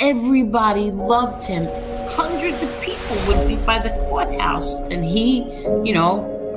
Everybody loved him. Hundreds of people would be by the courthouse. And he,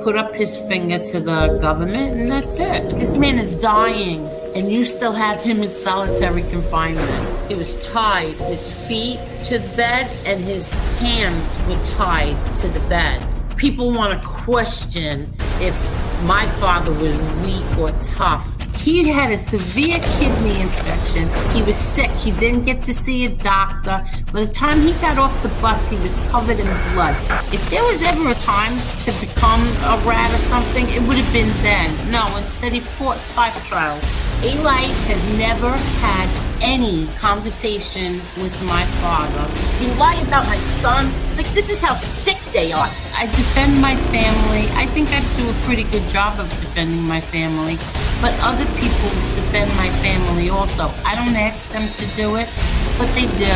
put up his finger to the government, and that's it. This man is dying, and you still have him in solitary confinement. He was tied, his feet to the bed, and his hands were tied to the bed. People want to question if my father was weak or tough. He had a severe kidney infection. He was sick. He didn't get to see a doctor. By the time he got off the bus, he was covered in blood. If there was ever a time to become a rat or something, it would have been then. No, instead he fought 5 trials. Eli has never had any conversation with my father. You lie about my son? Like, this is how sick they are. I defend my family. I think I do a pretty good job of defending my family. But other people defend my family also. I don't ask them to do it, but they do.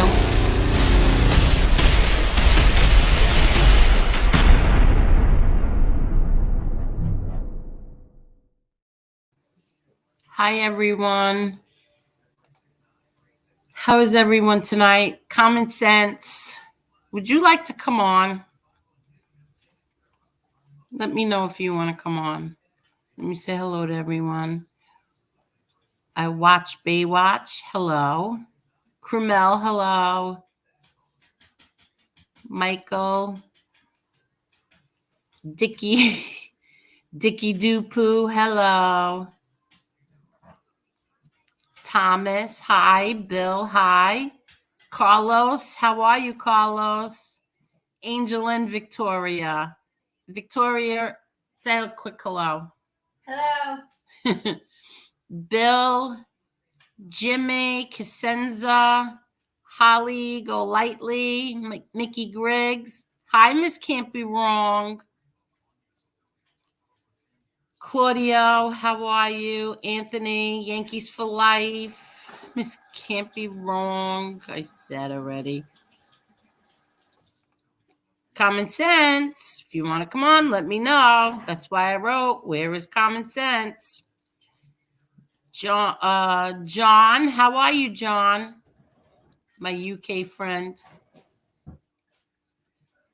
Hi, everyone. How is everyone tonight? Common Sense. Would you like to come on? Let me know if you want to come on. Let me say hello to everyone. I watch Baywatch. Hello. Krumel. Hello. Michael. Dickie. Dickie Dupoo. Hello. Thomas. Hi. Bill. Hi. Carlos. How are you, Carlos? Angel and Victoria. Victoria, say a quick hello. Hello. Bill, Jimmy, Casenza, Holly, Go Lightly, Mickey Griggs. Hi, Miss Can't Be Wrong. Claudio, how are you? Anthony, Yankees for Life. Miss Can't Be Wrong. I said already. Common Sense. If you want to come on, let me know. That's why I wrote, where is Common Sense? John, how are you, John? My UK friend.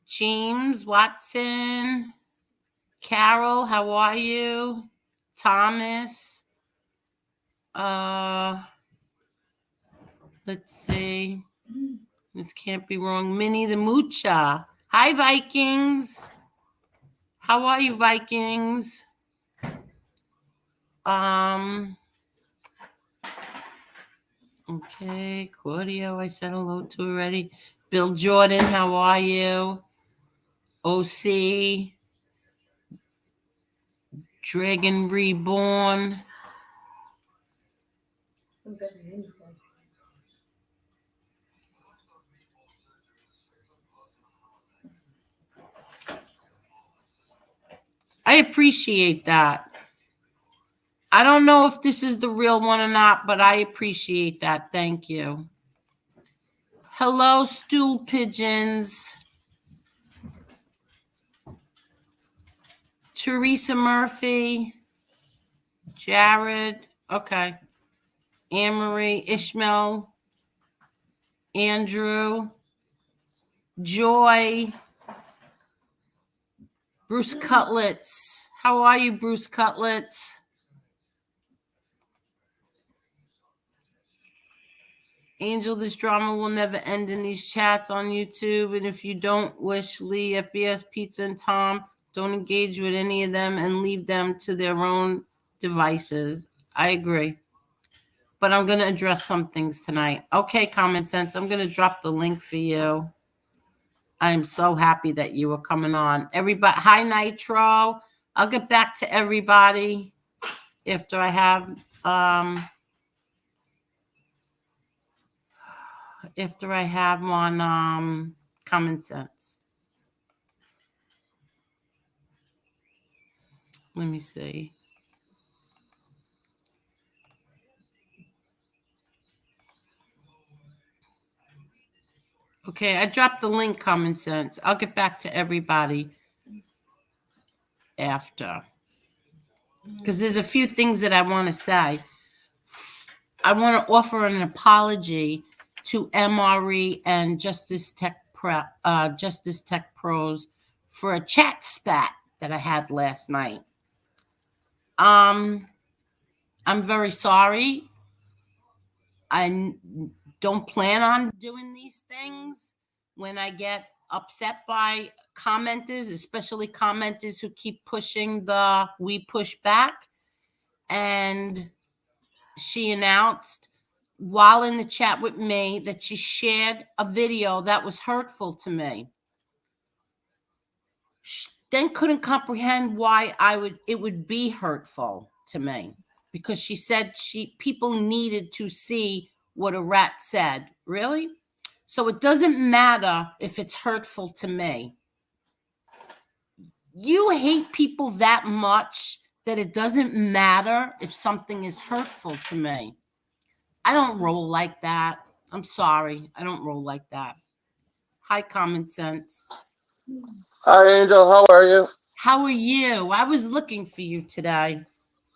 James Watson. Carol, how are you? Thomas. Let's see. This can't be wrong. Minnie the Moocha. Hi, Vikings. How are you, Vikings? Okay, Claudio, I said hello to already. Bill Jordan, how are you? OC. Dragon Reborn. I appreciate that. I don't know if this is the real one or not, but I appreciate that. Thank you. Hello, stool pigeons. Teresa Murphy. Jared. Okay. Anne-Marie. Ishmael. Andrew. Joy. Bruce Cutlets. How are you, Bruce Cutlets? Angel, this drama will never end in these chats on YouTube. And if you don't wish Lee, FBS, Pizza, and Tom, don't engage with any of them and leave them to their own devices. I agree. But I'm going to address some things tonight. Okay, Common Sense, I'm going to drop the link for you. I'm so happy that you were coming on. Everybody, hi, Nitro. I'll get back to everybody after I have on Common Sense. Let me see. Okay, I dropped the link, Common Sense. I'll get back to everybody after. Because there's a few things that I want to say. I want to offer an apology to MRE and Justice Tech Pros for a chat spat that I had last night. I'm very sorry. I don't plan on doing these things when I get upset by commenters, especially commenters who keep pushing the we push back. And she announced while in the chat with me that she shared a video that was hurtful to me. She then couldn't comprehend why it would be hurtful to me, because she said people needed to see what a rat said. Really? So it doesn't matter if it's hurtful to me. You hate people that much that it doesn't matter if something is hurtful to me. I don't roll like that. I'm sorry. I don't roll like that. Hi, Common Sense. Hi, Angel. How are you? How are you? I was looking for you today.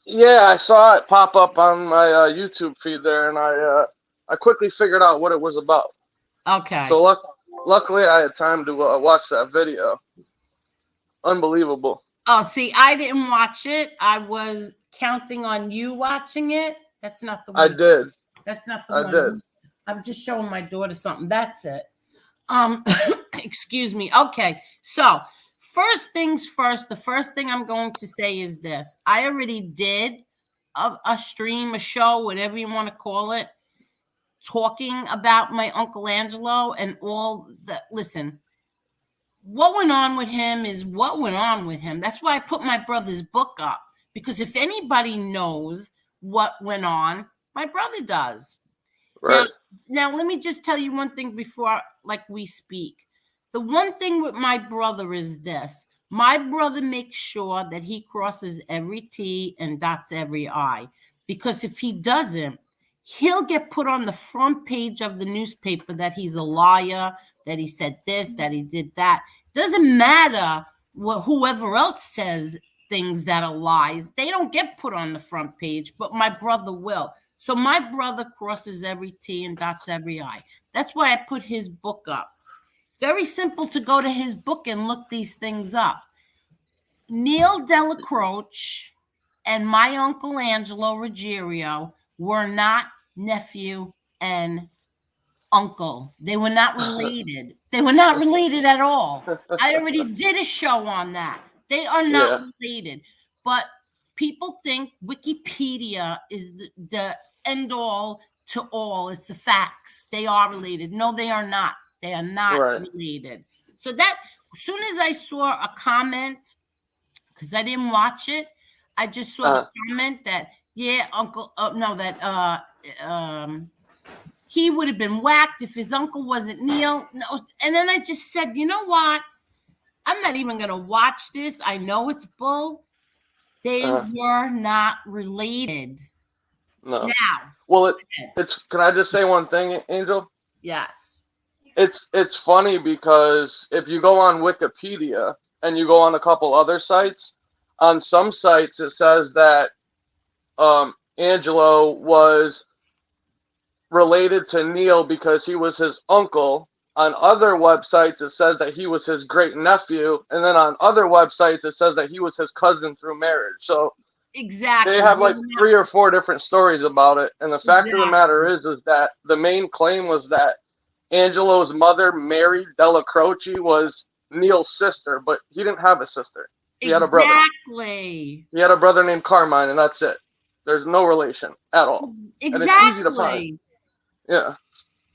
Yeah, I saw it pop up on my YouTube feed there, and I quickly figured out what it was about. Okay. So luckily, I had time to watch that video. Unbelievable. Oh, see, I didn't watch it. I was counting on you watching it. That's not the one. I did. That's not the I one. did. I'm just showing my daughter something. That's it. Excuse me. Okay. So first things first, the first thing I'm going to say is this. I already did a stream, a show, whatever you want to call it, talking about my Uncle Angelo and all the, listen, what went on with him is what went on with him. That's why I put my brother's book up, because if anybody knows what went on, my brother does. Right. Now, let me just tell you one thing before, we speak. The one thing with my brother is this. My brother makes sure that he crosses every T and dots every I. Because if he doesn't, he'll get put on the front page of the newspaper that he's a liar, that he said this, that he did that. Doesn't matter what whoever else says things that are lies. They don't get put on the front page, but my brother will. So my brother crosses every T and dots every I. That's why I put his book up. Very simple to go to his book and look these things up. Neil Delacroce and my Uncle Angelo Ruggiero were not nephew and uncle. They were not related. They were not related at all. I already did a show on that. They are not related. But people think Wikipedia is the end all to all. It's the facts. They are related. No, they are not. They are not related. So that, as soon as I saw a comment, because I didn't watch it, I just saw the comment that, Uncle, he would have been whacked if his uncle wasn't Neil. No, and then I just said, you know what? I'm not even going to watch this. I know it's bull. They were not related. No. Now. Well, it's. Can I just say one thing, Angel? Yes. It's funny because if you go on Wikipedia and you go on a couple other sites, on some sites it says that Angelo was related to Neil because he was his uncle. On other websites, it says that he was his great nephew, and then on other websites, it says that he was his cousin through marriage. So exactly, they have 3 or 4 different stories about it. And the fact of the matter is that the main claim was that Angelo's mother, Mary Delacroce, was Neil's sister, but he didn't have a sister. He had a brother. Exactly. He had a brother named Carmine, and that's it. There's no relation at all. Exactly. And it's easy to find. Yeah.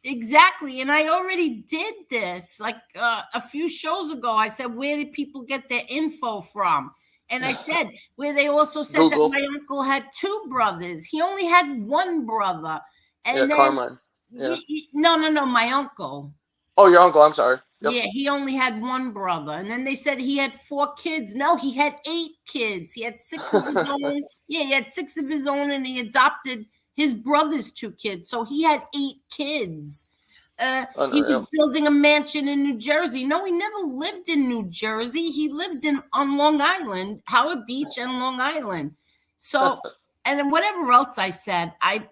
Exactly. And I already did this a few shows ago. I said, where did people get their info from? And I said, where they also said Google. That my uncle had 2 brothers. He only had 1 brother. And then, Carmine. Yeah. No, my uncle. Oh, your uncle. I'm sorry. Yep. Yeah, he only had 1 brother. And then they said he had 4 kids. No, he had 8 kids. He had 6 of his own. Yeah, he had 6 of his own, and he adopted his brother's 2 kids. So he had 8 kids. He was building a mansion in New Jersey. No, he never lived in New Jersey. He lived on Long Island, Howard Beach and Long Island. So, and then whatever else I said, I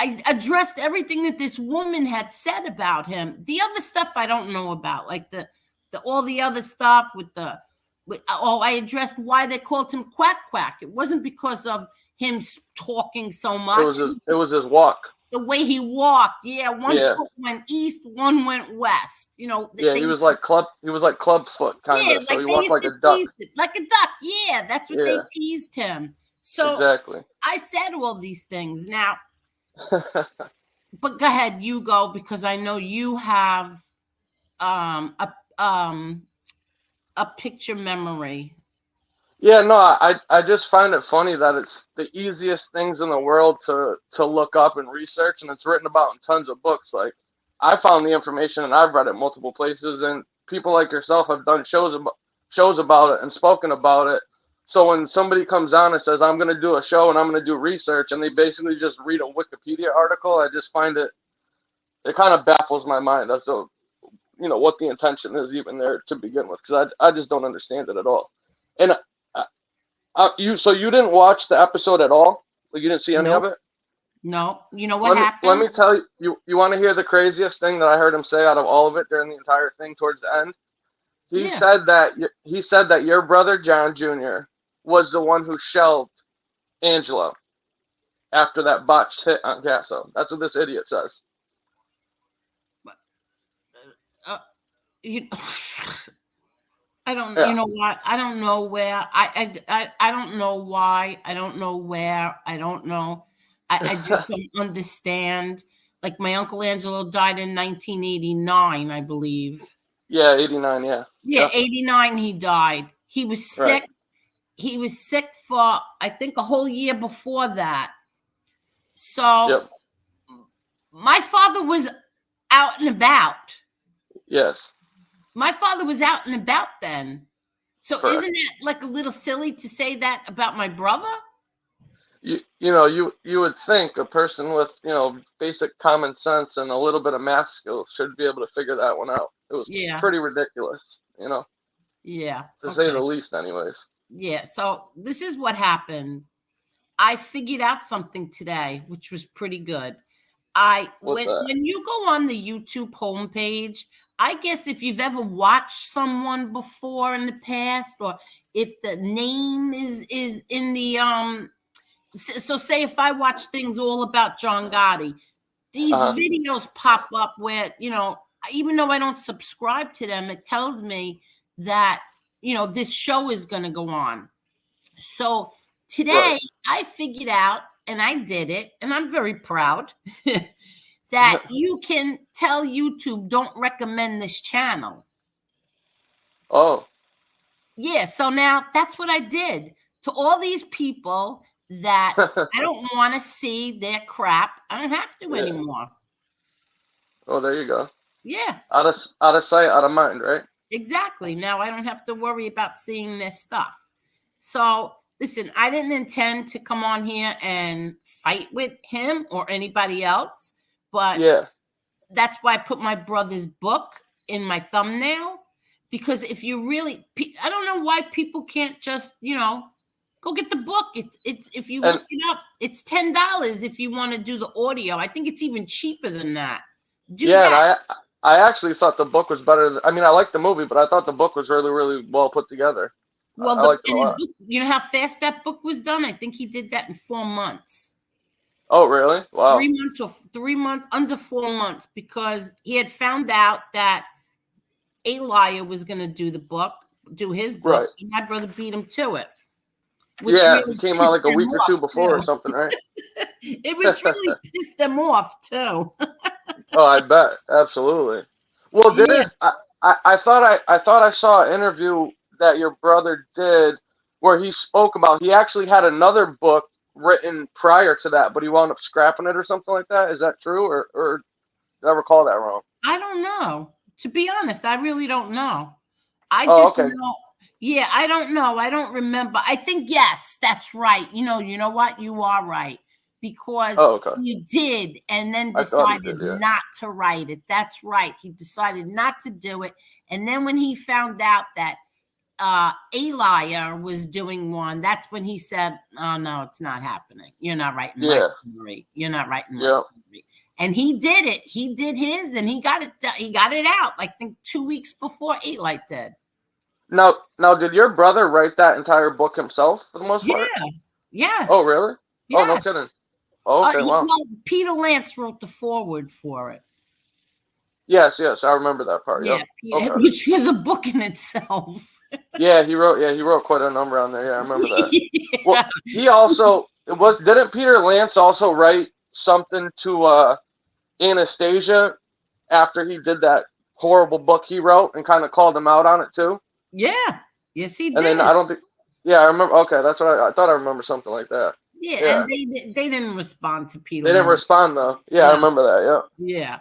I addressed everything that this woman had said about him. The other stuff I don't know about, like the all the other stuff I addressed why they called him Quack Quack. It wasn't because of him talking so much. It was his walk. The way he walked, one foot went east, one went west. You know, he was like club foot kind of. So he walked like a duck. Like a duck. Yeah, that's what they teased him. So exactly. I said all these things now. But go ahead, you go, because I know you have a picture memory. Yeah, no, I just find it funny that it's the easiest things in the world to look up and research, and it's written about in tons of books. Like, I found the information and I've read it multiple places, and people like yourself have done shows about it and spoken about it. So when somebody comes on and says, I'm going to do a show and I'm going to do research, and they basically just read a Wikipedia article, I just find it kind of baffles my mind as to, what the intention is even there to begin with. Because I just don't understand it at all. And so you didn't watch the episode at all? Like, you didn't see any of it? No. You know what happened? Let me tell you, you want to hear the craziest thing that I heard him say out of all of it during the entire thing towards the end? He said that your brother John Jr. was the one who shelved Angelo after that botched hit on Casso. That's what this idiot says. I don't. You know what? I don't know where. I don't know why. I don't know where. I don't know. I just don't understand. Like, my Uncle Angelo died in 1989, I believe. Yeah, 89. Yeah, 89. He died. He was sick. Right. He was sick for, I think, a whole year before that. So my father was out and about. Yes. My father was out and about then. So Correct. Isn't it like a little silly to say that about my brother? You would think a person with, basic common sense and a little bit of math skills should be able to figure that one out. It was pretty ridiculous, Yeah. To say the least, anyways. Yeah. So this is what happened. I figured out something today, which was pretty good. When you go on the YouTube homepage, I guess if you've ever watched someone before in the past, or if the name is in the so say if I watch things all about John Gotti, these videos pop up where, even though I don't subscribe to them, it tells me that, this show is going to go on. So today I figured out, and I did it, and I'm very proud, that you can tell YouTube, don't recommend this channel. Oh. Yeah, so now that's what I did. To all these people that I don't want to see their crap, I don't have to anymore. Oh, there you go. Yeah. Out of sight, out of mind, right? Exactly. Now I don't have to worry about seeing their stuff. So listen, I didn't intend to come on here and fight with him or anybody else, but that's why I put my brother's book in my thumbnail, because if you really, I don't know why people can't just, go get the book. It's if you look it up, it's $10 if you want to do the audio. I think it's even cheaper than that. And I actually thought the book was better. I mean, I liked the movie, but I thought the book was really, really well put together. Well, the book, you know how fast that book was done? I think he did that in 4 months. Oh, really? Wow. 3 months, under 4 months, because he had found out that a liar was going to do his book. Right. So my brother beat him to it. It came out like a week or two before or something, right? It would really piss them off too. Oh, I bet. Absolutely. Well, I thought I saw an interview that your brother did where he spoke about, he actually had another book written prior to that, but he wound up scrapping it or something like that. Is that true, or did I recall that wrong? I don't know. To be honest, I really don't know. I just know. Yeah, I don't know. I don't remember. I think, yes, that's right. You know what? You are right. Because you did, and then decided not to write it. That's right. He decided not to do it. And then when he found out that Eli was doing one, that's when he said, "Oh no, it's not happening. You're not writing my Yeah. story. You're not writing my Yeah. story." And he did it. He did his, and he got it. He got it out. I think 2 weeks before Eli did. Now, did your brother write that entire book himself for the most part? Yeah. Yes. Oh, really? Oh, no Yes. kidding. Oh, okay, wow. Well, Peter Lance wrote the foreword for it. Yes, I remember that part. Yeah, Yeah. Okay. which is a book in itself. Yeah, he wrote quite a number on there. Yeah, I remember that. Yeah. Well, he also didn't Peter Lance also write something to Anastasia after he did that horrible book he wrote and kind of called him out on it too? Yeah. Yes, he And did. then I don't think. Yeah, I remember. Okay, that's what I thought. I remember something like that. Yeah, and they didn't respond to Peter. They didn't Lance. respond though. Yeah, No. I remember that. Yeah. Yeah,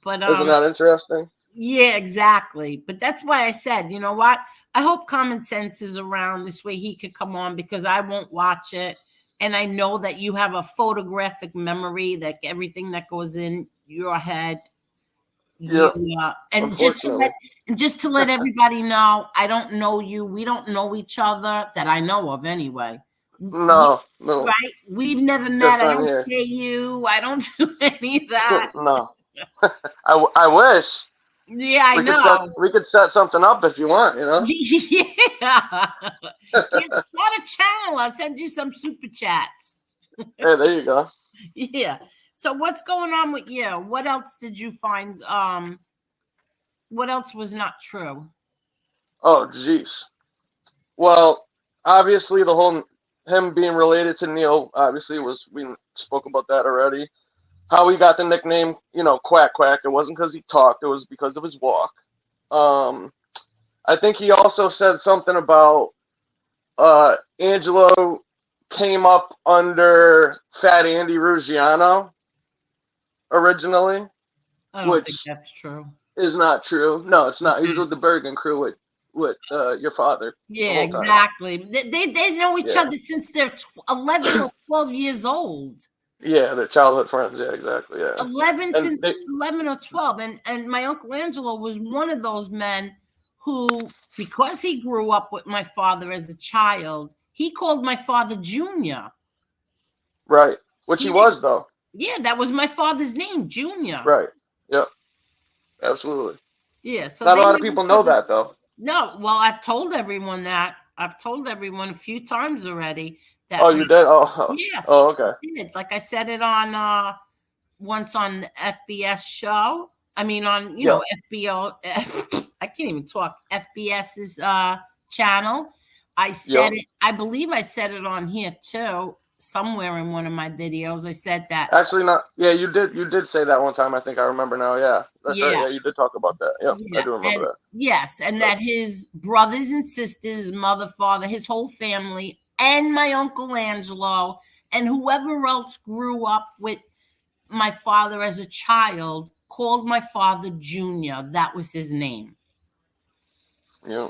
but Isn't that interesting? yeah, exactly. But that's why I said, you know what? I hope Common Sense is around. This way he could come on, because I won't watch it. And I know that you have a photographic memory, that everything that goes in your head. Yeah. And just to let everybody know, I don't know you. We don't know each other, that I know of anyway. No. Right? We've never met. I don't pay you. I don't do any of that. No. I wish. Yeah, I know. We could set something up if you want, you know? Yeah. Start a channel. I'll send you some super chats. Hey, there you go. Yeah. So what's going on with you? What else did you find? What else was not true? Oh, jeez. Well, obviously the whole him being related to Neil, obviously we spoke about that already. How he got the nickname, Quack Quack. It wasn't because he talked. It was because of his walk. I think he also said something about Angelo came up under Fat Andy Ruggiano originally. I don't think that's true. Is not true. No, it's not. He was with the Bergen crew with your father. Yeah, exactly. They know each other since they're 11 or 12 years old. Yeah, they're childhood friends. Yeah, exactly. Yeah. 11 or 12. And my Uncle Angelo was one of those men who, because he grew up with my father as a child, he called my father Junior. Right. Which he was, though. Yeah, that was my father's name, Junior. Right. Yep. Absolutely. Yeah. So not a lot of people know that, though. No. Well, I've told everyone that. I've told everyone a few times already. Oh, you did? Oh, yeah. Oh, okay. I did. Like I said it on once on the FBS show. I mean, on FBO. I can't even talk. FBS's channel. I said it. I believe I said it on here too, somewhere in one of my videos. I said that. Actually, not. Yeah, you did. You did say that one time. I think I remember now. Yeah, that's right. Yeah, you did talk about that. Yeah, I do remember that. Yes, and that his brothers and sisters, his mother, father, his whole family, and my Uncle Angelo, and whoever else grew up with my father as a child, called my father Junior. That was his name. Yeah.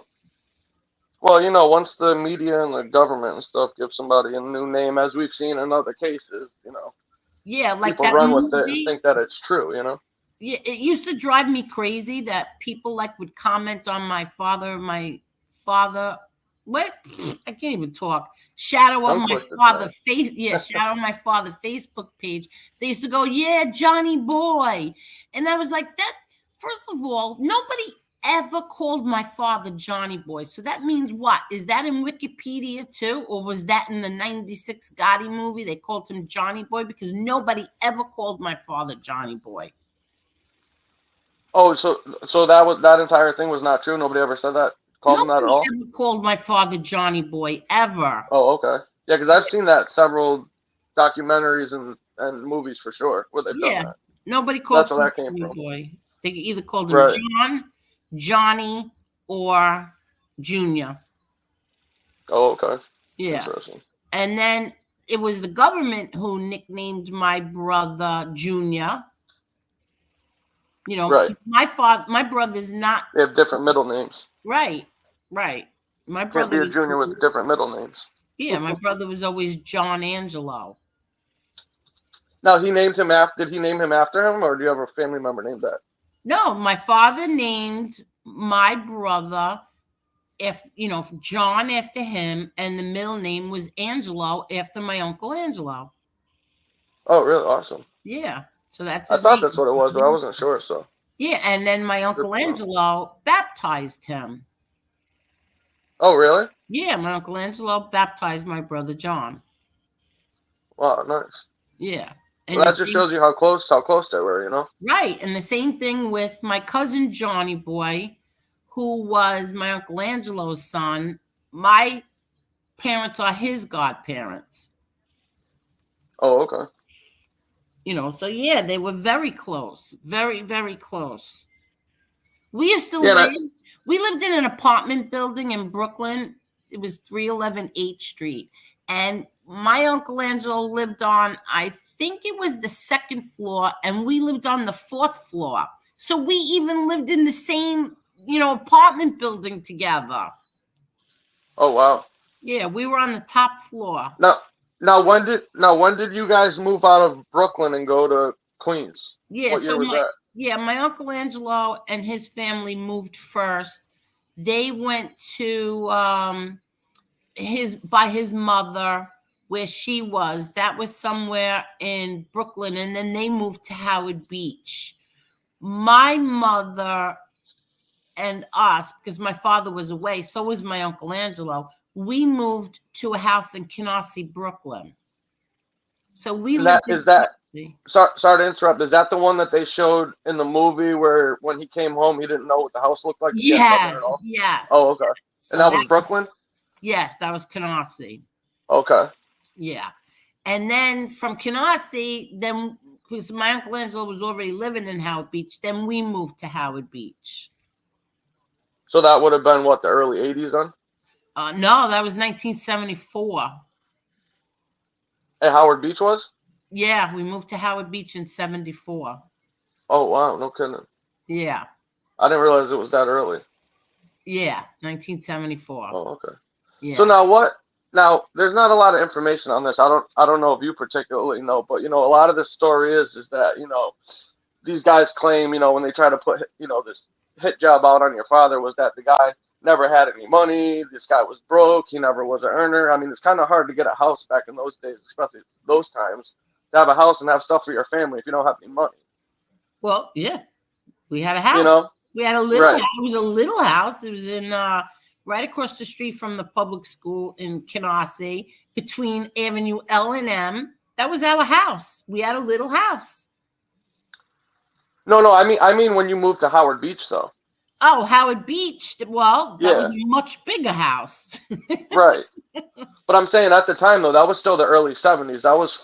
Well, once the media and the government and stuff give somebody a new name, as we've seen in other cases, yeah, like people run with it and think that it's true, Yeah, it used to drive me crazy that people would comment on my father. What? I can't even talk. Shadow of my father face. Yeah, shadow of my father Facebook page. They used to go, "Yeah, Johnny boy," and I was like, "That." First of all, nobody ever called my father Johnny boy. So that means what? Is that in Wikipedia too, or was that in the '96 Gotti movie? They called him Johnny boy, because nobody ever called my father Johnny boy. Oh, so that entire thing was not true. Nobody ever said that. Called him that at all. Nobody ever called my father Johnny boy ever. Oh, okay. Yeah, because I've seen that several documentaries and movies for sure where they've done that. Nobody called him Johnny boy. They either called him John, Johnny, or Junior. Oh, okay. Yeah. Interesting. And then it was the government who nicknamed my brother Junior. Right. My brother's not. They have different middle names. Right. My brother can't be a junior with different middle names. Yeah, my brother was always John Angelo. Now, did he name him after him, or do you have a family member named that? No, my father named my brother if John after him, and the middle name was Angelo after my Uncle Angelo. Oh, really? Awesome. Yeah. So that's I his thought name. that's what it was, but I wasn't sure. So Yeah, and then my Uncle Angelo baptized him. Oh, really? Yeah, my Uncle Angelo baptized my brother John. Wow, nice. Yeah. Well, And that just shows you how close they were, you know? right. And the same thing with my cousin Johnny Boy, who was my Uncle Angelo's son. My parents are his godparents. Oh, okay. So yeah, they were very close. Very, very close. We used to Yeah, we lived in an apartment building in Brooklyn. It was 311 H Street. And my Uncle Angelo lived on, I think it was the second floor, and we lived on the fourth floor. So we even lived in the same, apartment building together. oh, wow. Yeah, we were on the top floor. Now when did you guys move out of Brooklyn and go to Queens? Yeah, What year was that? Yeah, my Uncle Angelo and his family moved first. They went to his mother, where she was. That was somewhere in Brooklyn, and then they moved to Howard Beach. My mother and us, because my father was away, so was my Uncle Angelo, we moved to a house in Canarsie, Brooklyn. So we And lived that in is that. Canarsie. Sorry to interrupt. Is that the one that they showed in the movie where when he came home he didn't know what the house looked like? He had nothing at Yes, all? yes. Oh, okay. So And that was Brooklyn? Yes, that was Canarsie. Okay. Yeah. And then from Canarsie, then because my Uncle Angelo was already living in Howard Beach, then we moved to Howard Beach. So that would have been what, the early 80s then? No, that was 1974. And Howard Beach was? Yeah, we moved to Howard Beach in 74. Oh, wow, no kidding. Yeah. I didn't realize it was that early. Yeah, 1974. Oh, okay. Yeah. So now there's not a lot of information on this. I don't know if you particularly know, but a lot of the story is that, these guys claim, when they try to put, this hit job out on your father, was that the guy never had any money. This guy was broke. He never was an earner. I mean, it's kind of hard to get a house back in those days, especially those times, to have a house and have stuff for your family if you don't have any money. Well, yeah, we had a house. We had a little right. house. It was a little house. It was in right across the street from the public school in Canarsie, between Avenue L and M. That was our house. We had a little house. No, I mean when you moved to Howard Beach, though. Oh, Howard Beach. Well, that was a much bigger house. Right. But I'm saying at the time, though, that was still the early 70s. That was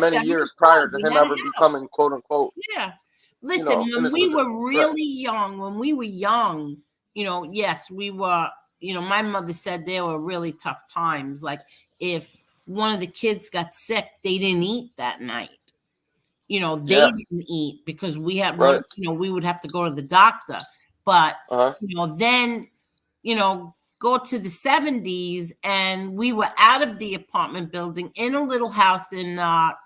many years prior to him ever becoming quote unquote. Yeah. Listen, when we were really young, yes, we were, my mother said there were really tough times. Like if one of the kids got sick, they didn't eat that night. They didn't eat because we had one, we would have to go to the doctor. But, then, go to the 70s and we were out of the apartment building in a little house in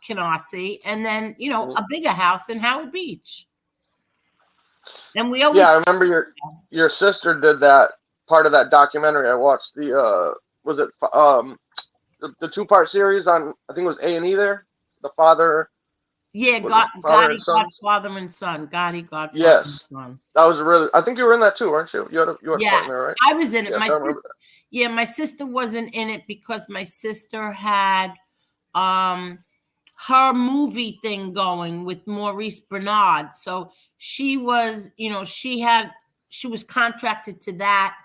Canarsie, and then, a bigger house in Howard Beach. And we always. Yeah, I remember your sister did that part of that documentary. I watched the the 2-part series on, I think it was A&E there, the father. Yeah, Gotti, Godfather and Son. Gotti, Godfather yes. and Son. That was I think you were in that too, weren't you? You had a partner, right? I was in it. Yes, my sister wasn't in it because my sister had her movie thing going with Maurice Bernard. So she was, she was contracted to that.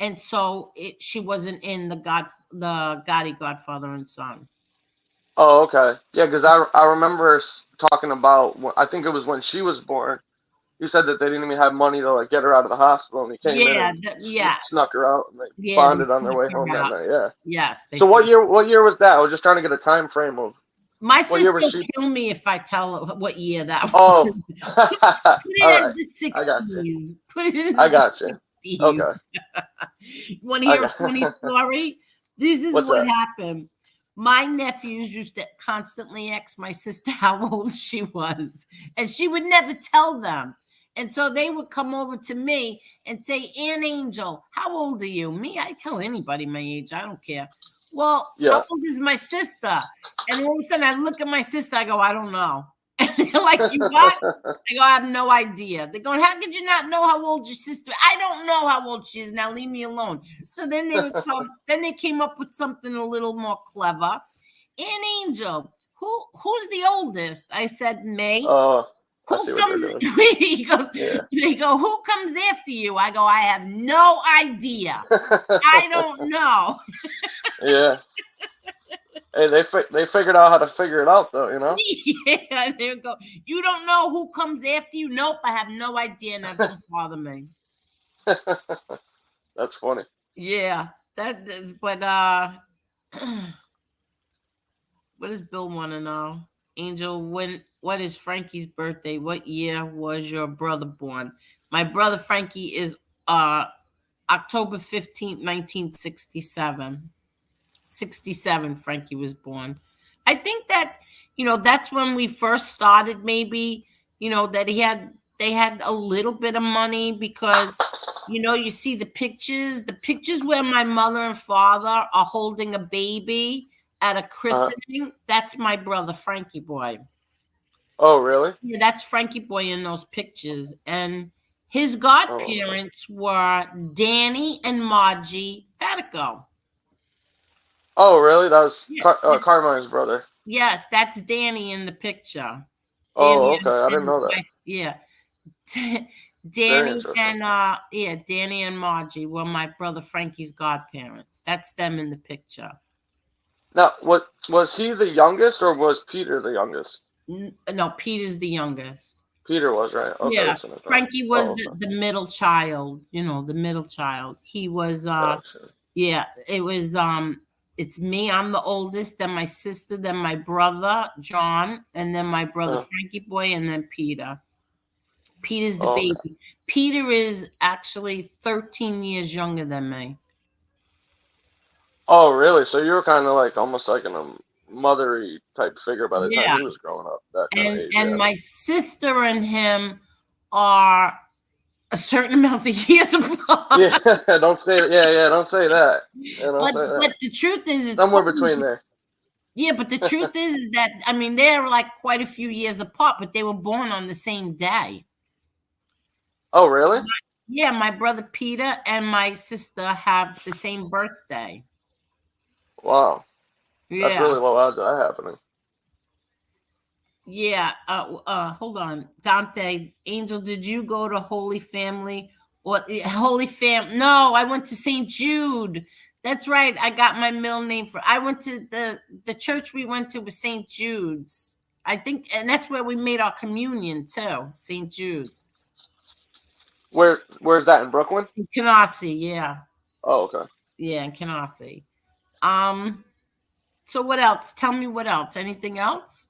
And so she wasn't in the Gotti, Godfather and Son. Oh, okay. Yeah, because I remember talking about, I think it was when she was born. He said that they didn't even have money to get her out of the hospital, and he came in and snuck her out, and they bonded on their way home that night. Yeah. Yes. So what year was that? I was just trying to get a time frame of. My sister will kill me if I tell her what year that was. Oh. Put it as the 60s. I got you. Put it in I got you. Okay. Want to hear a funny story? This is what happened. My nephews used to constantly ask my sister how old she was, and she would never tell them. And so they would come over to me and say, Aunt Angel, how old are you? Me, I tell anybody my age. I don't care. Well, Yeah. how old is my sister? And all of a sudden I look at my sister, I go, I don't know. And they're like, you what? I go, I have no idea. They're going, how could you not know how old your sister? I don't know how old she is. Now leave me alone. So then they would come, then they came up with something a little more clever. Aunt Angel, who's the oldest? I said, me. I see Who what comes? they're doing. He goes. Yeah. They go. Who comes after you? I go. I have no idea. I don't know. Yeah. Hey, they figured out how to figure it out, though. You know. Yeah. They go. You don't know who comes after you? Nope. I have no idea. Now don't bother me. That's funny. Yeah. That is. But what does Bill want to know? Angel, what is Frankie's birthday? What year was your brother born? My brother Frankie is October 15th, 1967. 67 Frankie was born. I think that, that's when we first started, maybe, that they had a little bit of money because you see the pictures where my mother and father are holding a baby at a christening. That's my brother Frankie boy. Oh, really? Yeah, that's Frankie boy in those pictures. And his godparents were Danny and Margie Fatico. Oh, really? That was Carmine's brother. Yes, that's Danny in the picture. Oh, okay. I didn't know that. Yeah. Danny and Margie were my brother Frankie's godparents. That's them in the picture. Now, what was he the youngest, or was Peter the youngest? No, Peter's the youngest. Peter was, right? Okay, yeah, Frankie was the middle child. The middle child. He was. Yeah, it was. It's me. I'm the oldest. Then my sister. Then my brother John, and then my brother Frankie boy, and then Peter. Peter's the baby. Okay. Peter is actually 13 years younger than me. Oh, really? So you were kind of like almost like in a mothery type figure by the time he was growing up. That kind of age. And my sister and him are a certain amount of years apart. Yeah, don't say that. Yeah, don't say that. Yeah, but the truth is, it's somewhere between there. Yeah, but the truth is that they're like quite a few years apart, but they were born on the same day. Oh, really? Yeah, my brother Peter and my sister have the same birthday. Wow. Yeah. That's really low odds of that happening. Yeah. Hold on. Dante, Angel, did you go to Holy Family? Holy Fam? No, I went to St. Jude. That's right. I got my middle name I went to the church we went to was St. Jude's. I think, and that's where we made our communion too, St. Jude's. Where's that, in Brooklyn? In Canarsie, yeah. Oh, okay. Yeah, in Canarsie. So what else? Tell me what else. Anything else?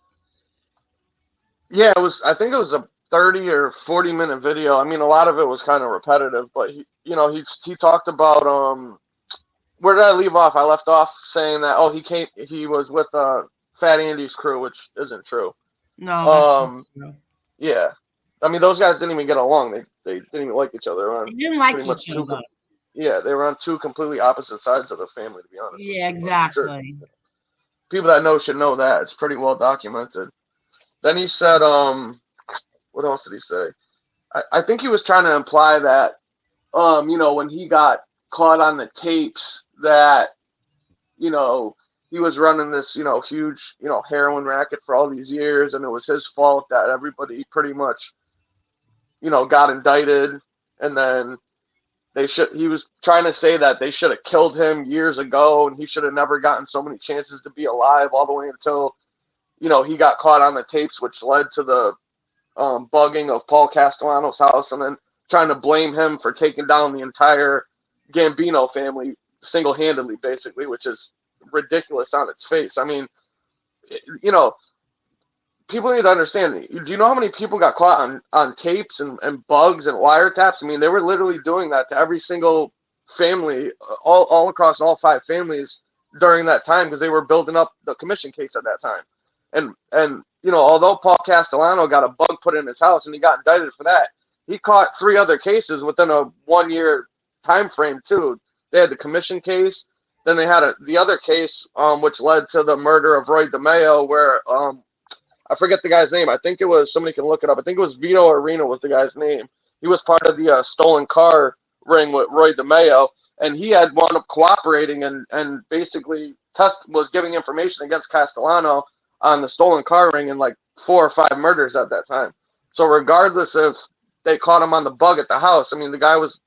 Yeah, I think it was a 30 or 40-minute video. I mean, a lot of it was kind of repetitive, but he talked about where did I leave off? I left off saying that he was with Fat Andy's crew, which isn't true. No, that's not true. Yeah. I mean, those guys didn't even get along. They didn't even like each other. They didn't like each other. Yeah, they were on two completely opposite sides of the family, to be honest. Yeah, exactly. Sure. People that know should know that. It's pretty well documented. Then he said, what else did he say? I think he was trying to imply that, when he got caught on the tapes that, he was running this, huge, heroin racket for all these years, and it was his fault that everybody pretty much, got indicted, and then he was trying to say that they should have killed him years ago, and he should have never gotten so many chances to be alive all the way until, he got caught on the tapes, which led to the bugging of Paul Castellano's house, and then trying to blame him for taking down the entire Gambino family single-handedly, basically, which is ridiculous on its face. I mean, people need to understand. Do you know how many people got caught on tapes and bugs and wiretaps? I mean, they were literally doing that to every single family, all across all 5 families during that time, because they were building up the commission case at that time. And although Paul Castellano got a bug put in his house and he got indicted for that, he caught 3 other cases within a 1-year time frame too. They had the commission case, then they had the other case, which led to the murder of Roy DeMeo, where I forget the guy's name. I think it was, somebody can look it up. I think it was Vito Arena was the guy's name. He was part of the stolen car ring with Roy DeMeo, and he had wound up cooperating and basically was giving information against Castellano on the stolen car ring and like 4 or 5 murders at that time. So regardless if they caught him on the bug at the house, I mean, the guy was,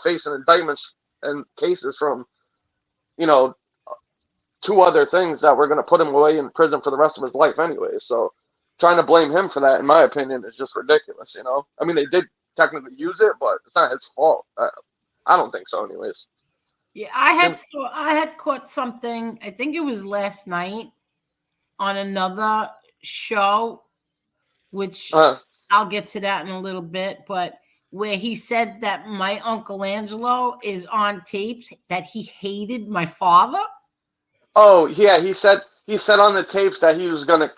facing indictments and cases from, 2 other things that were going to put him away in prison for the rest of his life anyway. So trying to blame him for that, in my opinion, is just ridiculous, I mean, they did technically use it, but it's not his fault. I don't think so anyways. Yeah, I had caught something, I think it was last night on another show, which I'll get to that in a little bit, but where he said that my Uncle Angelo is on tapes that he hated my father. Oh yeah, he said on the tapes that he was gonna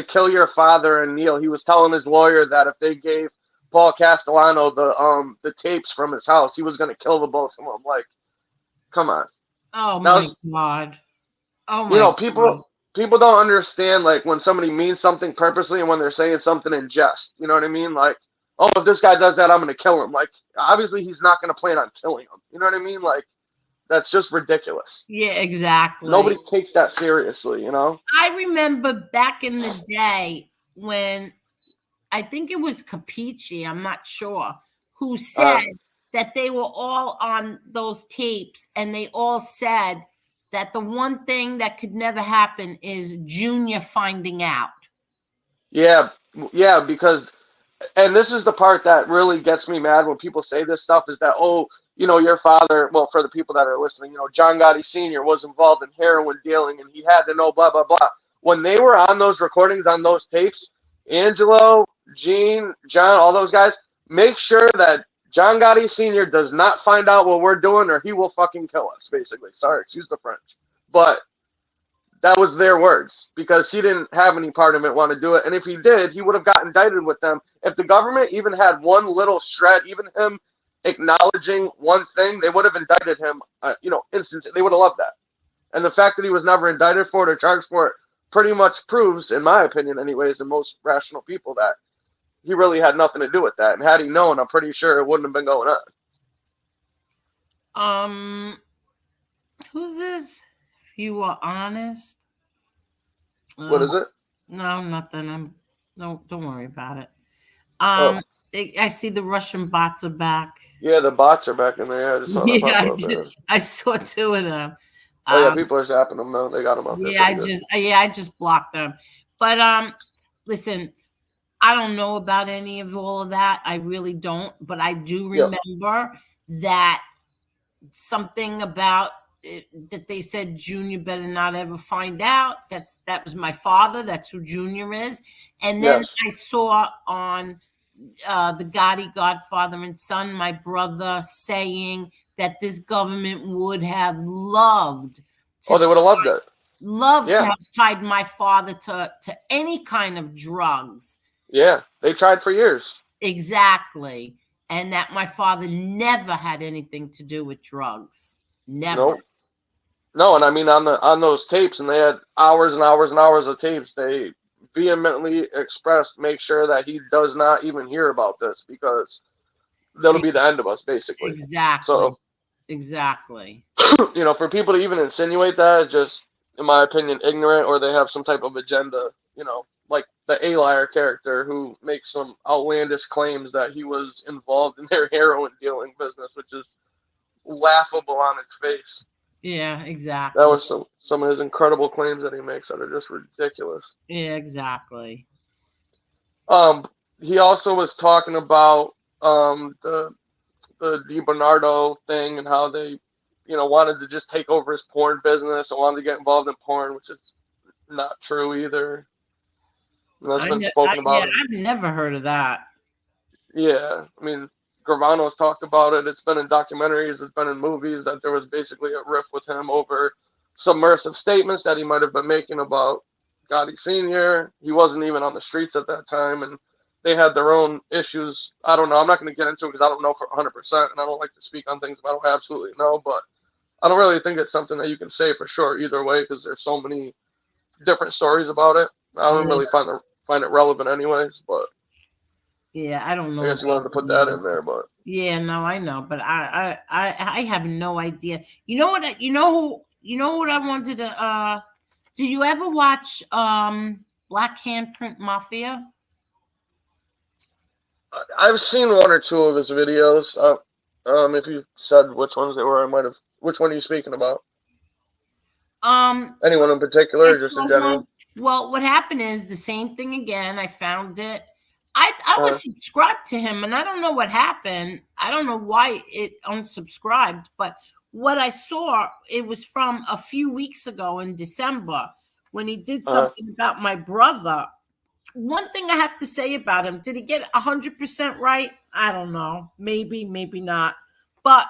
kill your father and Neil. He was telling his lawyer that if they gave Paul Castellano the tapes from his house, he was gonna kill the both of them. Like, come on. Oh my God. Oh my God. People don't understand, like, when somebody means something purposely and when they're saying something in jest. You know what I mean? Like, oh, if this guy does that, I'm gonna kill him. Like, obviously he's not gonna plan on killing him. You know what I mean? Like, that's just ridiculous. Yeah, exactly. Nobody takes that seriously, I remember back in the day when I think it was Capici, I'm not sure, who said that they were all on those tapes and they all said that the one thing that could never happen is Junior finding out. Yeah, because, and this is the part that really gets me mad when people say this stuff, is that, oh, your father, well, for the people that are listening, John Gotti Sr. was involved in heroin dealing and he had to know blah, blah, blah. When they were on those recordings, on those tapes, Angelo, Gene, John, all those guys, make sure that John Gotti Sr. does not find out what we're doing or he will fucking kill us, basically. Sorry, excuse the French. But that was their words, because he didn't have any part of it, want to do it. And if he did, he would have got indicted with them. If the government even had one little shred, even him acknowledging one thing, they would have indicted him, instantly. They would have loved that. And the fact that he was never indicted for it or charged for it pretty much proves, in my opinion anyways, and most rational people, that he really had nothing to do with that. And had he known, I'm pretty sure it wouldn't have been going on. Who's this? If you were honest. What is it? No, nothing. Don't worry about it. I see the Russian bots are back. Yeah, the bots are back in there. I saw 2 of them. People are zapping them though. They got them up there. I just blocked them. But listen, I don't know about any of all of that. I really don't. But I do remember that something about that they said Junior better not ever find out. That was my father. That's who Junior is. And then I saw on the Gotti Godfather and Son, my brother, saying that this government would have loved. They would have loved it. To have tied my father to any kind of drugs. Yeah, they tried for years. Exactly. And that my father never had anything to do with drugs. Never. Nope. No, and I mean on those tapes, and they had hours and hours and hours of tapes, they vehemently expressed, make sure that he does not even hear about this, because that'll be the end of us, basically. Exactly. So, exactly. For people to even insinuate that is just, in my opinion, ignorant, or they have some type of agenda, like the A-Liar character who makes some outlandish claims that he was involved in their heroin dealing business, which is laughable on its face. Yeah, exactly. That was some of his incredible claims that he makes that are just ridiculous. Yeah, exactly. He also was talking about the DiBernardo thing and how they, wanted to just take over his porn business and wanted to get involved in porn, which is not true either. And that's been spoken about. Yeah, I've never heard of that. Yeah, I mean, Gravano's talked about it. It's been in documentaries. It's been in movies that there was basically a riff with him over submersive statements that he might have been making about Gotti Sr. He wasn't even on the streets at that time, and they had their own issues. I don't know. I'm not going to get into it because I don't know for 100%, and I don't like to speak on things if I don't absolutely know. But I don't really think it's something that you can say for sure either way because there's so many different stories about it. I don't really find it relevant anyways. But yeah, I don't know. I guess you wanted to put that in there, but yeah, no, I know, but I have no idea. You know what? You know what I wanted to. Did you ever watch Black Handprint Mafia? I've seen one or two of his videos. If you said which ones they were, I might have. Which one are you speaking about? Anyone in particular, or just in general? Well, what happened is the same thing again. I found it. I was subscribed to him, and I don't know what happened. I don't know why it unsubscribed, but what I saw, it was from a few weeks ago in December when he did something about my brother. One thing I have to say about him, did he get 100% right? I don't know. Maybe, maybe not. But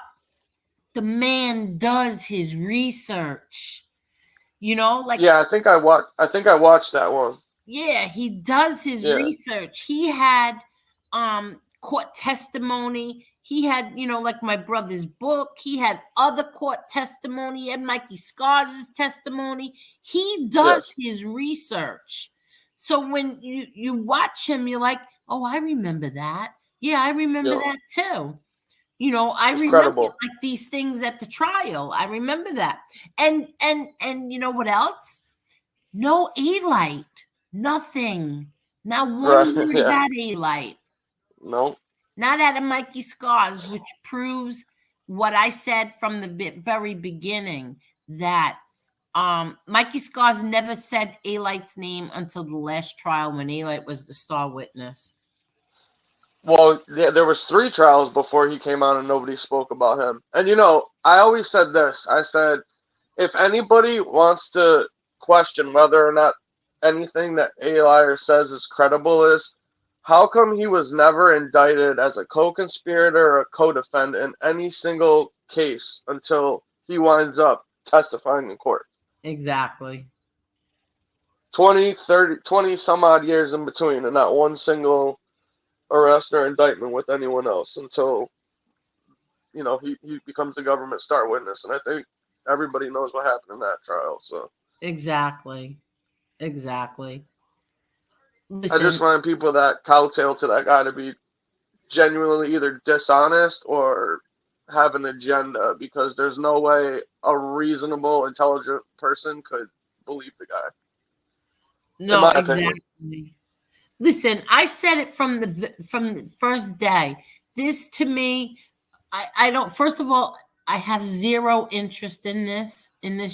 the man does his research. You know, like yeah, I think I watched that one. yeah, he does his research. He had court testimony. He had, like my brother's book. He had other court testimony. He had Mikey Scars' testimony. He does his research. So when you watch him, you're like, oh, I remember that. Yeah, I remember that too. I remember like these things at the trial. I remember that. And you know what else? No A-light. Nothing. Not one word had A-light. No. Not out of Mikey Scars, which proves what I said from the very beginning, that Mikey Scars never said A-light's name until the last trial when A-light was the star witness. Well, there was 3 trials before he came out and nobody spoke about him. And I always said this. I said, if anybody wants to question whether or not anything that A. Liar says is credible, is how come he was never indicted as a co-conspirator or a co-defendant in any single case until he winds up testifying in court? Exactly. 20 some odd years in between, and not one single arrest or indictment with anyone else until he becomes the government star witness. And I think everybody knows what happened in that trial. So exactly. Listen, I just want people that kowtow to that guy to be genuinely either dishonest or have an agenda, because there's no way a reasonable, intelligent person could believe the guy. No, exactly. Listen, I said it from the first day. This, to me, I don't. First of all, I have zero interest in this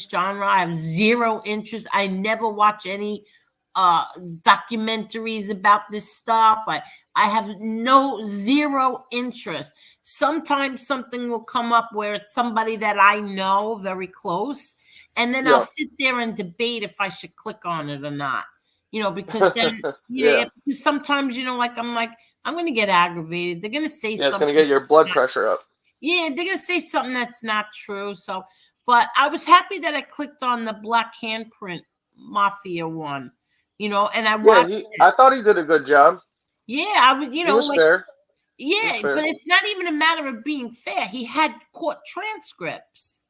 genre. I have zero interest. I never watch any documentaries about this stuff. I have zero interest. Sometimes something will come up where it's somebody that I know very close, and then I'll sit there and debate if I should click on it or not. Because then, because sometimes, I'm going to get aggravated. They're going to say something. It's going to get your blood pressure up. Yeah, they're going to say something that's not true. So, but I was happy that I clicked on the Black Handprint Mafia one, and I watched it. I thought he did a good job. Yeah, I would, he was fair. Yeah, but it's not even a matter of being fair. He had court transcripts.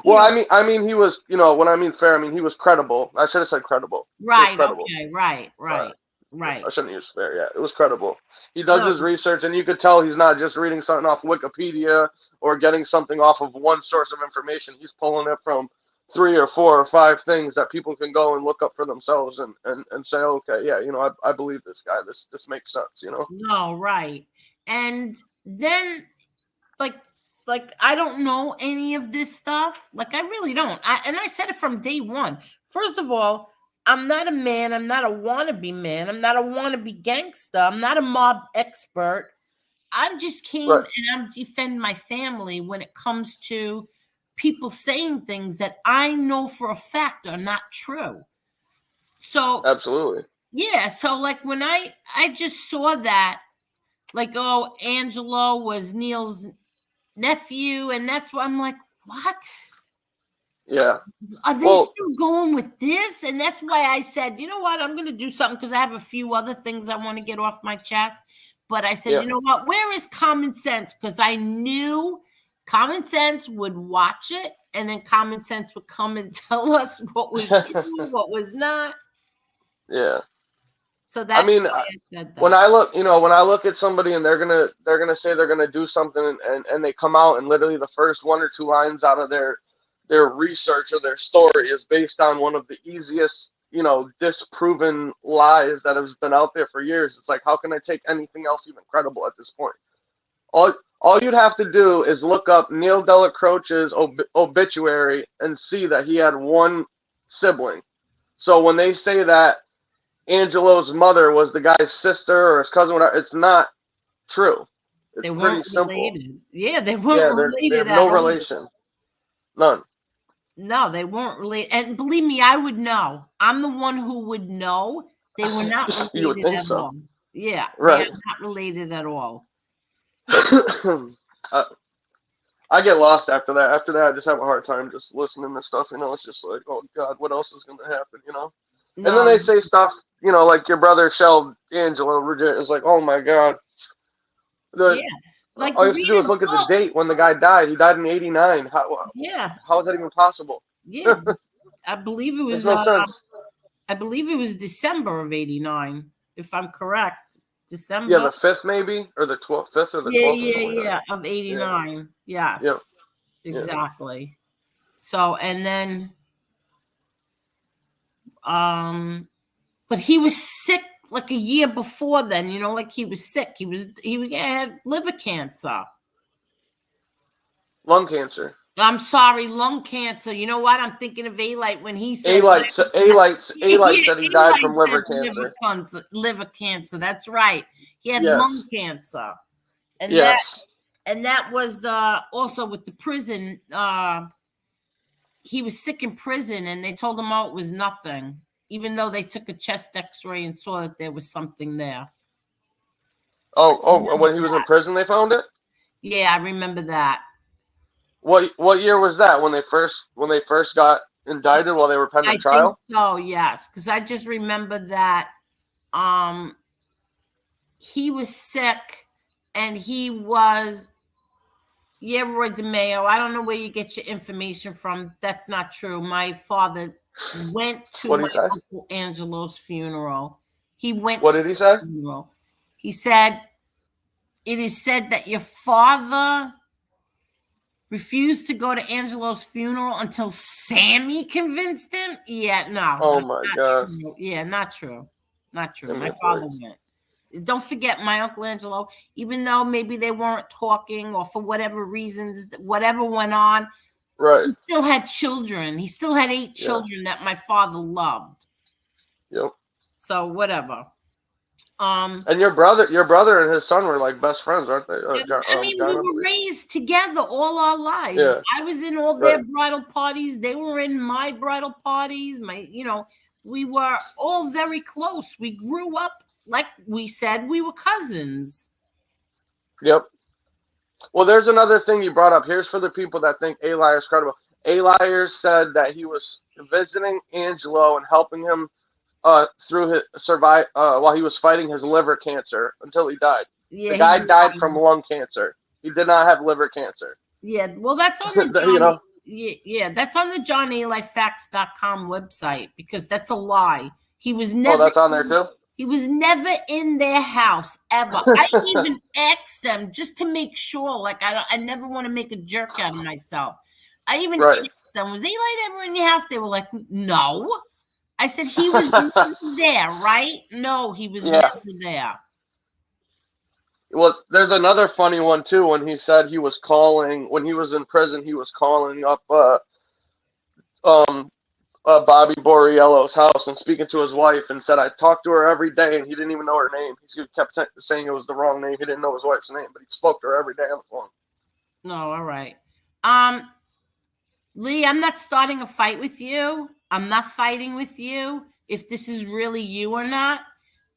Well, I mean, he was, when I mean fair, I mean he was credible. I should have said credible. Right. Credible. Okay. Right. I shouldn't use fair. Yeah, it was credible. He does his research, and you could tell he's not just reading something off Wikipedia or getting something off of one source of information. He's pulling it from 3 or 4 or 5 things that people can go and look up for themselves and say, okay, yeah, I believe this guy. This makes sense, No, right. And then, like I don't know any of this stuff. Like I really don't. I said it from day one. First of all, I'm not a man. I'm not a wannabe man. I'm not a wannabe gangster. I'm not a mob expert. I'm just came and I'm defend my family when it comes to people saying things that I know for a fact are not true. So absolutely. Yeah. So like when I just saw that, like, oh, Angelo was Neil's nephew, and that's why I'm like, what? Yeah. Are they still going with this? And that's why I said, you know what, I'm going to do something because I have a few other things I want to get off my chest. But I said, you know what, where is common sense? Because I knew common sense would watch it, and then common sense would come and tell us what was true, what was not. Yeah. So that's why I said that. When I look at somebody and they're gonna say they're gonna do something, and they come out and literally the first 1 or 2 lines out of their research or their story is based on one of the easiest, disproven lies that has been out there for years. It's like, how can I take anything else even credible at this point? All you'd have to do is look up Neil Delacroce's obituary and see that he had one sibling. So when they say that Angelo's mother was the guy's sister or his cousin, whatever, it's not true. It's pretty simple. Related. Yeah, they weren't related. They have no relation. None. No, they weren't related. And believe me, I would know. I'm the one who would know. They were not related you would think at so. all. Yeah, right. They are not related at all. I get lost after that. After that, I just have a hard time just listening to stuff. It's just like, oh God, what else is going to happen? No. And then they say stuff, like your brother shelled Angelo. It's like, oh my God. Like all you have to do is look at the date when the guy died. He died in '89. How is that even possible? Yeah, I believe it was. Makes no sense. I believe it was December of '89, if I'm correct. December. Yeah, the 5th maybe, or the 12th, 5th or the 12th. Yeah, of '89. Yes. Yep. Exactly. Yeah. So, and then, but he was sick like a year before then. Like he was sick. He had liver cancer. Lung cancer. I'm sorry, lung cancer. You know what? I'm thinking of A-Light when he said A-Light said he died from liver cancer. Liver cancer. That's right. He had lung cancer. And that was also with the prison. He was sick in prison, and they told him, it was nothing, even though they took a chest X-ray and saw that there was something there. Oh, when he was in prison, they found it? Yeah, I remember that. What year was that? When they first got indicted while they were pending trial? I think so, yes, because I just remember that he was sick, and he was Roy DeMeo. I don't know where you get your information from. That's not true. My father went to my Uncle Angelo's funeral. He went. What did he say? Funeral. He said, "It is said that your father refused to go to Angelo's funeral until Sammy convinced him." Yeah, no. Oh my God. True. Yeah, not true. Not true. My father went. Don't forget my Uncle Angelo, even though maybe they weren't talking or for whatever reasons, whatever went on, right? He still had children. He still had 8 children that my father loved. Yep. So whatever. And your brother and his son were like best friends, aren't they? We were raised together all our lives. Yeah. I was in all their bridal parties. They were in my bridal parties. We were all very close. We grew up, like we said, we were cousins. Yep. Well, there's another thing you brought up. Here's for the people that think A-Liar's credible. A-Liar said that he was visiting Angelo and helping him through his while he was fighting his liver cancer until he died. Yeah, the guy died from lung cancer. He did not have liver cancer. Yeah, well, that's on the that's on the JohnALifeFacts.com website, because that's a lie. He was never. Oh, that's on there too. He was never in their house ever. I even asked them just to make sure. Like I never want to make a jerk out of myself. I even asked them, "Was A-Light ever in your house?" They were like, "No." I said, "He was never there, right?" "No, he was never there." Well, there's another funny one too. When he said he was calling when he was in prison, he was calling up Bobby Borriello's house and speaking to his wife, and said, "I talked to her every day," and he didn't even know her name. He kept saying it was the wrong name. He didn't know his wife's name, but he spoke to her every day on the phone. No, all right. Lee, I'm not starting a fight with you. I'm not fighting with you if this is really you or not.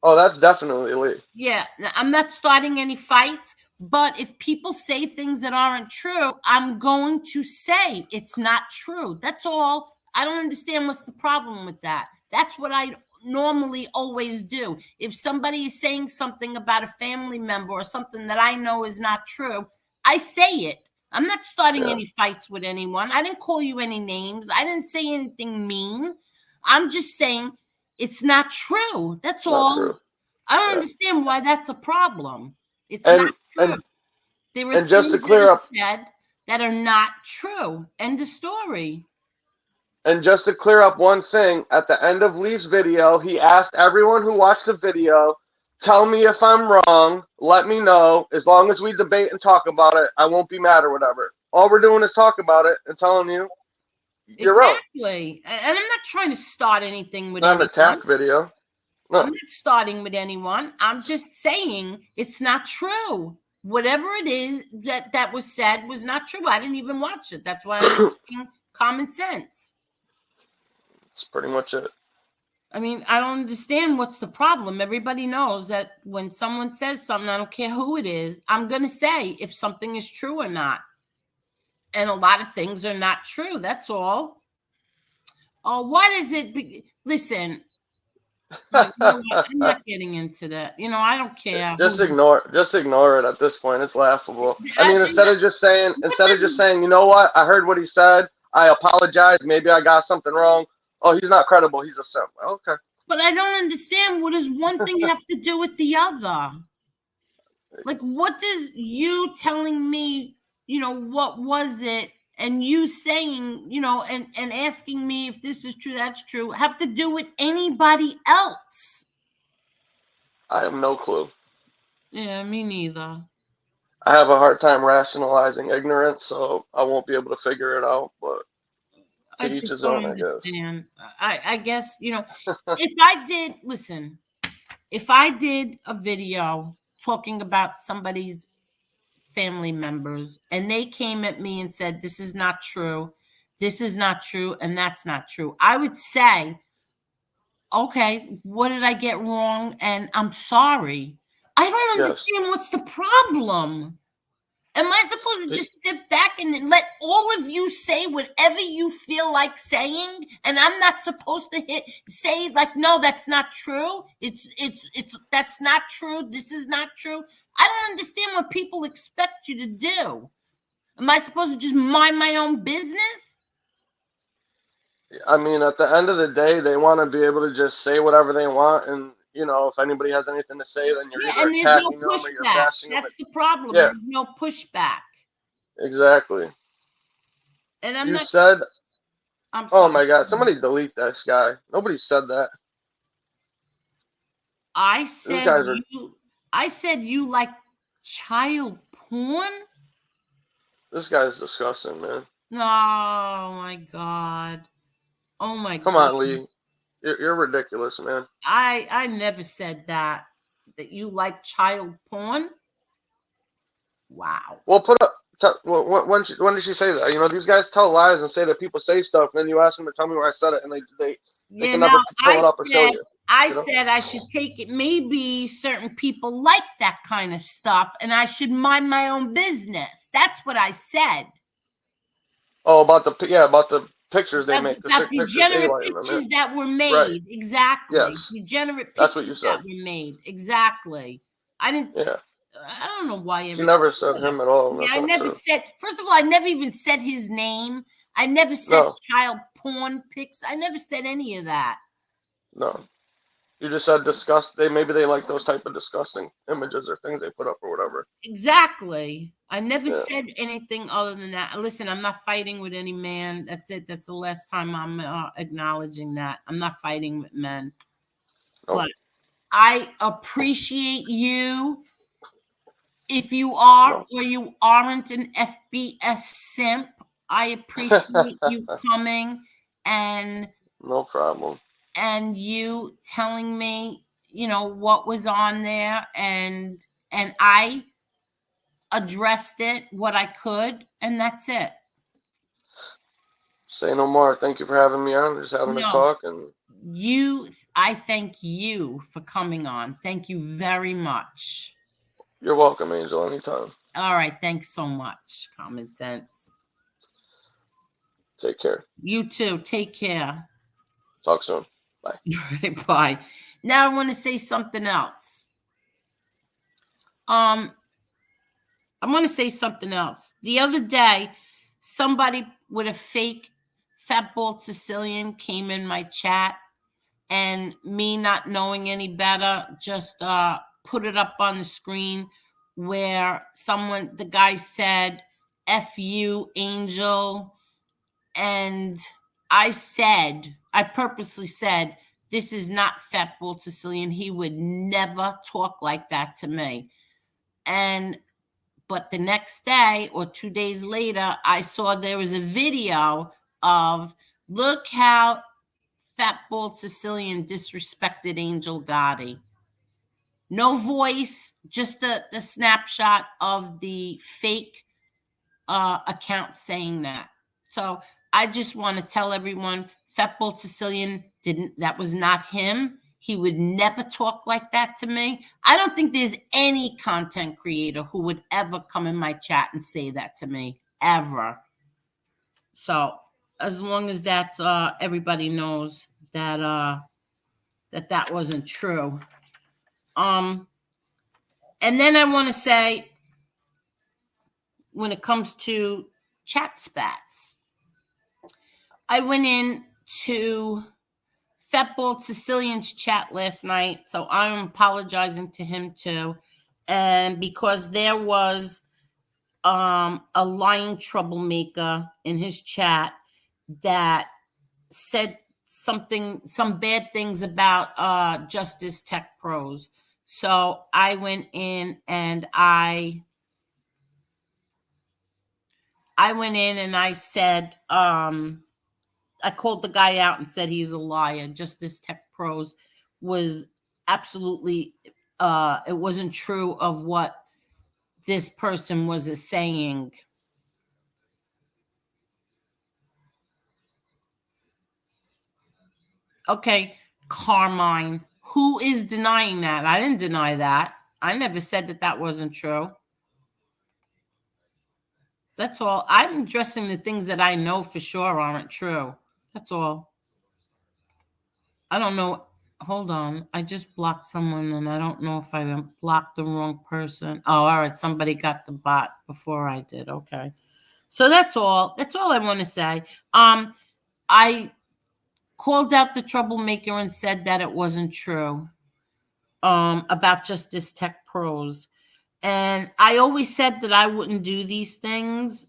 Oh, that's definitely Lee. Yeah, I'm not starting any fights. But if people say things that aren't true, I'm going to say it's not true. That's all. I don't understand what's the problem with that. That's what I normally always do. If somebody is saying something about a family member or something that I know is not true, I say it. I'm not starting any fights with anyone. I didn't call you any names. I didn't say anything mean. I'm just saying it's not true. That's all. True. I don't understand why that's a problem. It's And, not true. There are and just to things clear that are up, said that are not true. End of story. and just to clear up one thing, at the end of Lee's video, he asked everyone who watched the video, tell me if I'm wrong, let me know. As long as we debate and talk about it, I won't be mad or whatever. All we're doing is talk about it and telling you you're wrong. Exactly. And I'm not trying to start anything with Not an anyone. attack video. No. I'm not starting with anyone. I'm just saying it's not true. Whatever it is that was said was not true. I didn't even watch it. That's why I'm asking common sense. That's pretty much it. I mean, I don't understand what's the problem. Everybody knows that when someone says something, I don't care who it is, I'm going to say if something is true or not. And a lot of things are not true. That's all. Oh, what is it? Listen, you know what? I'm not getting into that. I don't care. Just ignore it at this point. It's laughable. I mean, instead of just saying, you know what? I heard what he said. I apologize. Maybe I got something wrong. Oh, he's not credible. He's a simp. Okay. But I don't understand. What does one thing have to do with the other? Like, what does you telling me, what was it? And you saying, and asking me if this is true, that's true, have to do with anybody else? I have no clue. Yeah, me neither. I have a hard time rationalizing ignorance, so I won't be able to figure it out. But to each his own, I guess. I guess, if I did a video talking about somebody's family members and they came at me and said, this is not true, and that's not true, I would say, okay, what did I get wrong? And I'm sorry. I don't understand what's the problem. Am I supposed to just sit back and let all of you say whatever you feel like saying? And I'm not supposed to say like, no, that's not true. It's that's not true. This is not true. I don't understand what people expect you to do. Am I supposed to just mind my own business? I mean, at the end of the day, they want to be able to just say whatever they want, and if anybody has anything to say, then you're either attacking them or you're bashing them. That's the problem. Yeah. There's no pushback. Exactly. And I'm sorry. Oh my God! Somebody delete this guy. Nobody said that. I said you like child porn. This guy's disgusting, man. Oh my God. Oh my God. Come on, Lee. You're ridiculous, man. I never said that you like child porn. Wow. Well, when did she say that? These guys tell lies and say that people say stuff, and then you ask them to tell me where I said it, and they can never pull it up or show you. I said I should take it. Maybe certain people like that kind of stuff, and I should mind my own business. That's what I said. Oh, about the pictures they make. About degenerate pictures that were made. Right. Exactly. Yes. Degenerate pictures That's what you said. That were made. Exactly. I didn't. Yeah. I don't know why. You never said him at all. Yeah, I never said. First of all, I never even said his name. I never said child porn pics. I never said any of that. No. You just said disgust. Maybe they like those type of disgusting images or things they put up or whatever. Exactly. I never said anything other than that. Listen, I'm not fighting with any man. That's it. That's the last time I'm acknowledging that. I'm not fighting with men. Nope. But I appreciate you. If you are or you aren't an FBS simp, I appreciate you coming and no problem. And you telling me, what was on there, and I addressed it what I could, and that's it. Say no more. Thank you for having me on. Just having a talk, and I thank you for coming on. Thank you very much. You're welcome, Angel. Anytime. All right. Thanks so much. Common sense. Take care. You too. Take care. Talk soon. Bye. Bye. Now I want to say something else. I'm going to say something else. The other day, somebody with a fake fat bald Sicilian came in my chat, and me not knowing any better, just put it up on the screen where the guy said, F you, Angel. And I purposely said, this is not fat bald Sicilian. He would never talk like that to me. But the next day or 2 days later, I saw there was a video of, look how fat bald Sicilian disrespected Angel Gotti. No voice, just the snapshot of the fake account saying that. So I just want to tell everyone, fat bald Sicilian that was not him. He would never talk like that to me. I don't think there's any content creator who would ever come in my chat and say that to me, ever. So as long as that's everybody knows that that wasn't true. And then I want to say, when it comes to chat spats, I went in to fat bald Sicilian's chat last night, so I'm apologizing to him too. And because there was a lying troublemaker in his chat that said some bad things about Justice Tech Pros. So I went in and I said, I called the guy out and said he's a liar. Justice Tech Pros was absolutely, it wasn't true of what this person was saying. Okay, Carmine, who is denying that? I didn't deny that. I never said that wasn't true. That's all. I'm addressing the things that I know for sure aren't true. That's all. I don't know. Hold on. I just blocked someone, and I don't know if I blocked the wrong person. Oh, all right. Somebody got the bot before I did. Okay. So that's all. That's all I want to say. I called out the troublemaker and said that it wasn't true about Justice Tech Pros. And I always said that I wouldn't do these things.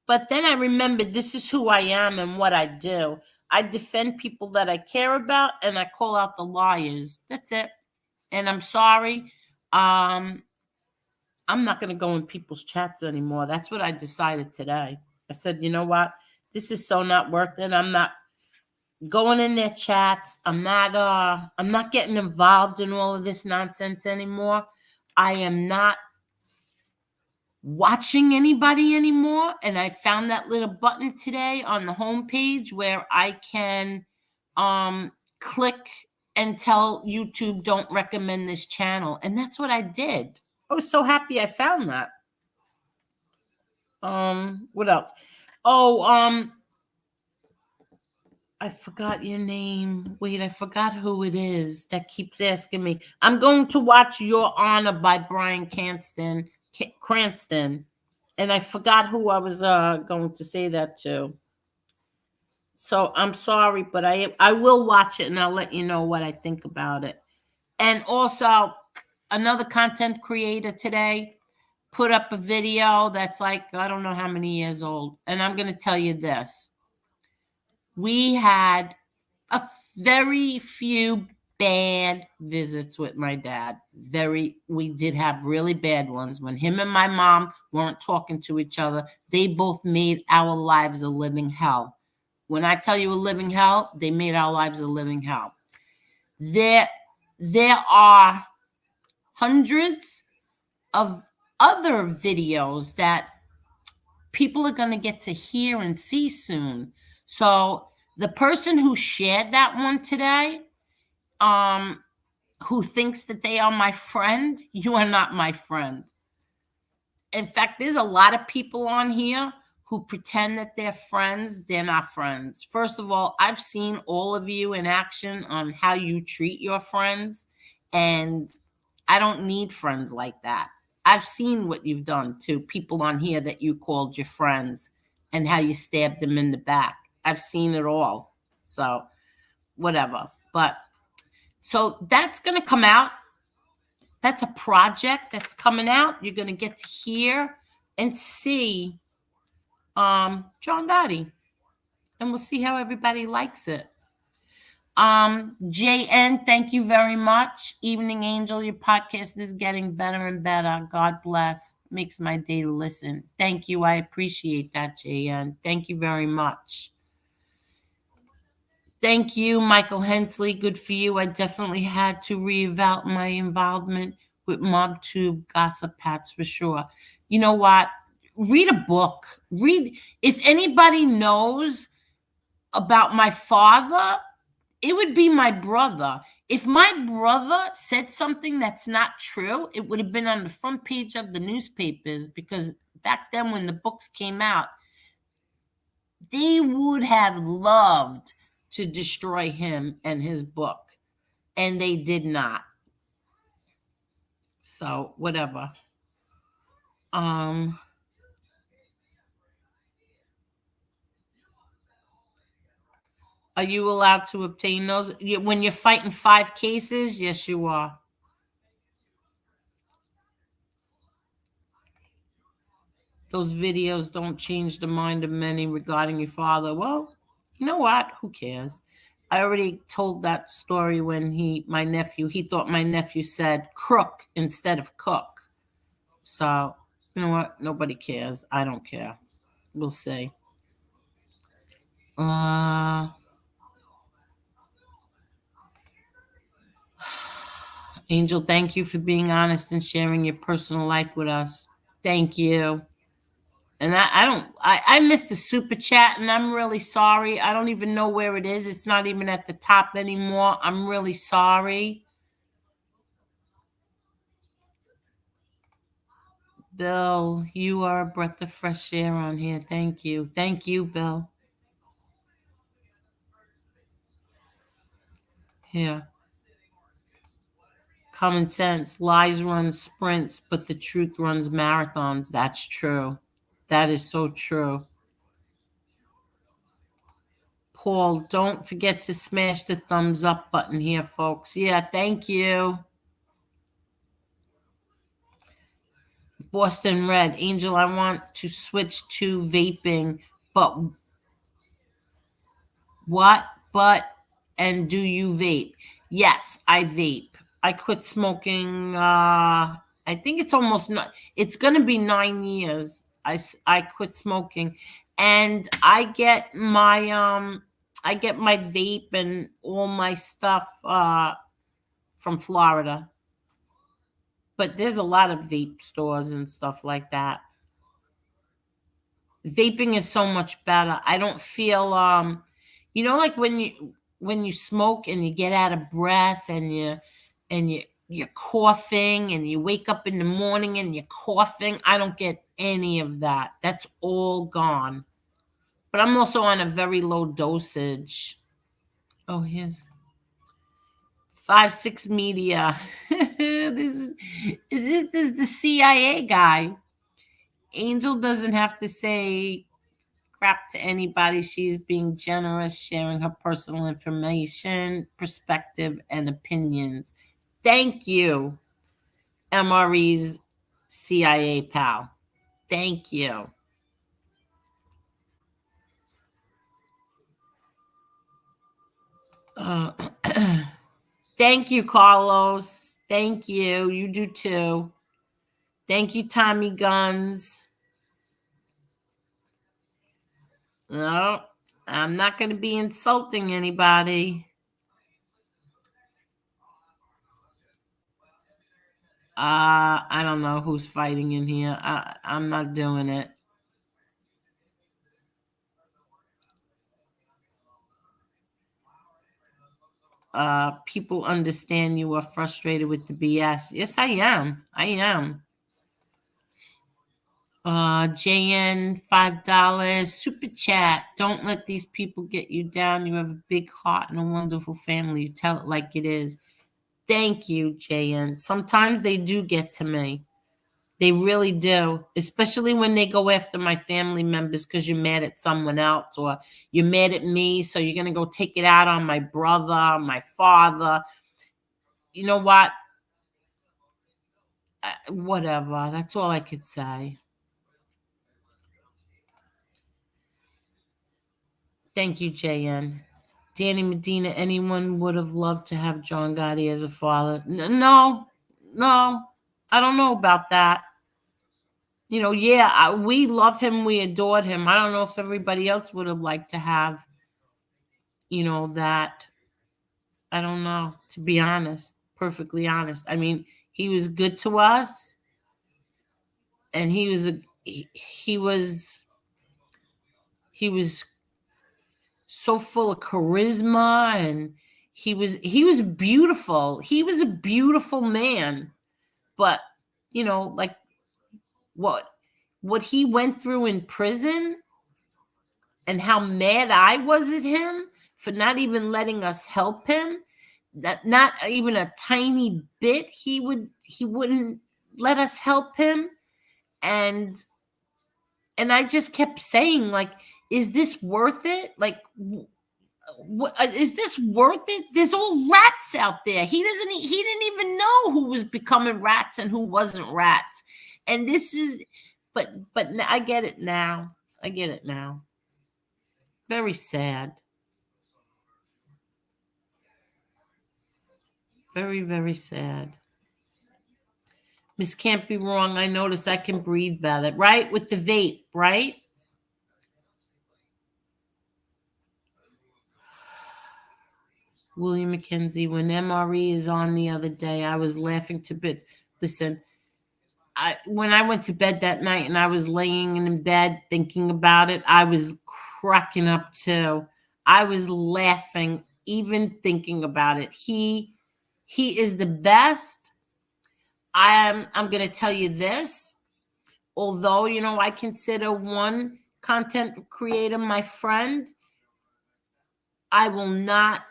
But then I remembered this is who I am and what I do. I defend people that I care about, and I call out the liars. That's it. And I'm sorry. I'm not going to go in people's chats anymore. That's what I decided today. I said, you know what? This is so not worth it. I'm not going in their chats. I'm not getting involved in all of this nonsense anymore. I am not watching anybody anymore. And I found that little button today on the homepage where I can click and tell YouTube, don't recommend this channel. And that's what I did. I was so happy I found that. What else? Oh, I forgot your name. Wait, I forgot who it is that keeps asking me. I'm going to watch Your Honor by Bryan Cranston. And I forgot who I was going to say that to. So I'm sorry, but I will watch it and I'll let you know what I think about it. And also, another content creator today put up a video that's like, I don't know how many years old. And I'm going to tell you this. We had a very few bad visits with my dad. We did have really bad ones. When him and my mom weren't talking to each other, they both made our lives a living hell. When I tell you a living hell, they made our lives a living hell. There are hundreds of other videos that people are going to get to hear and see soon. So the person who shared that one today, who thinks that they are my friend, you are not my friend. In fact, there's a lot of people on here who pretend that they're friends. They're not friends. First of all, I've seen all of you in action on how you treat your friends, and I don't need friends like that. I've seen what you've done to people on here that you called your friends and how you stabbed them in the back. I've seen it all. So, whatever. But so that's going to come out. That's a project that's coming out. You're going to get to hear and see John Gotti, and we'll see how everybody likes it. JN, thank you very much. Evening Angel, your podcast is getting better and better. God bless. Makes my day to listen. Thank you. I appreciate that, JN. Thank you very much. Thank you, Michael Hensley. Good for you. I definitely had to reevaluate my involvement with MobTube gossip hats for sure. You know what? Read a book. Read. If anybody knows about my father, it would be my brother. If my brother said something that's not true, it would have been on the front page of the newspapers, because back then when the books came out, they would have loved to destroy him and his book, and they did not. So whatever. Are you allowed to obtain those when you're fighting 5 cases? Yes, you are. Those videos don't change the mind of many regarding your father. Well, you know what? Who cares? I already told that story when he thought my nephew said crook instead of cook. So, you know what? Nobody cares. I don't care. We'll see. Angel, thank you for being honest and sharing your personal life with us. Thank you. And I missed the super chat, and I'm really sorry. I don't even know where it is. It's not even at the top anymore. I'm really sorry. Bill, you are a breath of fresh air on here. Thank you. Thank you, Bill. Here. Common sense. Lies run sprints, but the truth runs marathons. That's true. That is so true. Paul, don't forget to smash the thumbs up button here, folks. Yeah, thank you. Boston Red. Angel, I want to switch to vaping, but what? But, and do you vape? Yes, I vape. I quit smoking. I think it's almost not. It's going to be 9 years. I quit smoking, and I get my vape and all my stuff from Florida. But there's a lot of vape stores and stuff like that. Vaping is so much better. I don't feel like when you smoke and you get out of breath and you're coughing and you wake up in the morning and you're coughing. I don't get any of that. That's all gone. But I'm also on a very low dosage. Oh, here's 5-6 Media. This is the CIA guy. Angel doesn't have to say crap to anybody. She's being generous, sharing her personal information, perspective, and opinions. Thank you, MRE's CIA pal. Thank you. Thank you, Carlos. Thank you. You do too. Thank you, Tommy Guns. No, I'm not going to be insulting anybody. I don't know who's fighting in here. I'm not doing it. people understand you are frustrated with the BS. Yes, I am. I am. JN, $5 super chat. Don't let these people get you down. You have a big heart and a wonderful family. You tell it like it is. Thank you, JN. Sometimes they do get to me. They really do, especially when they go after my family members because you're mad at someone else or you're mad at me, so you're going to go take it out on my brother, my father. You know what? Whatever. That's all I could say. Thank you, JN. Danny Medina, anyone would have loved to have John Gotti as a father. No, I don't know about that. You know, yeah, we love him. We adored him. I don't know if everybody else would have liked to have, you know, that. I don't know, to be honest, perfectly honest. I mean, he was good to us, and he was so full of charisma, and he was beautiful. He was a beautiful man. But, you know, like what he went through in prison and how mad I was at him for not even letting us help him, that not even a tiny bit he wouldn't let us help him. And I just kept saying, like, is this worth it? Like, is this worth it? There's all rats out there. He didn't even know who was becoming rats and who wasn't rats. And this is, but I get it now. I get it now. Very sad. Very, very sad. Miss Can't Be Wrong. I notice I can breathe better, right? With the vape, right? William McKenzie, when MRE is on the other day, I was laughing to bits. Listen, when I went to bed that night and I was laying in bed thinking about it, I was cracking up too. I was laughing even thinking about it. He is the best. I'm going to tell you this. Although, you know, I consider one content creator my friend, I will not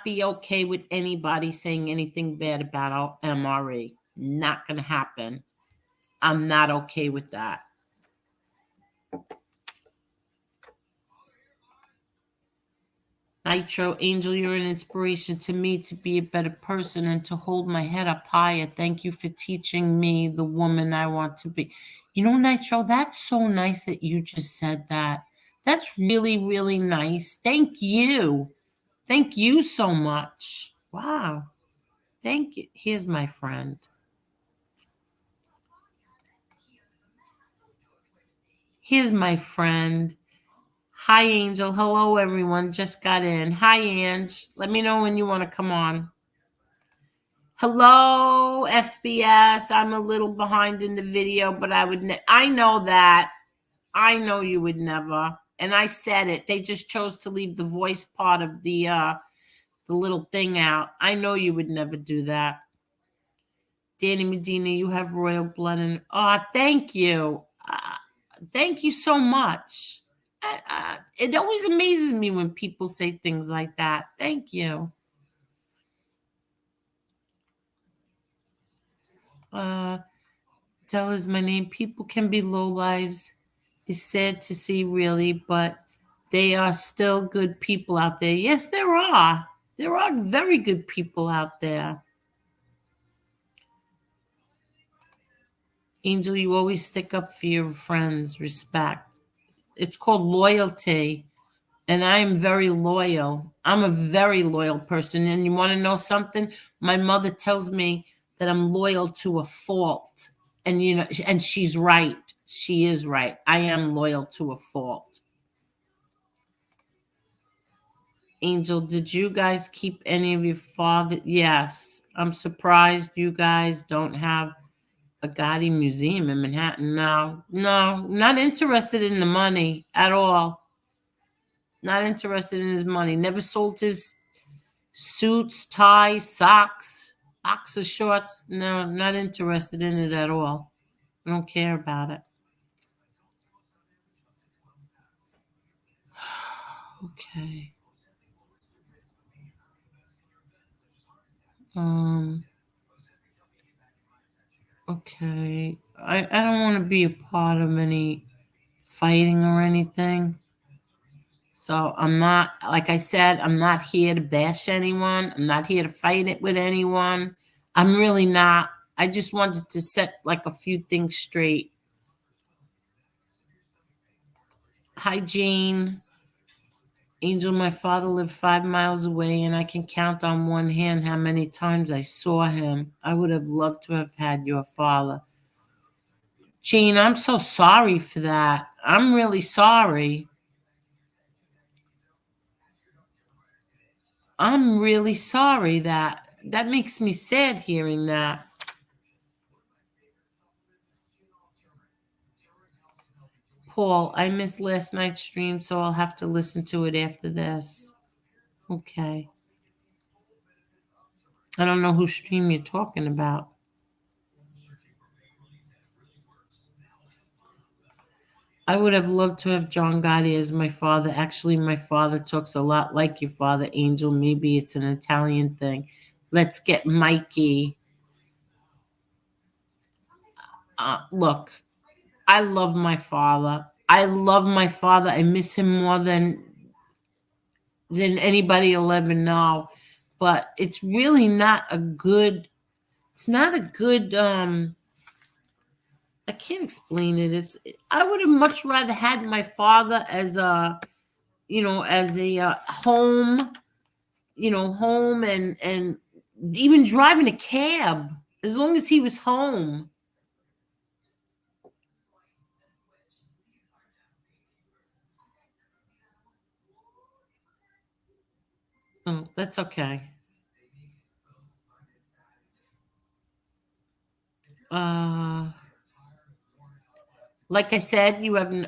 be okay with anybody saying anything bad about MRE. Not going to happen. I'm not okay with that. Nitro Angel, you're an inspiration to me to be a better person and to hold my head up higher. Thank you for teaching me the woman I want to be. You know, Nitro, that's so nice that you just said that. That's really, really nice. Thank you. Thank you so much. Wow. Thank you. Here's my friend. Here's my friend. Hi, Angel. Hello, everyone. Just got in. Hi, Ange. Let me know when you want to come on. Hello, FBS. I'm a little behind in the video, but I know that. I know you would never. And I said it. They just chose to leave the voice part of the little thing out. I know you would never do that. Danny Medina, you have royal blood. And thank you. Thank you so much. It always amazes me when people say things like that. Thank you. Tell is my name. People can be low lives. It's sad to see, really, but they are still good people out there. Yes, there are. There are very good people out there. Angel, you always stick up for your friends. Respect. It's called loyalty. And I am very loyal. I'm a very loyal person. And you want to know something? My mother tells me that I'm loyal to a fault. And, you know, and she's right. She is right. I am loyal to a fault. Angel, did you guys keep any of your father? Yes. I'm surprised you guys don't have a Gotti museum in Manhattan. No, not interested in the money at all. Not interested in his money. Never sold his Suits, ties, socks, boxer shorts. No, I'm not interested in it at all. I don't care about it. Okay. Okay. I don't want to be a part of any fighting or anything. So I'm not, like I said, I'm not here to bash anyone. I'm not here to fight it with anyone. I'm really not. I just wanted to set like a few things straight. Hi, Jane. Angel, my father lived 5 miles away, and I can count on one hand how many times I saw him. I would have loved to have had your father. Jane, I'm so sorry for that. I'm really sorry. I'm really sorry that makes me sad hearing that. Paul, I missed last night's stream, so I'll have to listen to it after this. Okay. I don't know whose stream you're talking about. I would have loved to have John Gotti as my father. Actually, my father talks a lot like your father, Angel. Maybe it's an Italian thing. Let's get Mikey. Look, I love my father. I love my father. I miss him more than anybody will ever know. But it's really not a good, it's not a good, I can't explain it. I would have much rather had my father as a, as a home, home and even driving a cab, as long as he was home. Oh, that's okay. Like I said, you have an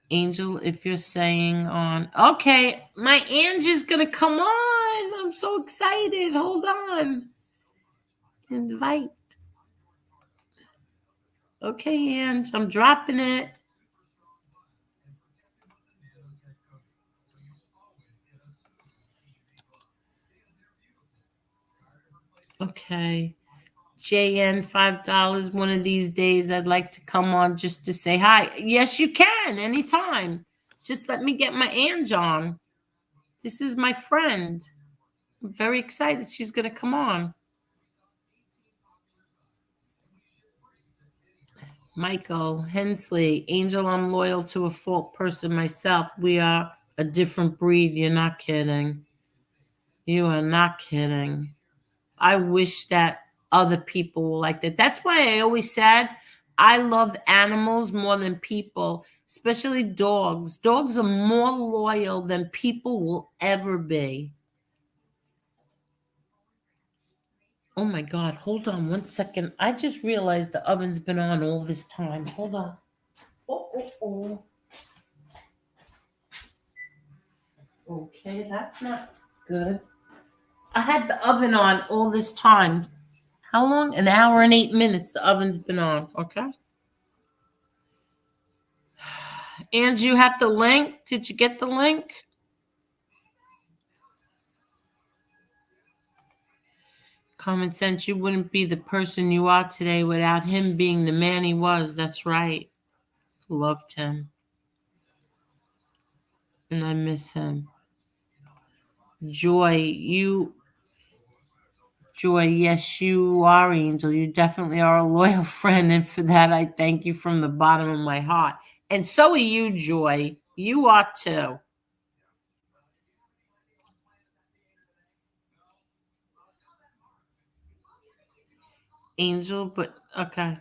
Angel, if you're saying on, okay, my Angie's gonna come on. I'm so excited. Hold on. Invite. Okay, Ange, I'm dropping it. Okay. JN, $5. One of these days, I'd like to come on just to say hi. Yes, you can anytime. Just let me get my Ange on. This is my friend. I'm very excited she's going to come on. Michael Hensley, Angel, I'm loyal to a fault person myself. We are a different breed. You're not kidding. You are not kidding. I wish that other people were like that. That's why I always said I love animals more than people, especially dogs. Dogs are more loyal than people will ever be. Oh my God, hold on 1 second. I just realized the oven's been on all this time. Hold on. Oh. Okay, that's not good. I had the oven on all this time. How long? An hour and 8 minutes the oven's been on, okay? And you have the link? Did you get the link? Common sense, you wouldn't be the person you are today without him being the man he was. That's right. Loved him. And I miss him. Joy, yes, you are, Angel. You definitely are a loyal friend. And for that, I thank you from the bottom of my heart. And so are you, Joy. You are too. Angel, but okay.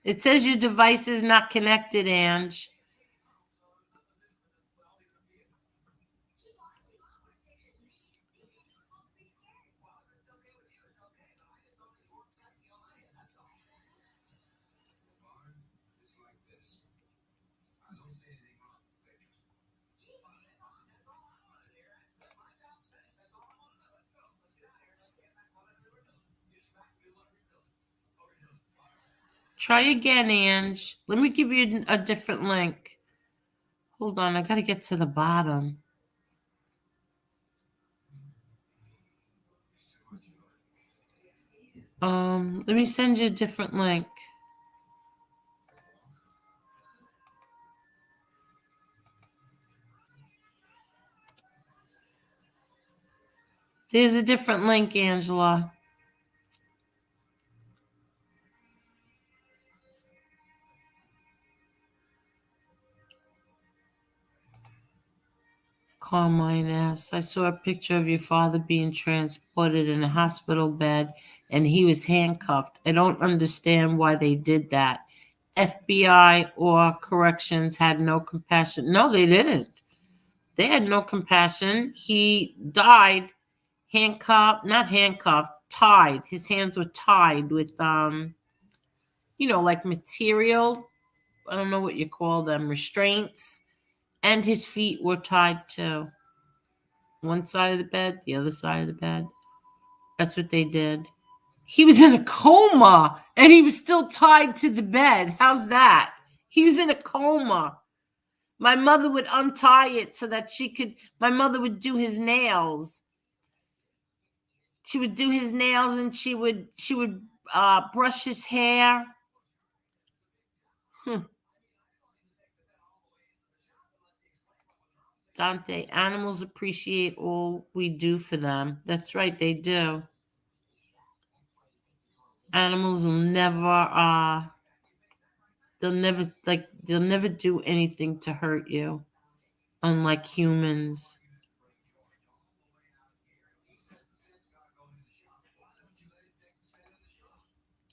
It says your device is not connected, Ange. Try again, Ange. Let me give you a different link. Hold on, I gotta get to the bottom. Let me send you a different link. There's a different link, Angela. Carmine asks, I saw a picture of your father being transported in a hospital bed and he was handcuffed. I don't understand why they did that. FBI or corrections had no compassion. No, they didn't. They had no compassion. He died not handcuffed, tied. His hands were tied with, like material. I don't know what you call them, restraints. And his feet were tied too. One side of the bed, the other side of the bed. That's what they did. He was in a coma and he was still tied to the bed. How's that? He was in a coma. My mother would untie it so that my mother would do his nails. She would do his nails and she would brush his hair. Dante, animals appreciate all we do for them. That's right, they do. Animals will never they'll never do anything to hurt you, unlike humans.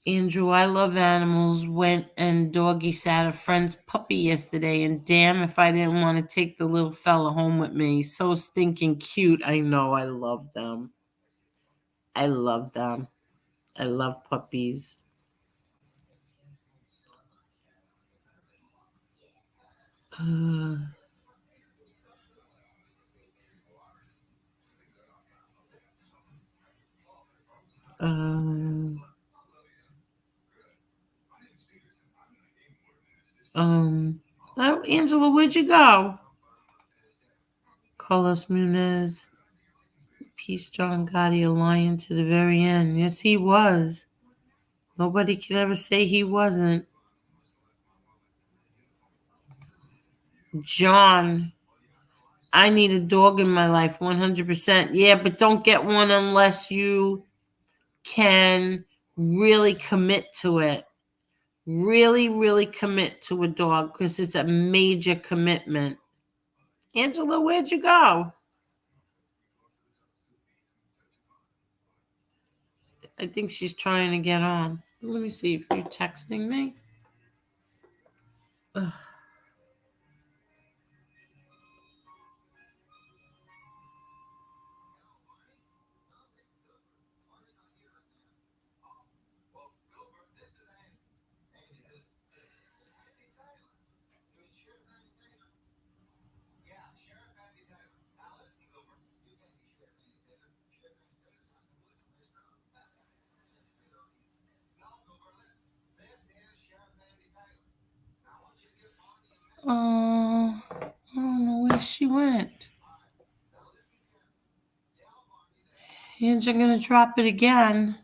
Andrew, I love animals. Went and doggy sat a friend's puppy yesterday, and damn if I didn't want to take the little fella home with me. So stinking cute. I know, I love them. I love them. I love puppies. Oh, Angela, where'd you go? Carlos Munez, Peace John Gotti, a lion to the very end. Yes, he was. Nobody could ever say he wasn't. John, I need a dog in my life, 100%. Yeah, but don't get one unless you can really commit to it. Really, really commit to a dog because it's a major commitment. Angela, where'd you go? I think she's trying to get on. Let me see if you're texting me. Ugh. Oh, I don't know where she went. And I'm going to drop it again.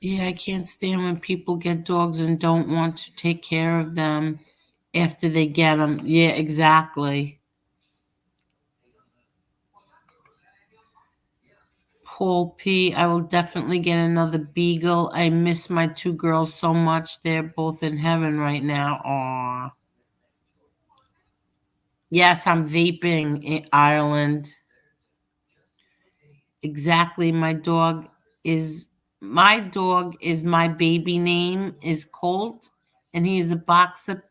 Yeah, I can't stand when people get dogs and don't want to take care of them after they get them. Yeah, exactly. Paul P., I will definitely get another beagle. I miss my two girls so much. They're both in heaven right now. Aw. Yes, I'm vaping in Ireland. Exactly. My dog is my baby name is Colt, and he is a boxer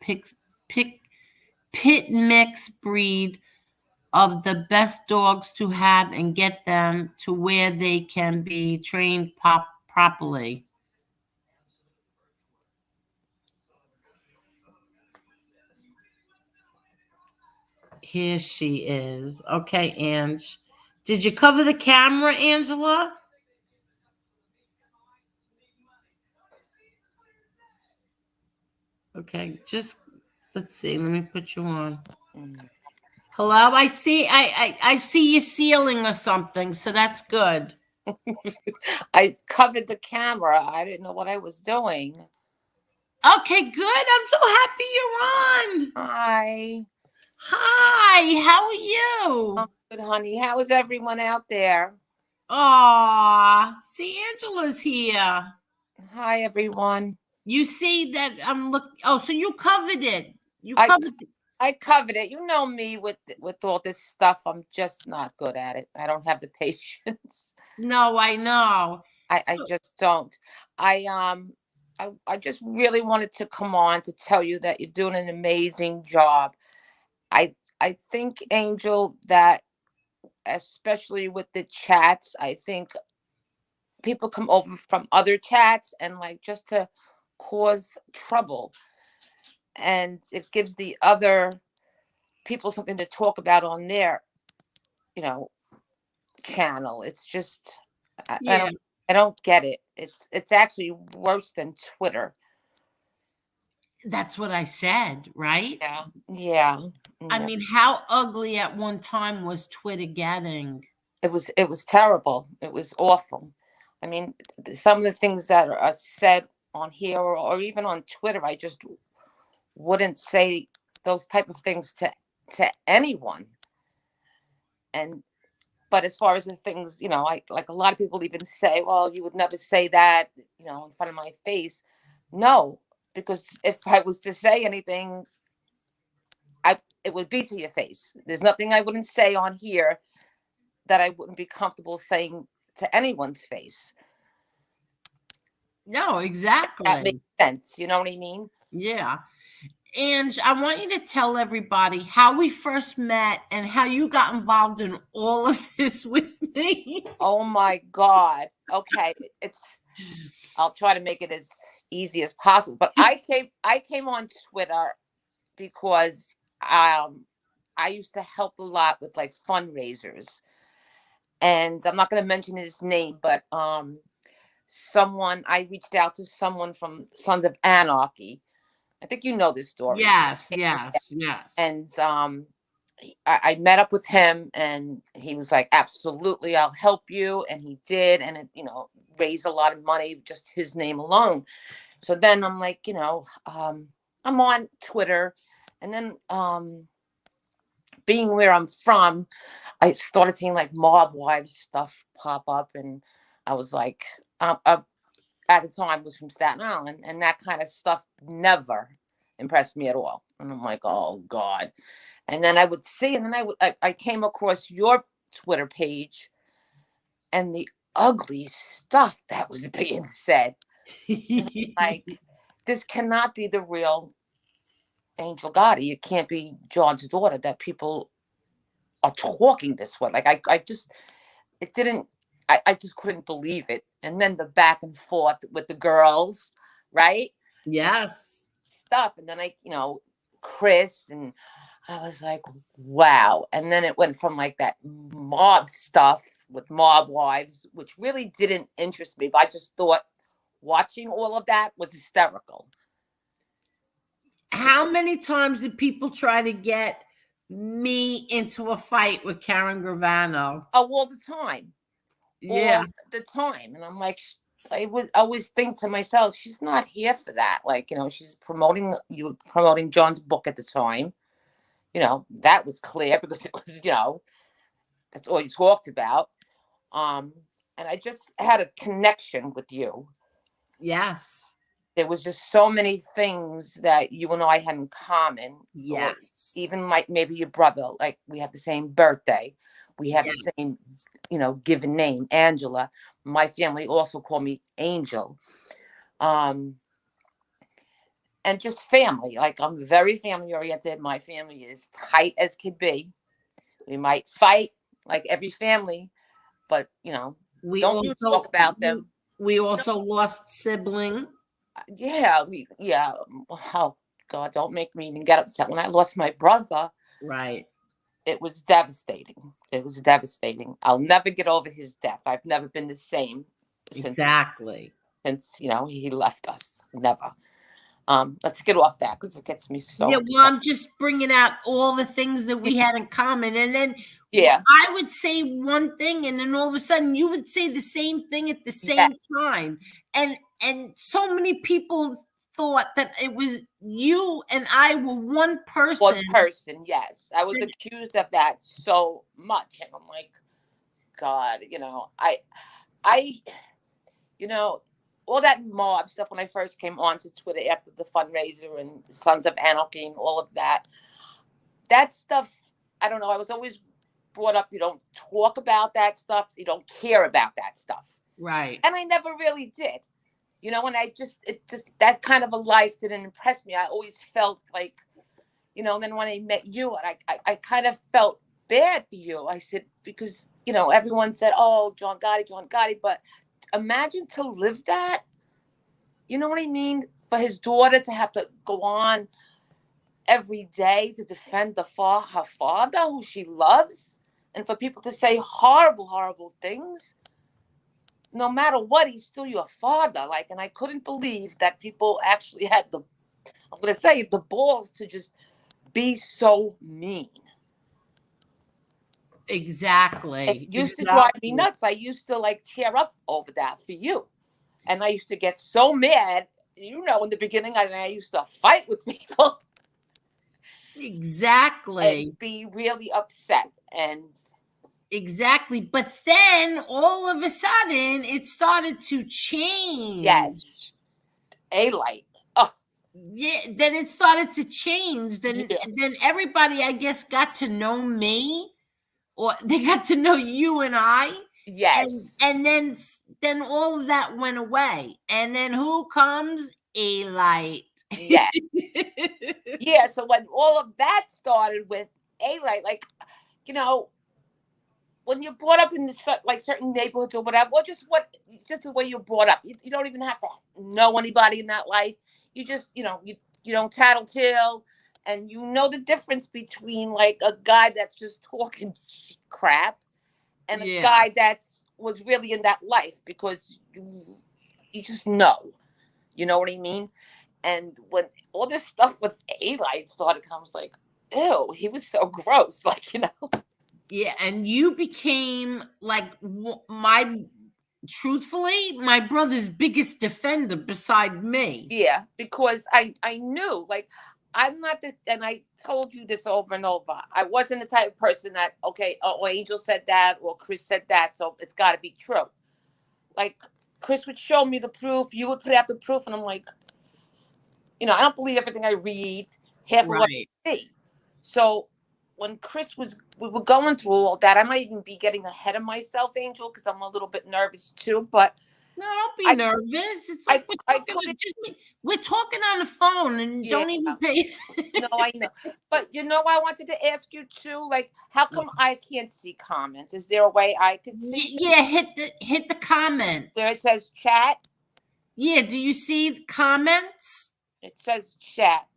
pit mix breed of the best dogs to have and get them to where they can be trained properly. Here she is. Okay, Ange. Did you cover the camera, Angela? Okay, just let's see. Let me put you on. Hello, I see you sealing or something, so that's good. I covered the camera. I didn't know what I was doing. Okay, good. I'm so happy you're on. Hi. Hi, how are you? I'm good, honey. How is everyone out there? Aw, see, Angela's here. Hi, everyone. You see that I'm look. Oh, so you covered it. You I covered. I covered it. You know me with all this stuff. I'm just not good at it. I don't have the patience. No, I know. I just don't. I just really wanted to come on to tell you that you're doing an amazing job. I think, Angel, that especially with the chats, I think people come over from other chats and like just to cause trouble, and it gives the other people something to talk about on their, you know, channel. It's just Yeah, I don't get it. It's actually worse than Twitter. that's what I said, right? Yeah, yeah, I yeah. mean, how ugly at one time was Twitter getting? It was terrible. It was awful. I mean, some of the things that are said on here or even on Twitter, I just wouldn't say those type of things to anyone. And but as far as the things, like a lot of people even say, well, you would never say that, in front of my face. No, because if I was to say anything, it would be to your face. There's nothing I wouldn't say on here that I wouldn't be comfortable saying to anyone's face. No, That makes exactly. sense. You know what I mean? Yeah. And I want you to tell everybody how we first met and how you got involved in all of this with me. Oh my God. Okay. I'll try to make it as easy as possible. But I came on Twitter because I used to help a lot with like fundraisers. And I'm not going to mention his name, but I reached out to someone from Sons of Anarchy. I think you know this story. Yes, yes, yes. And I met up with him, and he was like, absolutely, I'll help you. And he did. And it, raised a lot of money, just his name alone. So then I'm like, I'm on Twitter. And then being where I'm from, I started seeing like mob wives stuff pop up. And I was like, at the time was from Staten Island, and that kind of stuff never impressed me at all. And I'm like, oh God. And then I would see, and then I came across your Twitter page and the ugly stuff that was being said. Like, this cannot be the real Angel Gotti. It can't be John's daughter that people are talking this way. Like, it didn't, I just couldn't believe it. And then the back and forth with the girls, right? Yes. Stuff. And then Chris, and I was like, wow. And then it went from like that mob stuff with mob wives, which really didn't interest me, but I just thought watching all of that was hysterical. How many times did people try to get me into a fight with Karen Gravano? Oh, all the time. Yeah. All the time. And I'm like, I would always think to myself, she's not here for that. Like, she's promoting John's book at the time. That was clear because it was, that's all you talked about. And I just had a connection with you. Yes. There was just so many things that you and I had in common. Yes. Or even like maybe your brother, like we had the same birthday. We had the same, given name, Angela. My family also called me Angel. And just family. Like, I'm very family oriented. My family is tight as could be. We might fight like every family, but We don't you also talk about them. we also lost sibling. Yeah, oh God, don't make me even get upset. When I lost my brother, Right. it was devastating. It was devastating. I'll never get over his death. I've never been the same Exactly. since he left us. Never. Let's get off that because it gets me so. Yeah, well, I'm just bringing out all the things that we had in common, and then Yeah. I would say one thing, and then all of a sudden you would say the same thing at the Yeah. same time, and so many people thought that it was you and I were one person. One person, yes. I was accused of that so much, and I'm like, God, I, all that mob stuff when I first came onto Twitter after the fundraiser and Sons of Anarchy and all of that. That stuff, I don't know. I was always brought up, you don't talk about that stuff. You don't care about that stuff. Right. And I never really did. And that kind of a life didn't impress me. I always felt like, then when I met you, and I kind of felt bad for you. I said, because, everyone said, oh, John Gotti. But imagine to live that, you know what I mean? For his daughter to have to go on every day to defend her father, who she loves, and for people to say horrible, horrible things. No matter what, he's still your father. And I couldn't believe that people actually had the balls to just be so mean. Exactly. It used to drive me nuts. I used to tear up over that for you. And I used to get so mad, in the beginning, I used to fight with people. Exactly. And be really upset. And exactly. But then all of a sudden it started to change. Yes. A light. Oh. Yeah, then it started to change. Then everybody, I guess, got to know me, or they got to know you and I. Yes. And then all of that went away. And then who comes? A light. Yeah. Yeah. So when all of that started with A light, when you're brought up in certain neighborhoods or whatever, or just the way you're brought up, you don't even have to know anybody in that life. You just, you don't tattletale, and you know the difference between a guy that's just talking crap and a guy that was really in that life, because you just know, you know what I mean? And when all this stuff with A-Light started, I was like, ew, he was so gross, Yeah, and you became truthfully, my brother's biggest defender beside me. Yeah, because I knew, I'm not and I told you this over and over. I wasn't the type of person that, okay, oh, Angel said that or Chris said that, so it's got to be true. Chris would show me the proof, you would put out the proof, and I'm like, I don't believe everything I read, half of what I see. So when we were going through all that, I might even be getting ahead of myself, Angel, because I'm a little bit nervous too. But no, don't be nervous. It's like we're talking on the phone, and don't even pay. No, I know. But I wanted to ask you too, how come I can't see comments? Is there a way I could see? Yeah, hit the comments where it says chat. Yeah, do you see the comments? It says chat.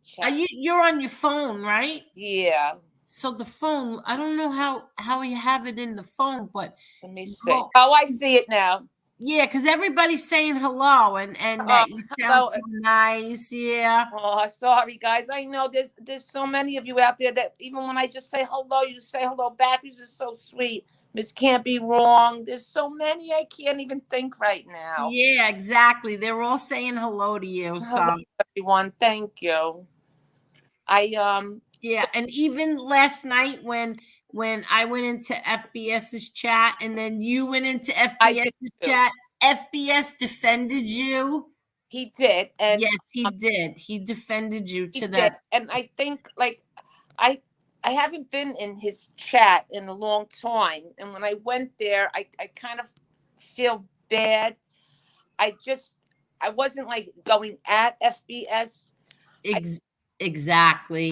You're on your phone, right? Yeah. So the phone, I don't know how you have it in the phone, but let me see. Oh, I see it now. Yeah, because everybody's saying hello and that you sound so nice. Yeah. Oh, sorry guys. I know there's so many of you out there that even when I just say hello, you say hello back. You're just so sweet. Miss Can't Be Wrong. There's so many I can't even think right now. Yeah, exactly. They're all saying hello to you. Hello, everyone. Thank you. Yeah, and even last night when I went into FBS's chat and then you went into FBS's chat, FBS defended you. He did. And yes, he did. He defended you to that. And I think I haven't been in his chat in a long time. And when I went there, I kind of feel bad. I wasn't going at FBS. Exactly.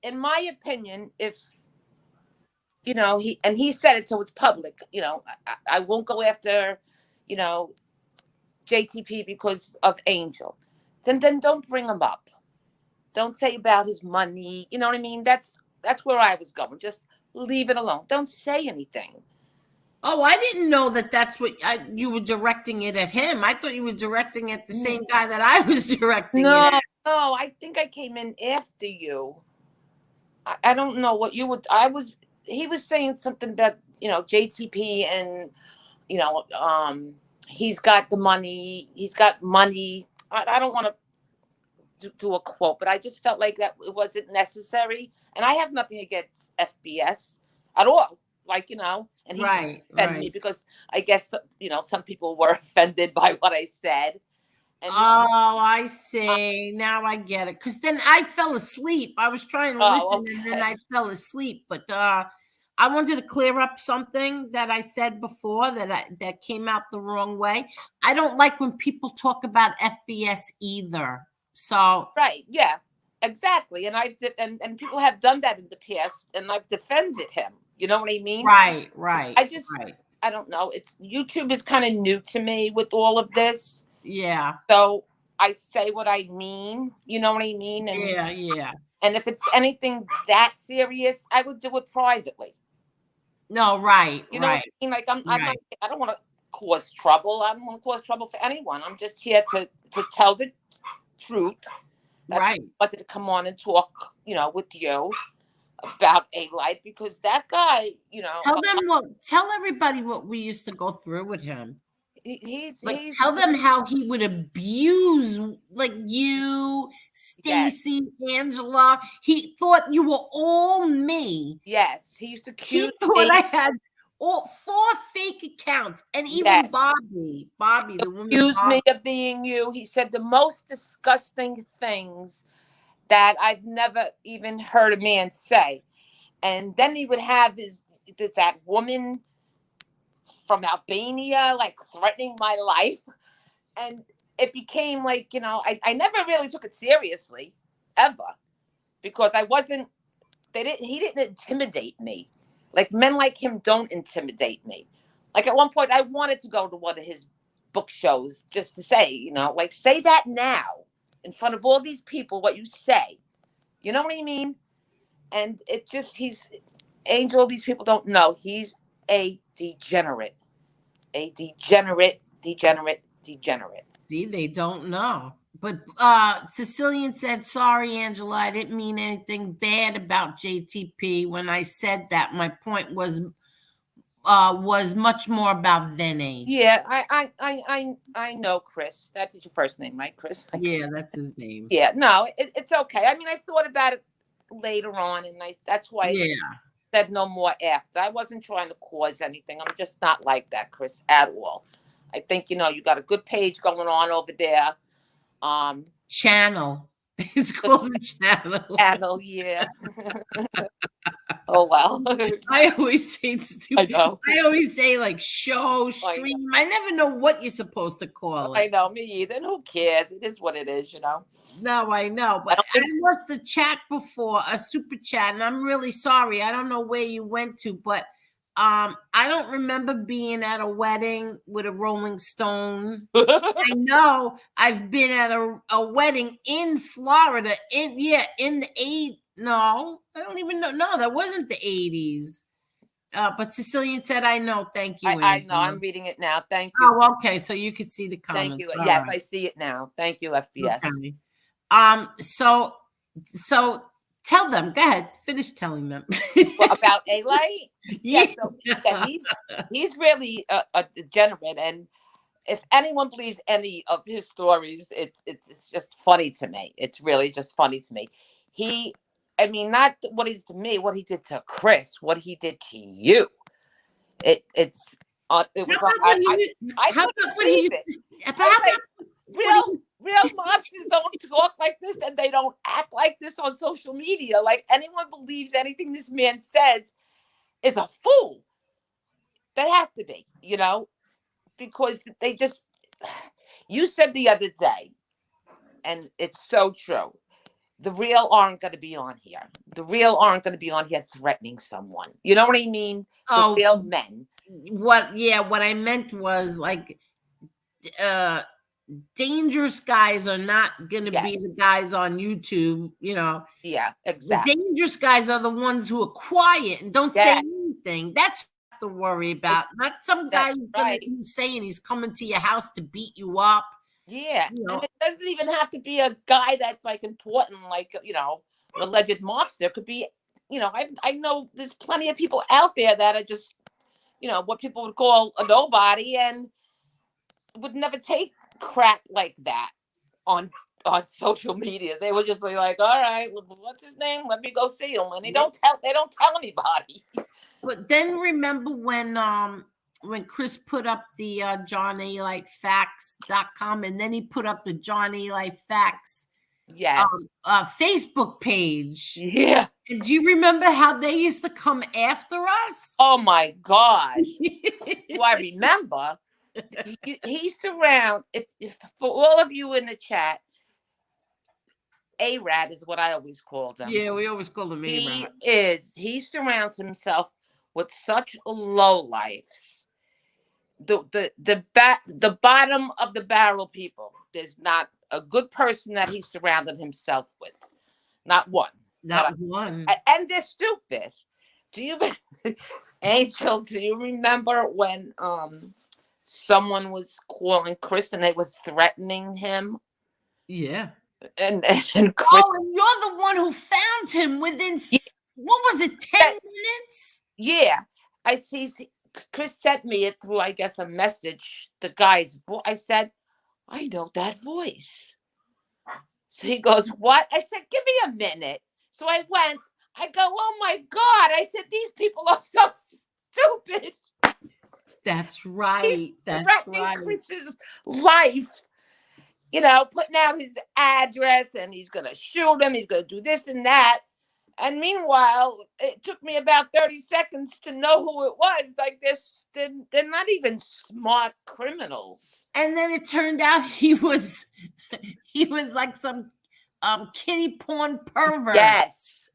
In my opinion, if he said it so it's public, I won't go after, JTP because of Angel. Then don't bring him up. Don't say about his money. You know what I mean? That's where I was going. Just leave it alone. Don't say anything. Oh, I didn't know that that's what you were directing it at him. I thought you were directing at the same guy that I was directing it No, at. no, I think I came in after you. I don't know what you would. He was saying something about, JTP and, he's got the money. He's got money. I don't want to do a quote, but I just felt like that it wasn't necessary. And I have nothing against FBS at all. Like, and he Right, offended me right. because I guess, some people were offended by what I said. And Oh, I see. Now I get it. Because then I fell asleep. I was trying to listen and then I fell asleep. But I wanted to clear up something that I said before that came out the wrong way. I don't like when people talk about FBS either. So right, yeah, exactly. And and people have done that in the past, and I've defended him. You know what I mean? right. I don't know. YouTube is kind of new to me with all of this. Yeah. So I say what I mean. You know what I mean? And Yeah. And if it's anything that serious, I would do it privately. No, right. You know what I mean? Like I'm not. I don't want to cause trouble. I don't want to cause trouble for anyone. I'm just here to tell the truth. That's why I wanted to come on and talk, with you about A-Light, because that guy, Tell everybody what we used to go through with him. He's tell them how he would abuse like you, Stacy, Angela. He thought you were all me. Yes, he used to accuse He thought me. I had all 4 fake accounts, and even Bobby, the woman, accused me of being you. He said the most disgusting things that I've never even heard a man say. And then he would have that woman from Albania, like, threatening my life. And it became like, I never really took it seriously, ever. Because he didn't intimidate me. Like, men like him don't intimidate me. Like, at one point, I wanted to go to one of his book shows just to say, like, say that now in front of all these people, what you say. You know what I mean? And Angel, these people don't know. He's a degenerate. A degenerate. See, they don't know. But Sicilian said, sorry, Angela, I didn't mean anything bad about JTP. When I said that, my point was much more about Vinny. Yeah, I know, Chris. That's your first name, right, Chris? Yeah, that's his name. Yeah, no, it's okay. I mean, I thought about it later on, and that's why I said no more after. I wasn't trying to cause anything. I'm just not like that, Chris, at all. I think, you got a good page going on over there. Channel. It's called a channel. Channel, yeah. Oh, well. I always say stupid. I know. I always say like show, stream. I never know what you're supposed to call it. I know, me either. And who cares? It is what it is, No, I know. But I lost the chat before, a super chat, and I'm really sorry. I don't know where you went to, but I don't remember being at a wedding with a Rolling Stone. I know I've been at a wedding in Florida in the 80s. No, I don't even know. No, that wasn't the 80s. But Sicilian said, I know. Thank you. I know. I'm reading it now. Thank you. Oh, okay. So you could see the comments. Thank you. Yes, I see it now. Thank you, FBS. Okay. So tell them. Go ahead. Finish telling them. About A-Light? He's really a degenerate. And if anyone believes any of his stories, it's just funny to me. It's really just funny to me. Not what he's to me, what he did to Chris, what he did to you. It was. I couldn't believe it. Real mobsters don't talk like this, and they don't act like this on social media. Like, anyone believes anything this man says is a fool. They have to be, because they just. You said the other day, and it's so true. The real aren't going to be on here. The real aren't going to be on here threatening someone. You know what I mean? The real men. What I meant was like, dangerous guys are not going to be the Yes. guys on YouTube, Yeah, The exactly. dangerous guys are the ones who are quiet and don't say Yeah, anything. That's what you have to worry about. Not some guy that's who's right. saying he's coming to your house to beat you up. Yeah, You and know, it doesn't even have to be a guy that's like important, like an alleged mobster. It could be, I know there's plenty of people out there that are just, what people would call a nobody, and would never take crap like that on social media. They would just be like, all right, what's his name? Let me go see him. And they don't tell anybody. but then remember when Chris put up the JohnALightFacts.com, and then he put up the John A. Light Facts Yes. Facebook page. Yeah. And do you remember how they used to come after us? Oh my gosh. Do I remember? He surround if for all of you in the chat, Arad is what I always called him. Yeah, we always call him Arad. He surrounds himself with such low lifes. The bottom of the barrel people. There's not a good person that he surrounded himself with. Not one. Not one. And they're stupid. Do you Angel, do you remember when someone was calling Chris and they were threatening him? Yeah. And Chris, and you're the one who found him within what was it, 10 minutes? Yeah. I see Chris sent me it through, I guess, a message. The guy's voice. I said, I know that voice. So he goes, what? I said, give me a minute. So I went. I go, oh my God. I said, these people are so stupid. That's right. He's That's threatening right. Chris's life. Putting out his address, and he's going to shoot him. He's going to do this and that. And meanwhile, it took me about 30 seconds to know who it was. Like, they're not even smart criminals. And then it turned out he was like some kitty porn pervert. Yes.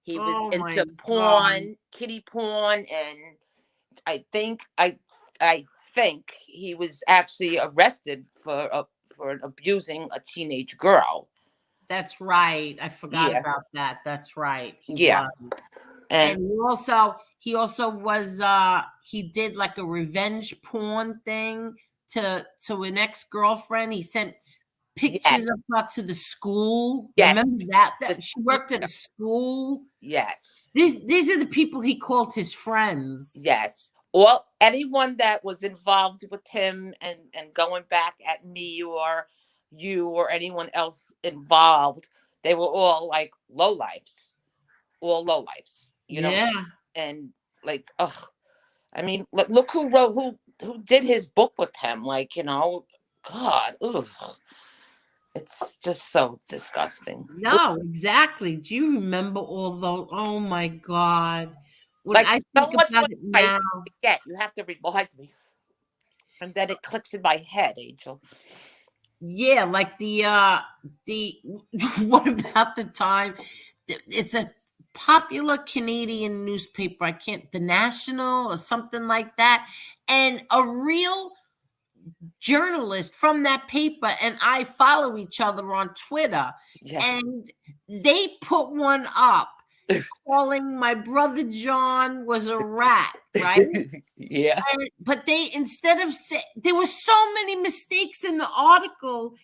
He was Oh into porn, kitty porn, and I think he was actually arrested for abusing a teenage girl. That's right. I forgot about that. That's right. He was. And he also was he did like a revenge porn thing to an ex-girlfriend. He sent pictures of her to the school. Yes. Remember that she worked at a school. Yes. These are the people he called his friends. Yes. Well, anyone that was involved with him and going back at me or you or anyone else involved, they were all like lowlifes. All lowlifes. And like, I mean, look who did his book with him. Like, God, it's just so disgusting. No, exactly. Do you remember all those? Oh my God. When Like, I so think much about it now, you have to remind me. And then it clicks in my head, Angel. yeah, like the what about the time? It's a popular Canadian newspaper. The National or something like that. And a real journalist from that paper and I follow each other on Twitter. Yeah. And they put one up calling my brother John was a rat, right? Yeah. But instead of there were so many mistakes in the article.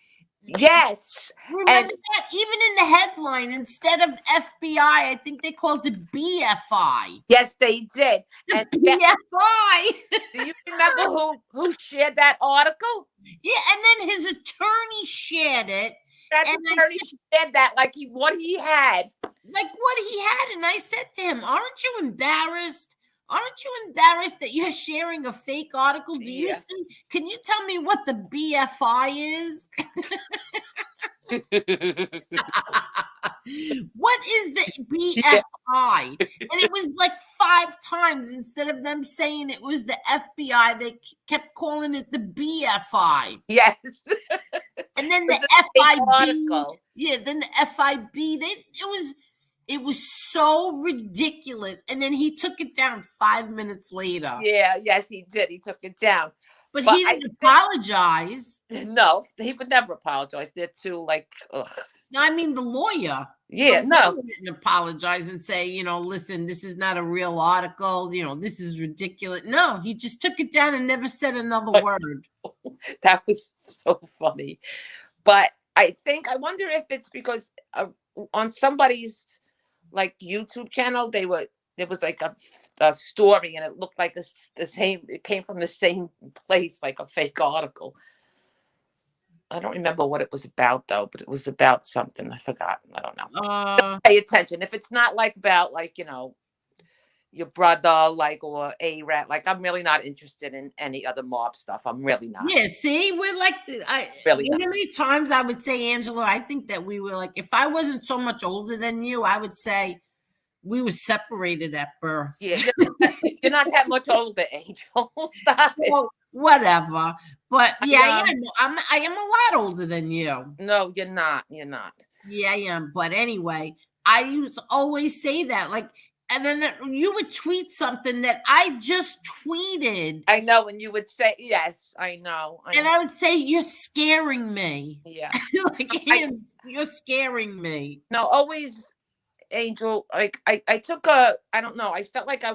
Yes. Remember that? Even in the headline, instead of FBI, I think they called it BFI. Yes, they did. The BFI. Do you remember who shared that article? Yeah, and then his attorney shared it. That attorney shared that like what he had. And I said to him, aren't you embarrassed? Aren't you embarrassed that you're sharing a fake article? Do you see? Can you tell me what the BFI is? What is the BFI? And it was like 5 times instead of them saying it was the FBI, they kept calling it the BFI. Yes. And then the FIB. Yeah, then the FIB. It was so ridiculous. And then he took it down 5 minutes later. Yeah, yes, he did. He took it down. But But he I didn't think apologize. no, he would never apologize. They're too like, ugh. No, I mean the lawyer. The Yeah, no, lawyer didn't apologize and say, listen, this is not a real article. This is ridiculous. No, he just took it down and never said another word. that was so funny. But I wonder if it's because on somebody's like YouTube channel, there was like a story and it looked like the same, it came from the same place, like a fake article. I don't remember what it was about though, but it was about something. I forgot. I don't know. Pay attention. If it's not like about like, your brother, like, or a rat, like I'm really not interested in any other mob stuff. I'm really not. Yeah, see, we're like, Really you not. know how many times I would say, Angela, I think that we were like, if I wasn't so much older than you, I would say we were separated at birth. Yeah, you're not that much older, Angel. Stop it. Well, whatever. But yeah, I am a lot older than you. No, you're not. You're not. Yeah, I am. But anyway, I used to always say that, like, and then you would tweet something that I just tweeted. I know, and you would say, yes, I know. And I would say, you're scaring me. Yeah. Like, you're scaring me. No, always, Angel, like I took I don't know, I felt like I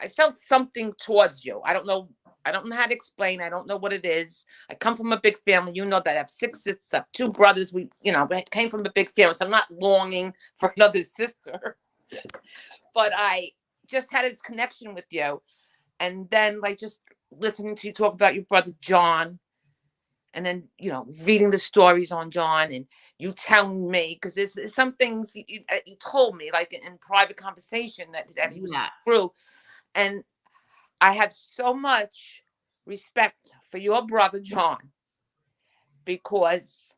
felt something towards you. I don't know how to explain. I don't know what it is. I come from a big family. You know that I have 6 sisters, I have 2 brothers. We came from a big family, so I'm not longing for another sister. But I just had this connection with you. And then like just listening to you talk about your brother John, and then reading the stories on John, and you telling me, because there's some things you told me like in private conversation that he was through, and I have so much respect for your brother John, because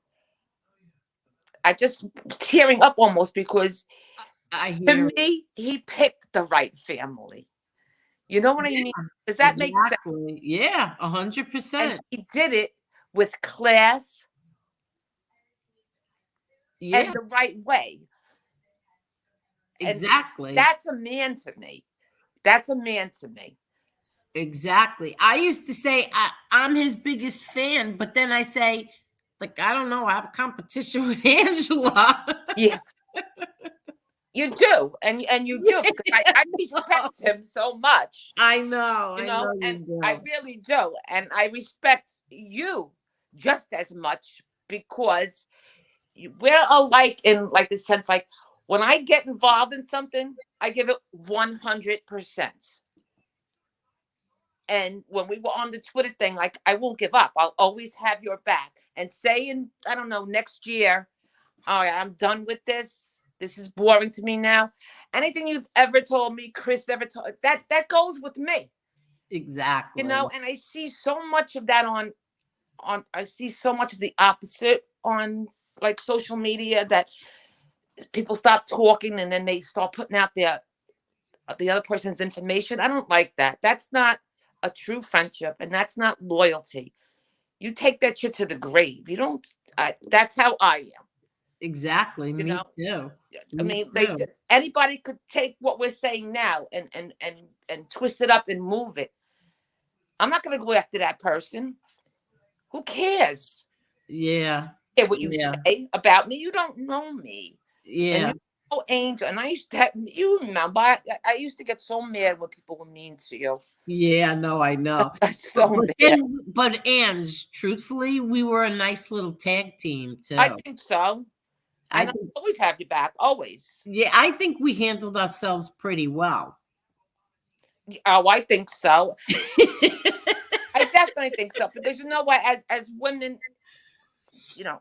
I just tearing up almost, because to me he picked the right family. You know what I mean? Does that make sense? Yeah, 100%. And he did it with class and the right way. Exactly. And that's a man to me. That's a man to me. Exactly. I used to say I'm his biggest fan, but then I say, like, I don't know, I have a competition with Angela. Yeah. You do, and you do, because I respect him so much. I know, and I really do, and I respect you just as much, because we're alike in like the sense, like when I get involved in something, I give it 100%. And when we were on the Twitter thing, like I won't give up. I'll always have your back. And say I don't know, next year, all right, I'm done with this. This is boring to me now. Anything you've ever told me, Chris ever told, that goes with me. Exactly. And I see so much of that on I see so much of the opposite on like social media, that people stop talking and then they start putting out the other person's information. I don't like that. That's not a true friendship, and that's not loyalty. You take that shit to the grave. You don't. That's how I am. Exactly. Me too. I mean, anybody could take what we're saying now and twist it up and move it. I'm not going to go after that person. Who cares? Yeah. What you say about me? You don't know me. Yeah. And Angel, and I used to you remember, I used to get so mad when people were mean to you. Yeah, no, I know. But Ange, truthfully, we were a nice little tag team too. I think so. And I always have your back, always. Yeah, I think we handled ourselves pretty well. Oh, I think so. I definitely think so, because you know what, as women,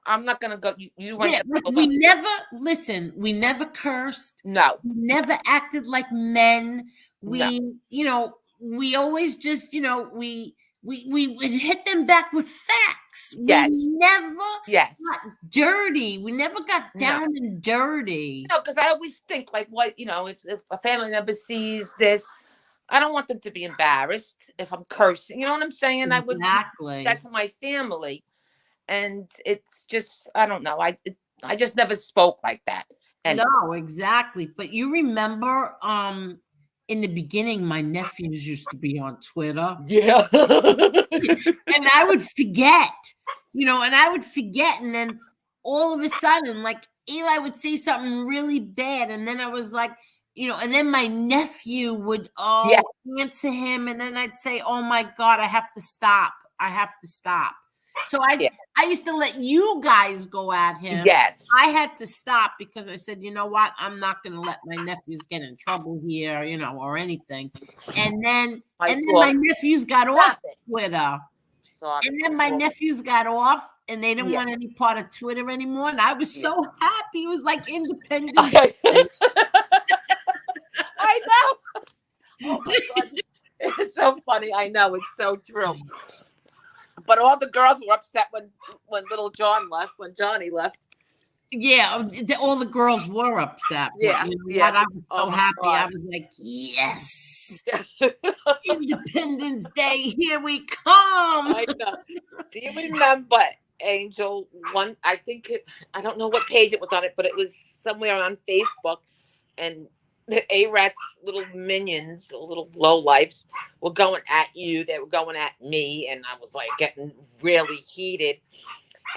I'm not gonna go. You went. Yeah, we never cursed. No, we never acted like men. We always just, we would hit them back with facts. Yes. We never got dirty. We never got down and dirty. No, because I always think like, what, if a family member sees this, I don't want them to be embarrassed if I'm cursing. You know what I'm saying? Exactly. I would do that to my family. And it's just, I don't know. I just never spoke like that. No, exactly. But you remember in the beginning, my nephews used to be on Twitter. Yeah. And I would forget, and I would forget. And then all of a sudden, like Eli would say something really bad. And then I was like, and then my nephew would answer him. And then I'd say, oh my God, I have to stop. I have to stop. So I used to let you guys go at him. Yes. I had to stop because I said, you know what? I'm not going to let my nephews get in trouble here, or anything. And then my nephews got off Twitter. And then my nephews got off and they didn't want any part of Twitter anymore. And I was so happy. It was like Independence Day. I know. Oh my God. It's so funny. I know. It's so true. But all the girls were upset when little John left, when Johnny left. Yeah, all the girls were upset. Yeah, but I was so happy. God. I was like, yes, Independence Day, here we come. I know. Do you remember, Angel? I don't know what page it was on it, but it was somewhere on Facebook, and the A-Rat's little minions, little lowlifes, were going at you. They were going at me, and I was like getting really heated.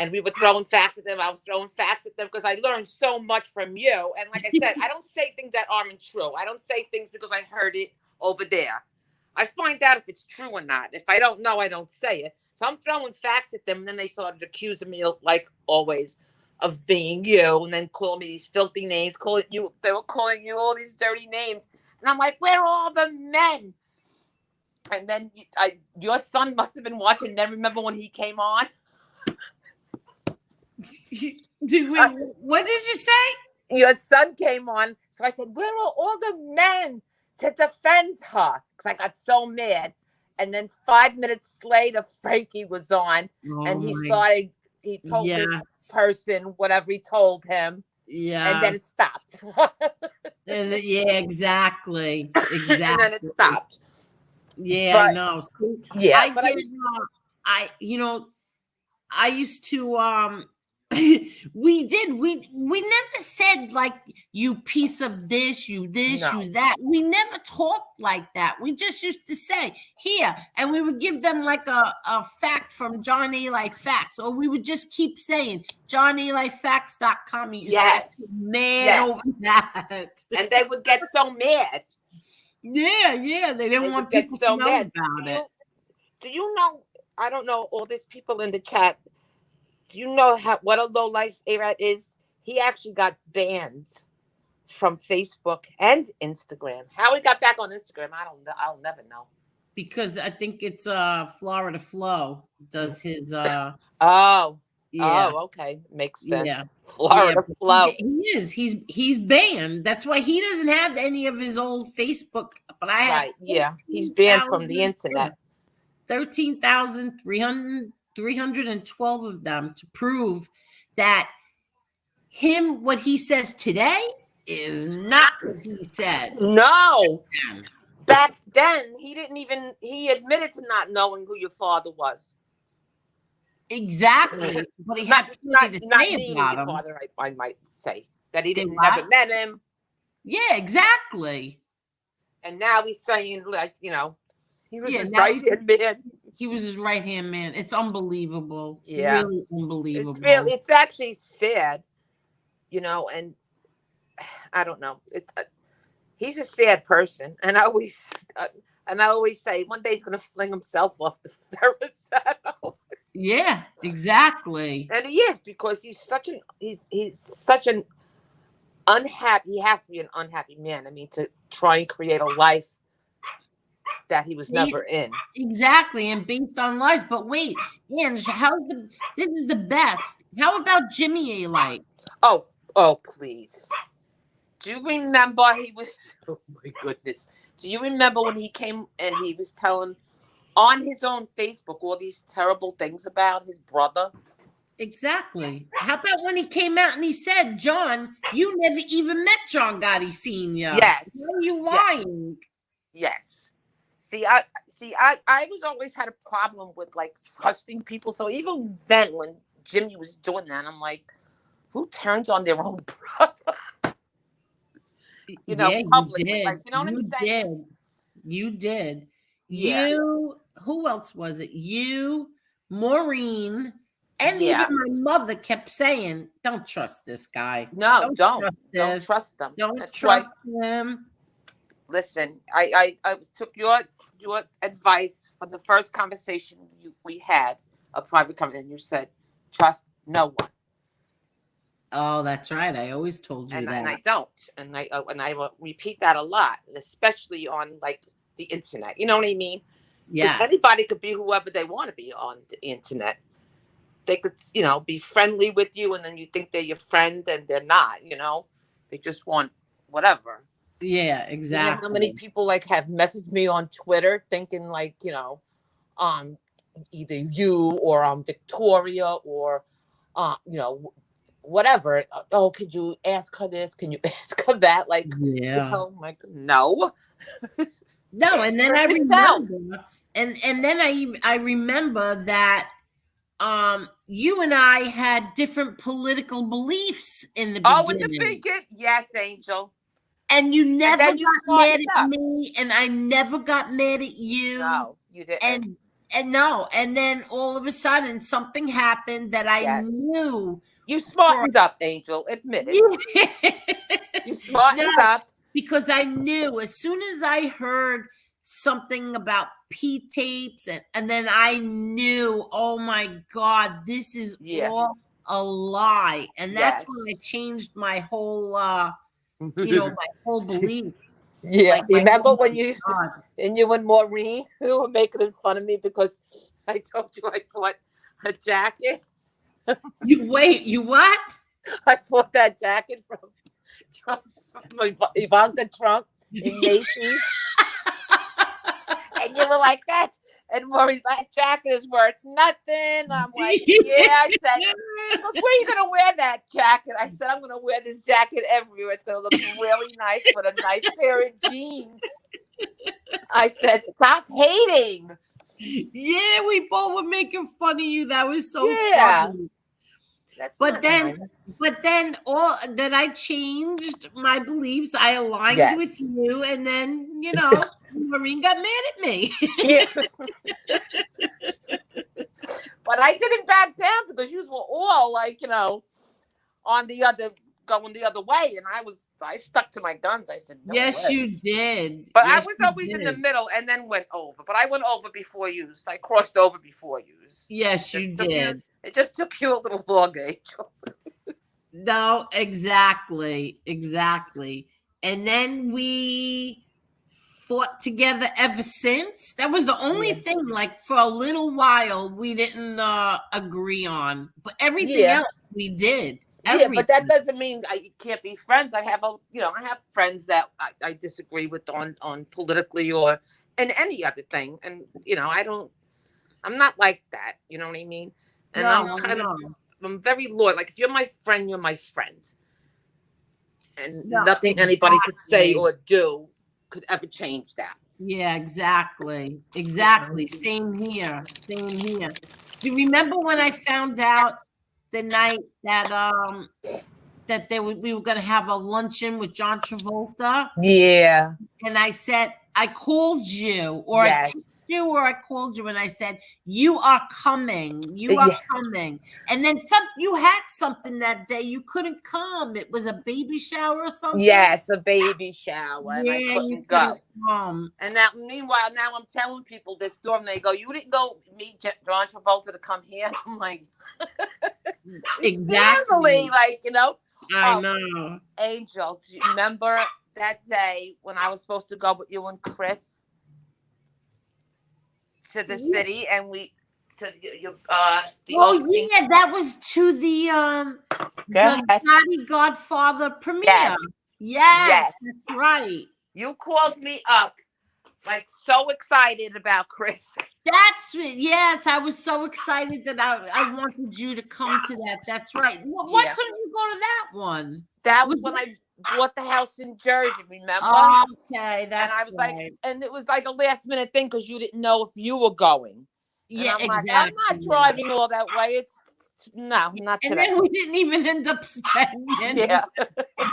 And we were throwing facts at them. I was throwing facts at them because I learned so much from you. And like I said, I don't say things that aren't true. I don't say things because I heard it over there. I find out if it's true or not. If I don't know, I don't say it. So I'm throwing facts at them, and then they started accusing me, like always, of being you, and then calling me these filthy names. They were calling you all these dirty names, and I'm like, where are all the men? And then your son must have been watching. And then remember when he came on? What did you say? Your son came on, so I said, where are all the men to defend her? Because I got so mad. And then 5 minutes later, Frankie was on, and he told this person whatever he told him. Yeah. And then it stopped. Exactly. And then it stopped. Yeah, I know. Yeah. I used to we never said like you piece of this, you that. We never talked like that. We just used to say here, and we would give them like a fact from John Eli Facts, or we would just keep saying JohnEliFacts.com. Yes, mad over that, and they would get so mad. Yeah, they didn't want people to know about it. Do you know? I don't know all these people in the chat. Do you know what a low life A-Rat is? He actually got banned from Facebook and Instagram. How he got back on Instagram, I'll never know. Because I think it's Florida Flo does his okay. Makes sense. Yeah. Florida Flo. He is. He's banned. That's why he doesn't have any of his old Facebook. But I have he's banned from the internet. 13,312 of them to prove that what he says today is not what he said. No. Back then, he admitted to not knowing who your father was. Exactly. But he had not being your father, I might say. That he never met him. Yeah, exactly. And now he's saying, like, he was his right-hand man. He was his right-hand man. It's unbelievable. Yeah. Really unbelievable. It's actually sad, and I don't know. He's a sad person. And I always say one day he's going to fling himself off the Ferris. Yeah, exactly. And he is, because he's such an unhappy, he has to be an unhappy man. I mean, to try and create a life that he was never in. Exactly, and based on lies. But wait, Ange, this is the best. How about Jimmy A. Oh, please. Do you remember oh my goodness. Do you remember when he came and he was telling on his own Facebook all these terrible things about his brother? Exactly. How about when he came out and he said, John, you never even met John Gotti Sr. Yes. Why are you lying? Yes. I was always had a problem with like trusting people. So even then when Jimmy was doing that, I'm like, who turns on their own brother? Yeah, you publicly. did. Like, you know what I'm You saying? did. You did. Yeah. Who else was it? You, Maureen, and even Yeah. my mother kept saying, don't trust this guy. No, Don't don't. trust Don't this. trust them. Don't That's why. trust him. Listen, I took your advice from the first conversation we had, a private conversation. You said, trust no one. Oh, that's right. I always told you And that. I don't. And I will repeat that a lot, especially on like the internet. You know what I mean? Because Yeah. anybody could be whoever they want to be on the internet. They could, be friendly with you, and then you think they're your friend, and they're not. They just want whatever. Yeah, You know how many exactly. people like have messaged me on Twitter thinking like, either you or Victoria or, whatever. Oh, could you ask her this? Can you ask her that? Like, Yeah. like, no. No, and then I yourself. remember, and then I remember that you and I had different political beliefs in the Oh, in the beginning. beginning, yes, Angel. And you never then you got mad smartened at up. me, and I never got mad at you. No, you didn't. And no, and then all of a sudden something happened that I Yes. knew. You smartened up, Angel. Admit it. You smartened up. Because I knew as soon as I heard something about P tapes, and then I knew, oh my God, this is all a lie. And that's when I changed my whole my whole belief. Yeah. Like, remember when you used to, and you and Maureen who were making fun of me because I told you I bought a jacket? You what? I bought that jacket from Ivanka Trump in Macy's. And you were like, that. And Maureen's, that jacket is worth nothing. I'm like, yeah. I said, look, where are you going to wear that jacket? I said, I'm going to wear this jacket everywhere. It's going to look really nice with a nice pair of jeans. I said, stop hating. Yeah, we both were making fun of you. That was so funny. But then I changed my beliefs. I aligned with you, and then Maureen got mad at me. Yeah. But I didn't back down because you were all like, on the other, going the other way, and I stuck to my guns. I said, no yes, way. you did. But I was always in the middle, and then went over. But I went over before you. So I crossed over before you. Yes, you did. It just took you a little longer, Angel. No, exactly. And then we fought together ever since. That was the only thing, like, for a little while we didn't agree on. But everything else we did. Everything. Yeah, but that doesn't mean I can't be friends. I have I have friends that I disagree with on politically or in any other thing. And, I'm not like that. You know what I mean? And I'm very loyal. Like, if you're my friend, you're my friend. And nothing anybody could say or do could ever change that. Yeah, exactly. Same here. Do you remember when I found out the night that we were going to have a luncheon with John Travolta? Yeah. And I said, I called you, or I texted you, or I called you, and I said, you are coming. Coming. And then you had something that day. You couldn't come. It was a baby shower or something. Yes, a baby shower. And yeah, I couldn't go. And meanwhile, now I'm telling people this story, and they go, you didn't go meet John Travolta to come here? I'm like, exactly. Family, like, I know. Angel, do you remember that day when I was supposed to go with you and Chris to the city, and that was to the Gotti Godfather premiere. Yes, that's right. You called me up, like, so excited about Chris. That's it. Yes, I was so excited that I wanted you to come to that. That's right. Why couldn't you go to that one? That was when I bought the house in Jersey, remember? Okay, that's and I was like, and it was like a last minute thing because you didn't know if you were going. Yeah, and I'm exactly. like, I'm not driving all that way. It's No, not And today. then we didn't even end up staying. Yeah,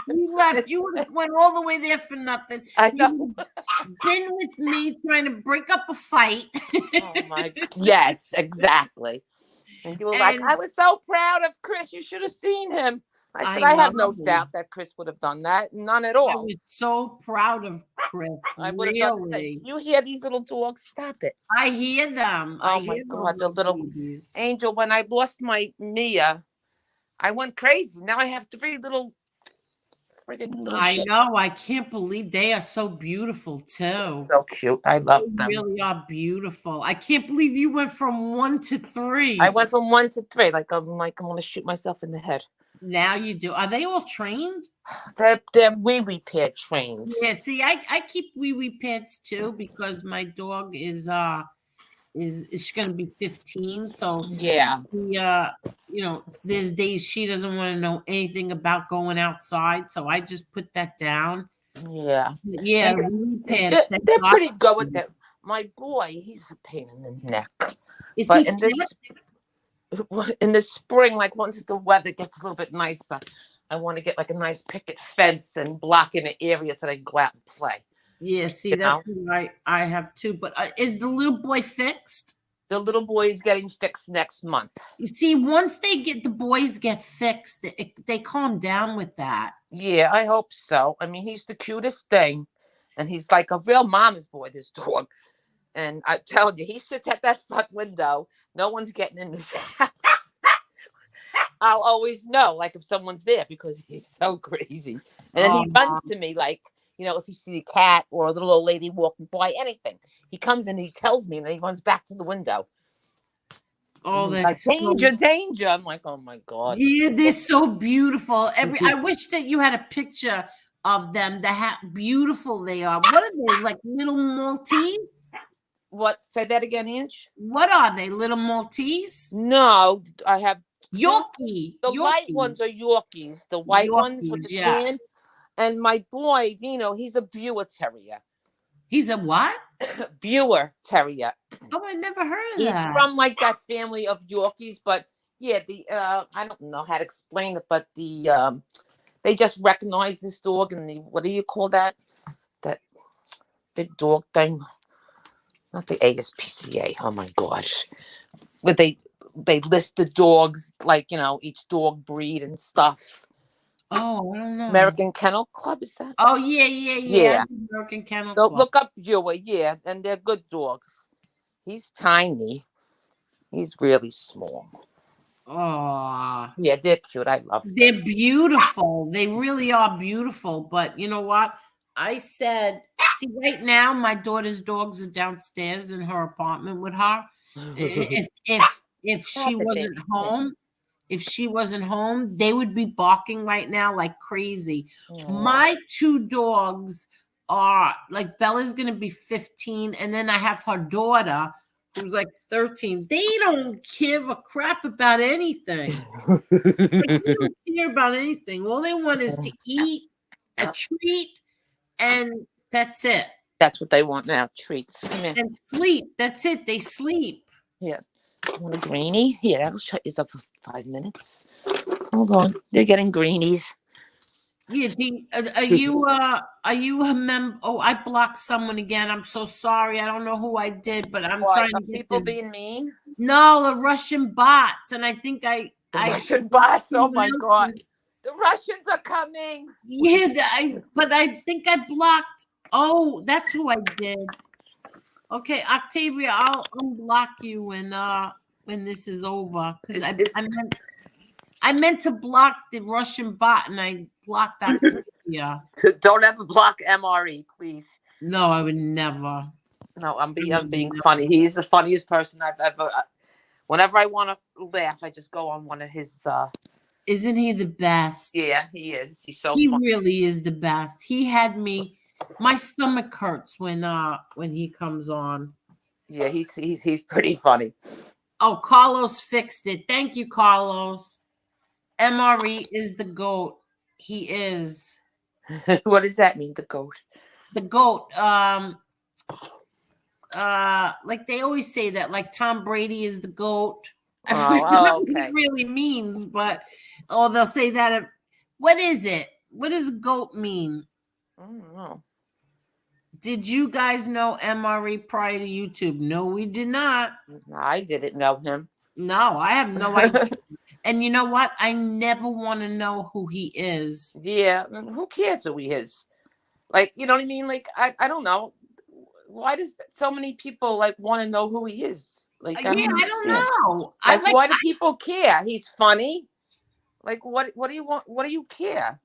You left. You went all the way there for nothing. I know. You been with me trying to break up a fight. Oh my, yes, exactly. And you were like, And I was so proud of Chris. You should have seen him. I said, I I have no know. doubt that Chris would have done that. None at I all. was so proud of Chris. I would have done the same. Really. You hear these little dogs? Stop it. I hear them. I Oh my hear those God, the little babies. Angel. When I lost my Mia, I went crazy. Now I have 3 little friggin' little I shit. know. I can't believe they are so beautiful too. So cute. I They love them. really are beautiful. I can't believe you went from 1 to 3. I went from 1 to 3. Like I'm gonna shoot myself in the head. Now you do. Are they all trained? They're wee pair trained. Yeah. See, I keep wee pants too because my dog is going to be 15. So Yeah. there's days she doesn't want to know anything about going outside. So I just put that down. Yeah. Yeah, wee pants. They're pretty good with that. My boy, he's a pain in the neck. Is But he in the spring, like once the weather gets a little bit nicer, I want to get like a nice picket fence and block in the area so they can go out and play. Yeah, see, You that's what I have too. But is the little boy fixed? The little boy is getting fixed next month. You see, once the boys get fixed, they calm down with that. Yeah, I hope so. I mean, he's the cutest thing. And he's like a real mama's boy, this dog. And I'm telling you, he sits at that front window. No one's getting in this house. I'll always know, like, if someone's there because he's so crazy. And then he runs to me, like, if you see a cat or a little old lady walking by, anything. He comes in and he tells me, and then he runs back to the window. Oh, that's like, danger, danger. I'm like, oh, my God. Yeah, they're so beautiful. I wish that you had a picture of them, how beautiful they are. What are they, like little Maltese? What? Say that again, Ange? What are they, little Maltese? No, I have Yorkie. The white ones are Yorkies. The white ones with the tan. And my boy, Vino, he's a Brewer Terrier. He's a what? Brewer Terrier. Oh, I never heard of He's that. from like that family of Yorkies, but yeah, I don't know how to explain it, but they just recognize this dog and what do you call that? That big dog thing. Not the ASPCA. Oh my gosh. But they list the dogs, like, each dog breed and stuff. Oh, I don't know. American Kennel Club, is that? Oh, yeah. American Kennel Club. Look up Brewer, yeah, and they're good dogs. He's tiny. He's really small. Oh. Yeah, they're cute. I love them. They're beautiful. They really are beautiful. But you know what? I said, see, right now, my daughter's dogs are downstairs in her apartment with her. If she wasn't home, they would be barking right now like crazy. My 2 dogs are like, Bella's gonna be 15, and then I have her daughter who's like 13. They don't give a crap about anything. They don't care about anything. All they want is to eat, a treat, and that's it. That's what they want now, treats. And sleep. That's it. They sleep. Yeah. Want a greenie? Here, that'll shut you up for 5 minutes. Hold on. They're getting greenies. Yeah, are you a member? Oh, I blocked someone again. I'm so sorry. I don't know who I did, but I'm trying to get people this. being mean. No, the Russian bots, and I think Russian bots. Oh my God, the Russians are coming. Yeah, but I think I blocked. Oh, that's who I did. Okay, Octavia, I'll unblock you when this is over because I meant to block the Russian bot and I blocked Octavia. Don't ever block MRE, please. No, I would never. No, I'm being funny. He's the funniest person I've ever. Whenever I want to laugh, I just go on one of his. Isn't he the best? Yeah, he is. He's so. He funny. Really is the best. He had me. My stomach hurts when he comes on. Yeah, he's pretty funny. Oh, Carlos fixed it. Thank you, Carlos. MRE is the GOAT. He is. What does that mean, the GOAT? The GOAT. Like they always say that, like Tom Brady is the GOAT. I Oh, forgot what okay. it really means, but they'll say that. What is it? What does goat mean? I don't know. Did you guys know MRE prior to YouTube? No, we did not. I didn't know him. No, I have no idea. And you know what? I never want to know who he is. Yeah, who cares who he is? Like, you know what I mean? Like, I don't know. Why does so many people like want to know who he is? Like, I Yeah, don't I don't understand. know. Like, why do people care? He's funny. Like, what do you want? What do you care?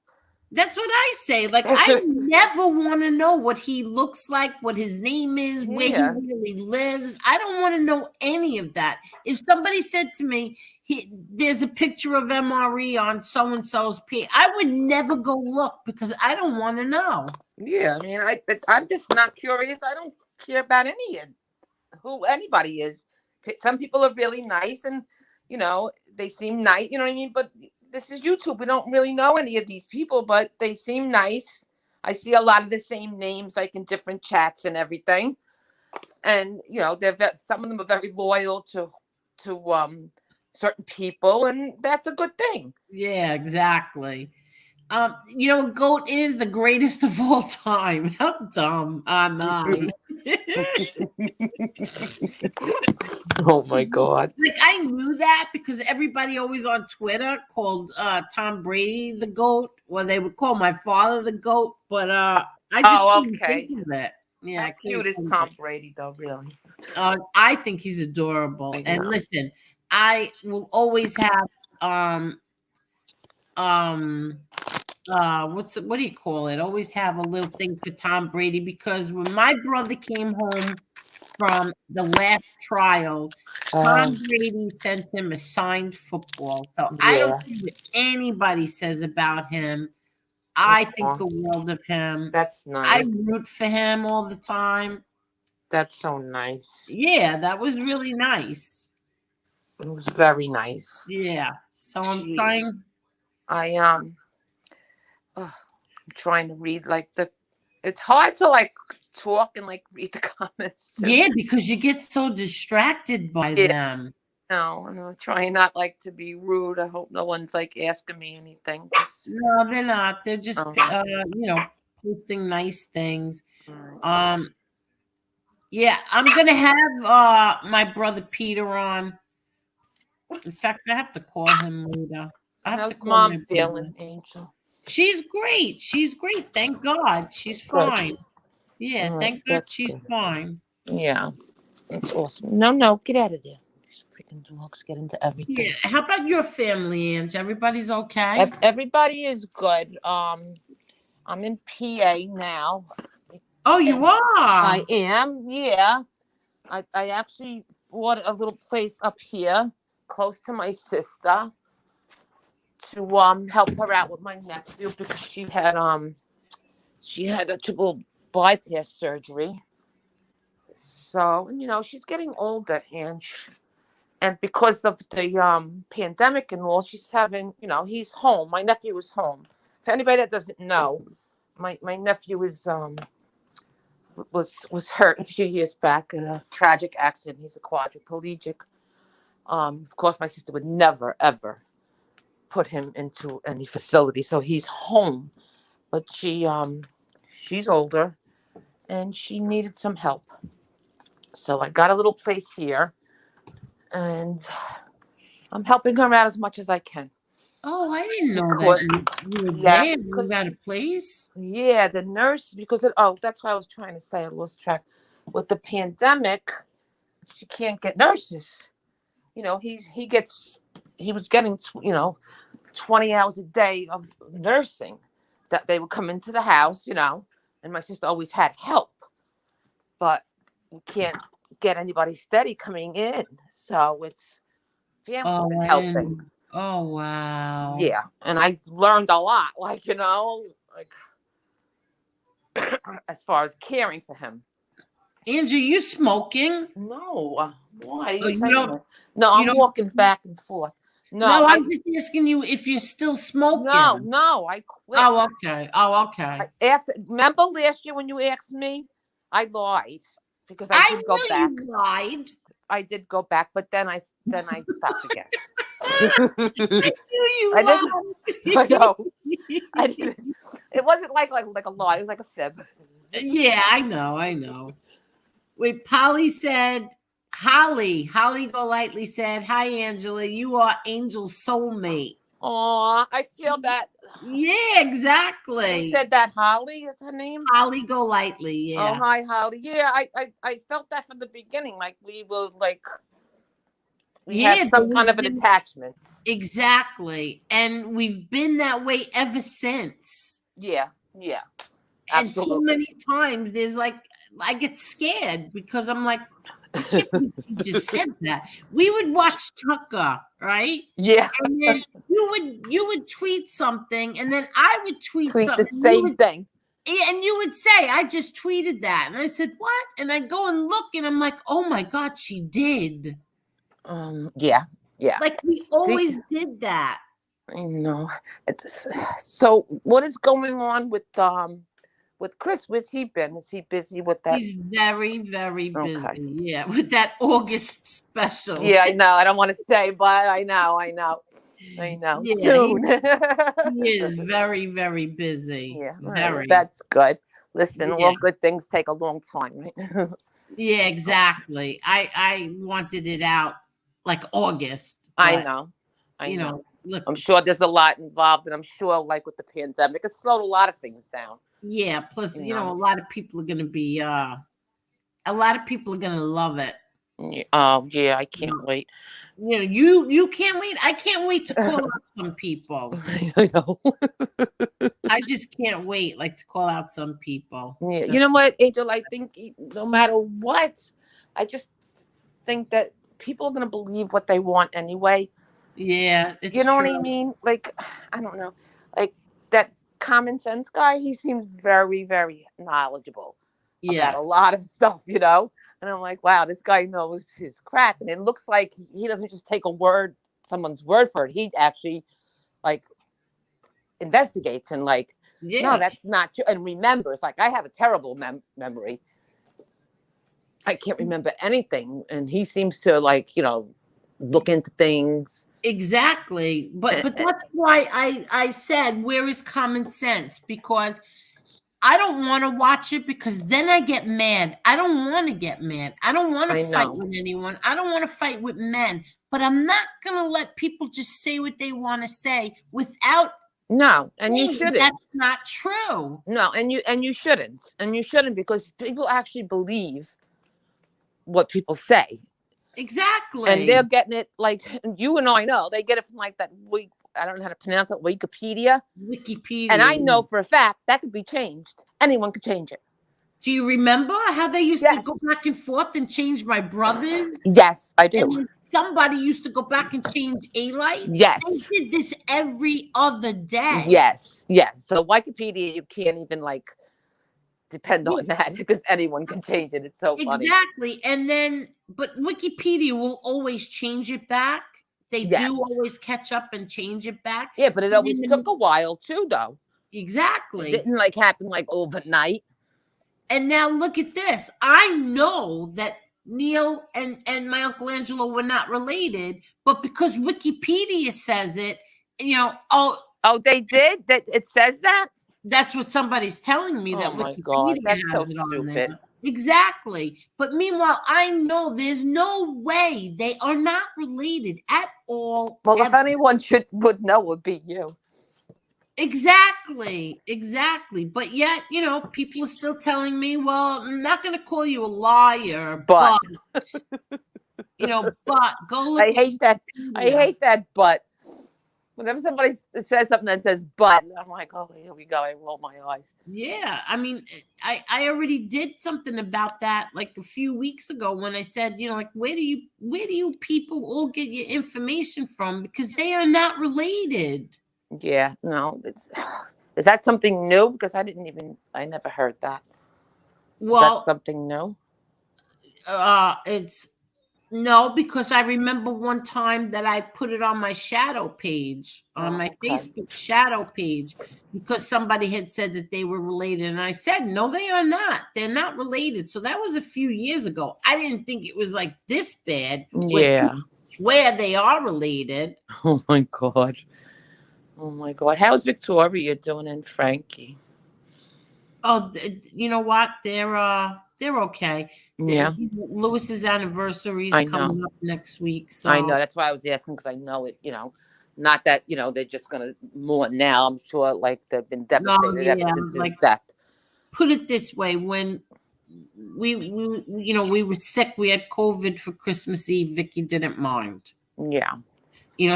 That's what I say. Like, I never want to know what he looks like, what his name is, where he Yeah. really lives. I don't want to know any of that. If somebody said to me, there's a picture of MRE on so-and-so's page, I would never go look because I don't want to know. Yeah, I mean, I'm just not curious. I don't care about who anybody is. Some people are really nice, and you know they seem nice. You know what I mean? But this is YouTube. We don't really know any of these people, but they seem nice. I see a lot of the same names, like in different chats and everything. And you know, some of them are very loyal to certain people, and that's a good thing. Yeah, exactly. You know, goat is the greatest of all time. How dumb am I? Oh my God. Like, I knew that because everybody always on Twitter called Tom Brady the GOAT, or they would call my father the GOAT, but I just couldn't think of it. Yeah, How I couldn't cute is think of Tom it. Brady, though? Really? I think he's adorable. I And know. listen, I will always have um what do you call it? Always have a little thing for Tom Brady because when my brother came home from the last trial, Tom Brady sent him a signed football. So I don't Yeah. care what anybody says about him. I think Aw, the world of him. that's I nice. root for him all the time. That's so nice. Yeah, that was really nice. It was very nice. Yeah. So I'm Jeez. trying. I'm trying to read like it's hard to like talk and like read the comments too. Yeah, because you get so distracted by Yeah. them. No, and I'm trying not like to be rude. I hope no one's like asking me anything. No, they're not. They're just Oh, posting nice things. all right. Yeah, I'm gonna have my brother Peter on. In fact, I have to call him later. I have to How's call my mom brother. feeling, Angel? She's great. She's great. Thank God. She's Good. fine. Yeah, All right, thank God that's she's good. fine. Yeah, that's awesome. No, get out of there. These freaking dogs get into everything. Yeah. How about your family, Ange? Everybody's okay? Everybody is good. I'm in PA now. Oh, you And are? I am, yeah. I actually bought a little place up here close to my sister to help her out with my nephew because she had a triple bypass surgery. So, you know, she's getting older and because of the pandemic and all, she's having, you know, he's home. My nephew is home. For anybody that doesn't know, my nephew is was hurt a few years back in a tragic accident. He's a quadriplegic. Of course, my sister would never ever put him into any facility, so he's home. But she's older, and she needed some help. So I got a little place here, and I'm helping her out as much as I can. Oh, I didn't know Because that you were yeah, there. You because got a place? yeah, the nurse that's what I was trying to say. I lost track. With the pandemic, she can't get nurses. You know, he was getting 20 hours a day of nursing that they would come into the house, you know, and my sister always had help, but we can't get anybody steady coming in, so it's family's Oh, been I helping. didn't. Oh, wow. Yeah, and I learned a lot, like, you know, like as far as caring for him. Angie, you smoking? No, why are Oh, you you saying don't. that? No, You I'm don't. walking back and forth. No, No, I'm just asking you if you're still smoking. no, I quit. Oh, okay. Oh, okay. Remember last year when you asked me, I lied because I I did go knew back. you lied. I did go back, but then I stopped again. I knew you I didn't. I lied. know. I didn't. It wasn't like a lie. It was like a fib. Yeah, I know. Wait, Holly Golightly said, "Hi, Angela. You are Angel's soulmate." Aw, I feel that. Yeah, Who exactly. said that? Holly is her name? Holly Golightly. Oh, Yeah. hi, Holly. Yeah, I felt that from the beginning. Like we were we had Yeah, there some was kind of an attachment. exactly. And we've been that way ever since. Yeah, And so absolutely. many times there's like I get scared because I'm like, I can't believe she just said that. We would watch Tucker, right? Yeah, And then you would tweet something, and then I would tweet tweet the something. same thing. And you would say, I just tweeted that. And I said, what? And I go and look, and I'm like, oh my God, she did. Yeah. Like we always did that. I know. So what is going on with Chris? Where's he been? Is he busy with that? He's very, very busy. Okay. Yeah, with that August special. Yeah, I know. I don't want to say, but I know. Yeah, Soon. he is very, very busy. Yeah, Very. that's good. Listen, Yeah. all good things take a long time, right? Yeah, exactly. I wanted it out like August. I But, know. you know, look, I'm sure there's a lot involved, and I'm sure, like with the pandemic, it slowed a lot of things down. yeah, plus, You know. a lot of people are gonna be a lot of people are gonna love it. Yeah. Oh, yeah, I can't wait. You can't wait. I can't wait to call out some people. I know. I just can't wait, like, to call out some people. Yeah, you know what, Angel? I think no matter what, I just think that people are gonna believe what they want anyway. Yeah, it's You know true. what I mean? Like, I don't know. Like that common sense guy, he seems very, very knowledgeable about a Yes, lot of stuff, you know? And I'm like, wow, this guy knows his crap. And it looks like he doesn't just take someone's word for it. He actually like investigates and like, no, yeah, that's not true. And remembers. Like I have a terrible memory. I can't remember anything. And he seems to like, look into things. exactly. But that's why I said, where is common sense? Because I don't want to watch it because then I get mad. I don't want to get mad. I don't want to I fight know. with anyone. I don't want to fight with men. But I'm not going to let people just say what they want to say without. No, and you saying shouldn't. That's not true. No, and you shouldn't because people actually believe what people say, Exactly. and they're getting it like you and I know they get it from like that week. I don't know how to pronounce it, Wikipedia. Wikipedia. And I know for a fact that could be changed. Anyone could change it. Do you remember how they used to go Yes. back and forth and change my brothers? Yes, I do. And then somebody used to go back and change A-lights. Yes. They did this every other day. Yes. So Wikipedia, you can't even like depend on that because anyone can change it. It's so funny. Exactly. And then, but Wikipedia will always change it back. They do always catch up and change it back. Yeah, but it always took a while too, though. Exactly. It didn't like happen like overnight. And now look at this. I know that Neil and my Uncle Angelo were not related, but because Wikipedia says it, Oh, they did? That it says that? That's what somebody's telling me. That my Wikipedia God, that's has so it on stupid. there. Exactly. But meanwhile, I know there's no way they are not related at all. Well, if anyone would know, it would be you. Exactly. But yet, people are still telling me, well, I'm not going to call you a liar, but but go look. I hate that. I hate that. But whenever somebody says something that says "but," I'm like, oh, here we go. I roll my eyes. Yeah, I mean, I already did something about that like a few weeks ago when I said, like, where do you people all get your information from? Because they are not related. Yeah, no. Is that something new? Because I never heard that. Well, that's something new. it's No, because I remember one time that I put it on my shadow page, on Oh, my okay. Facebook shadow page, because somebody had said that they were related. And I said, no, they are not. They're not related. So that was a few years ago. I didn't think it was like this bad where Yeah. people swear they are related. Oh my God. Oh my God. How's Victoria doing and Frankie? Oh, you know what? They're okay. Yeah, Lewis's anniversary is I know. coming up next week. I know. So That's why I was asking because I know it, not that, they're just going to mourn now. I'm sure like they've been no, devastated ever yeah, since his like death. put it this way, when we were sick, we had COVID for Christmas Eve. Vicky didn't mind. Yeah.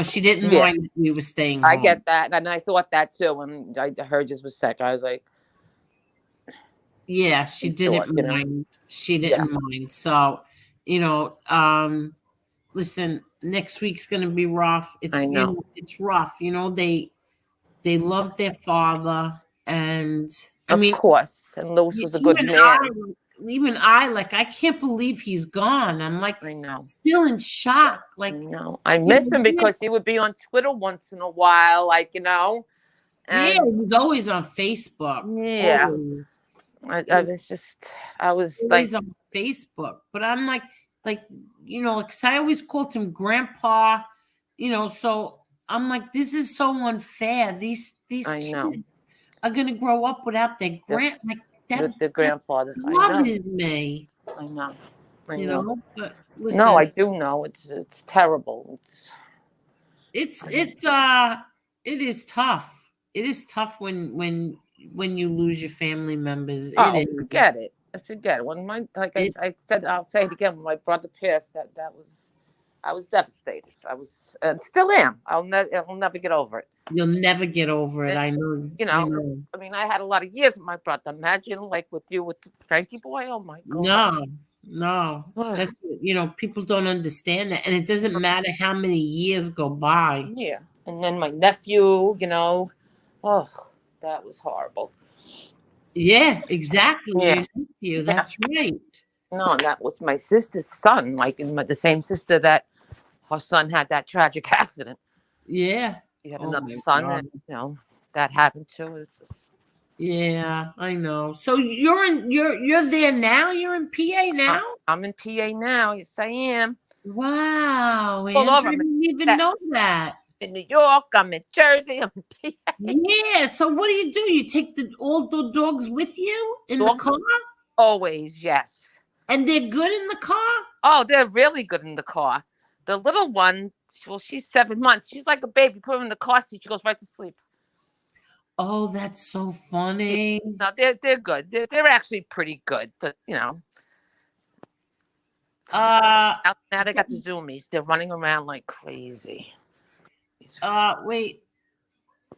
She didn't Yeah. mind that we were staying I home. get that. And I thought that too. When I heard you was sick, I was like, Yeah, she didn't mind. She Yeah. didn't mind. So, listen, next week's gonna be rough. I know. It's rough. They loved their father, and I Of mean, course. And Lewis was a good even man. like, I can't believe he's gone. I'm like, I know. still in shock. Like, I miss him because he would be on Twitter once in a while, yeah, and he was always on Facebook. yeah, Always. I was like, Always on Facebook. But I'm like, because I always called him Grandpa, so I'm like, this is so unfair. These I kids know are gonna grow up without their like that. the grandfather. I know, Bothers me. I know. But No, I listen, do know it's terrible. it is tough. It is tough when you lose your family members. It Oh, is. forget it. Forget it. When I said, I'll say it again. When my brother passed, I was devastated. I was, and still am. I'll never get over it. You'll never get over it. I know. I know. I mean, I had a lot of years with my brother. Imagine, like with you, with Frankie boy. Oh my God. No. That's people don't understand that, and it doesn't matter how many years go by. Yeah, and then my nephew. Oh, that was horrible. Yeah, exactly. Yeah, Your nephew. That's right. no, and that was my sister's son. Like the same sister that her son had that tragic accident. Yeah. He had Oh another my son God. that that happened to. It's just, Yeah, I know. So you're there now? You're in PA now? I'm in PA now. Yes, I am. Wow, All Andrew, over. I didn't even know that. In New York. I'm in Jersey. I'm in PA. Yeah. So what do? You take all the dogs with you in the Dogs? car? Always, yes. And they're good in the car? Oh, they're really good in the car. The little one, well, she's 7 months. She's like a baby. Put her in the car seat. She goes right to sleep. Oh, that's so funny. No, they're good. They're actually pretty good, but Uh, now they got the zoomies. They're running around like crazy. wait.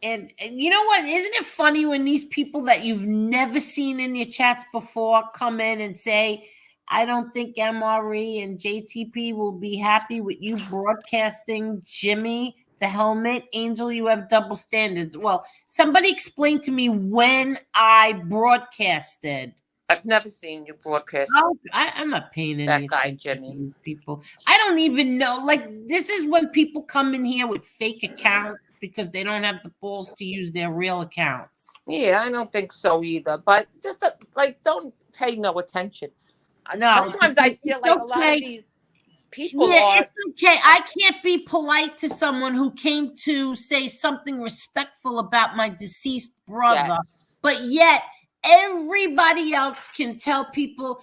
And you know what? Isn't it funny when these people that you've never seen in your chats before come in and say, I don't think MRE and JTP will be happy with you broadcasting Jimmy the helmet. Angel, you have double standards. Well, somebody explain to me when I broadcasted. I've never seen you broadcast I'm not paying any that guy, attention to Jimmy. these people. I don't even know. Like, this is when people come in here with fake accounts because they don't have the balls to use their real accounts. Yeah, I don't think so either. But just don't pay no attention. No, sometimes I feel like a lot of these people are. It's okay. I can't be polite to someone who came to say something respectful about my deceased brother, but yet everybody else can tell people,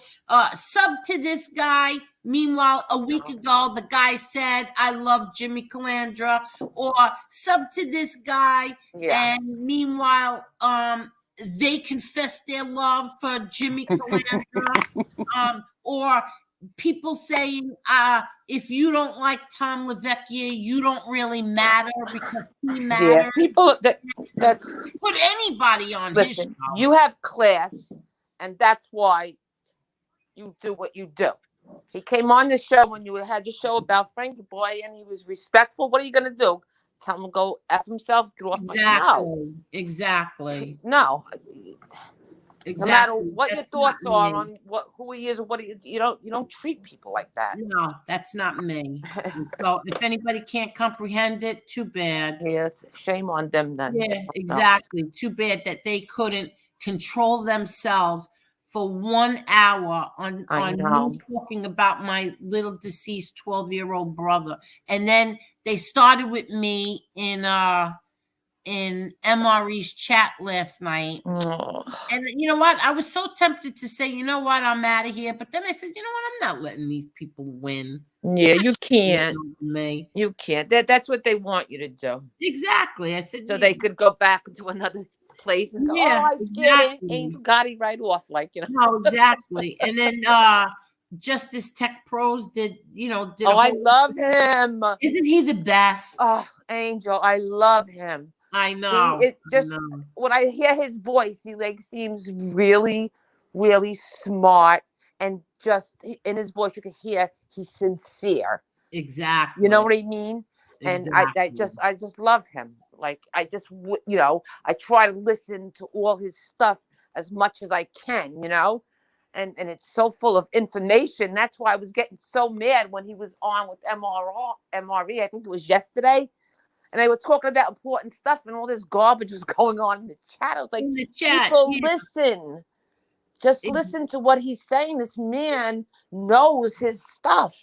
sub to this guy. Meanwhile, a week ago, the guy said, I love Jimmy Calandra, or sub to this guy. Yeah. And meanwhile, they confess their love for Jimmy Calandra, or people saying, if you don't like Tom LaVecchia, you don't really matter because he matters. Yeah, people that's put anybody on his show. You have class, and that's why you do what you do. He came on the show when you had your show about Frankie Boy, and he was respectful. What are you going to do? Tell him to go F himself? Get off Exactly. No. No matter Exactly. what your That's not thoughts are me. on who he is or what you don't treat people like that. No, that's not me. And so if anybody can't comprehend it, too bad. Yeah, it's shame on them then. Yeah, No, exactly. Too bad that they couldn't control themselves for 1 hour I on know. me talking about my little deceased 12-year-old brother. And then they started with me in MRE's chat last night. Oh, And you know what? I was so tempted to say, you know what, I'm out of here. But then I said, you know what? I'm not letting these people win. yeah, you Win can't. over me. You can't. That's what they want you to do. Exactly. I said, So they could go back to another place and go, oh, yeah, I scared exactly. Angel Gotti right off, No, exactly. And then Justice Tech Pros did Oh, a I whole, love him. isn't he the best? Oh, Angel, I love him. I He know. it I just know. when I hear his voice, he like seems really, really smart, and just in his voice you can hear he's sincere. You know Exactly. what I mean? And Exactly. I just love him. Like I just I try to listen to all his stuff as much as I can. And it's so full of information. That's why I was getting so mad when he was on with MRE. I think it was yesterday, and they were talking about important stuff, and all this garbage was going on in the chat. I was like, In the chat. people, Yeah. listen. Just listen to what he's saying. This man knows his stuff.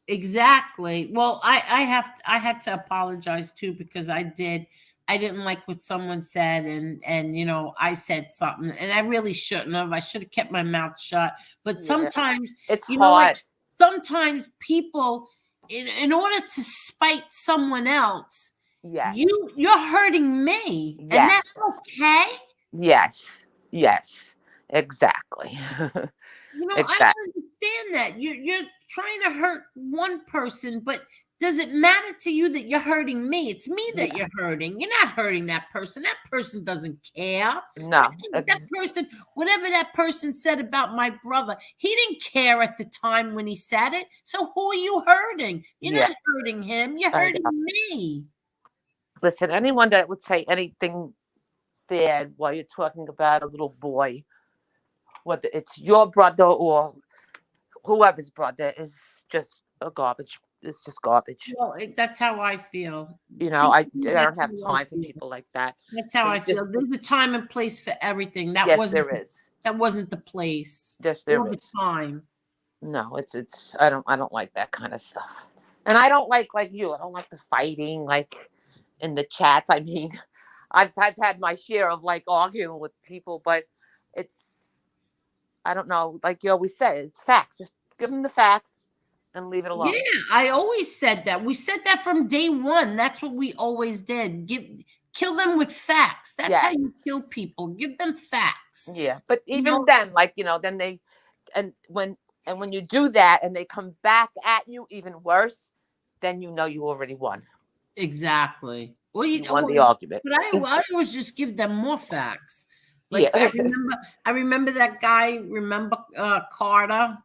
Exactly. Well, I had to apologize too because I didn't like what someone said, and I said something and I really shouldn't have. I should have kept my mouth shut. But Yeah, sometimes, it's like hard. sometimes people in order to spite someone else, Yes. you're hurting me. And that's Yes. okay. Yes. Yes. Exactly. I Exactly. don't understand that. You're trying to hurt one person, but does it matter to you that you're hurting me? It's me that Yeah. you're hurting. You're not hurting that person. That person doesn't care. No. That person, whatever that person said about my brother, he didn't care at the time when he said it. So who are you hurting? You're Yeah. not hurting him. You're I hurting know. me. Listen, anyone that would say anything bad while you're talking about a little boy, whether it's your brother or whoever's brother, is just a garbage. It's just garbage. Well, that's how I feel. I That's don't have how I time for feel. people like that. That's how So I feel. just There's a time and place for everything. yes, there is. That wasn't the place Yes, or there the is. time. No, it's I don't like that kind of stuff. And I don't like you. I don't like the fighting like in the chats. I mean, I've had my share of like arguing with people, but it's I don't know, like you always said, it's facts. Just give them the facts and leave it Yeah, alone. I always said that. We said that from day one. That's what we always did. Kill them with facts. That's how you Yes. kill people. Give them facts. Yeah. But You even know then, like, then they and when you do that and they come back at you even worse, then you already won. exactly. Well, You won the argument. but I always just give them more facts. Like Yeah. I remember that guy. Remember Carter?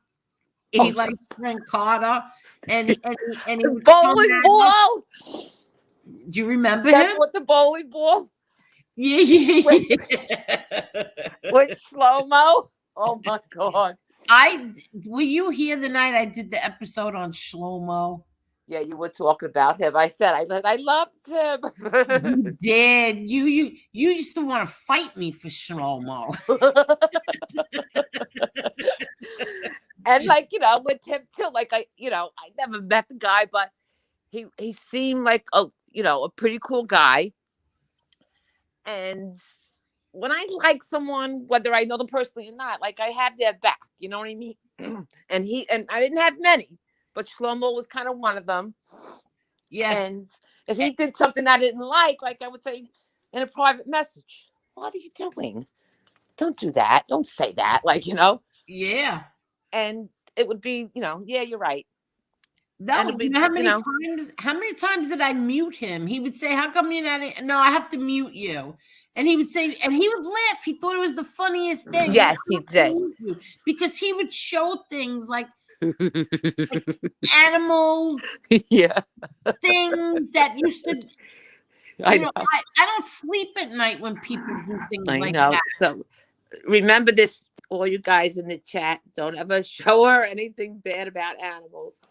Oh, He likes friend Carter, and he would come bowling at us. ball. Do you remember That's him? what the bowling ball Yeah. with slow mo. Oh my god. Were you here the night I did the episode on Shlomo? Yeah, you were talking about him. I said I loved him. You did. You used to want to fight me for Shlomo. And with him too, like I never met the guy, but he seemed like a pretty cool guy. And when I like someone, whether I know them personally or not, like I have their back, you know what I mean? and I didn't have many, but Shlomo was kind of one of them. Yes. And if he did something I didn't like I would say in a private message, what are you doing? Don't do that. Don't say that. Yeah. And it would be, yeah, you're right. No, And it'd be, how many times did I mute him? He would say, how come you're not no, I have to mute you. And he would say, and he would laugh. He thought it was the funniest thing. Yes, he did. Because he would show things like animals, yeah, things that used to I know. I don't sleep at night when people do things I like know. that. So remember this, all you guys in the chat. Don't ever show her anything bad about animals.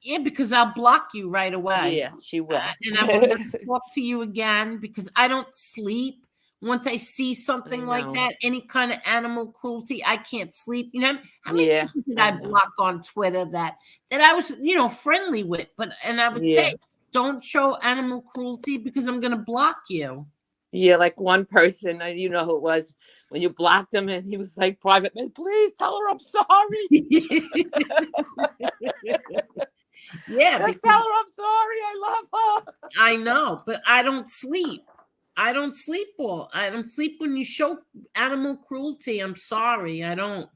Yeah, because I'll block you right away. Yeah, she will. And I will never talk to you again because I don't sleep. Once I see something like that, any kind of animal cruelty, I can't sleep. You know, how many people did I block on Twitter that I was, friendly with? And I would say, don't show animal cruelty because I'm going to block you. Yeah, like one person, you know who it was, when you blocked him and he was like, private man, please tell her I'm sorry. Yeah. Just tell her I'm sorry. I love her. I know, but I don't sleep. I don't sleep when you show animal cruelty. I'm sorry. I don't.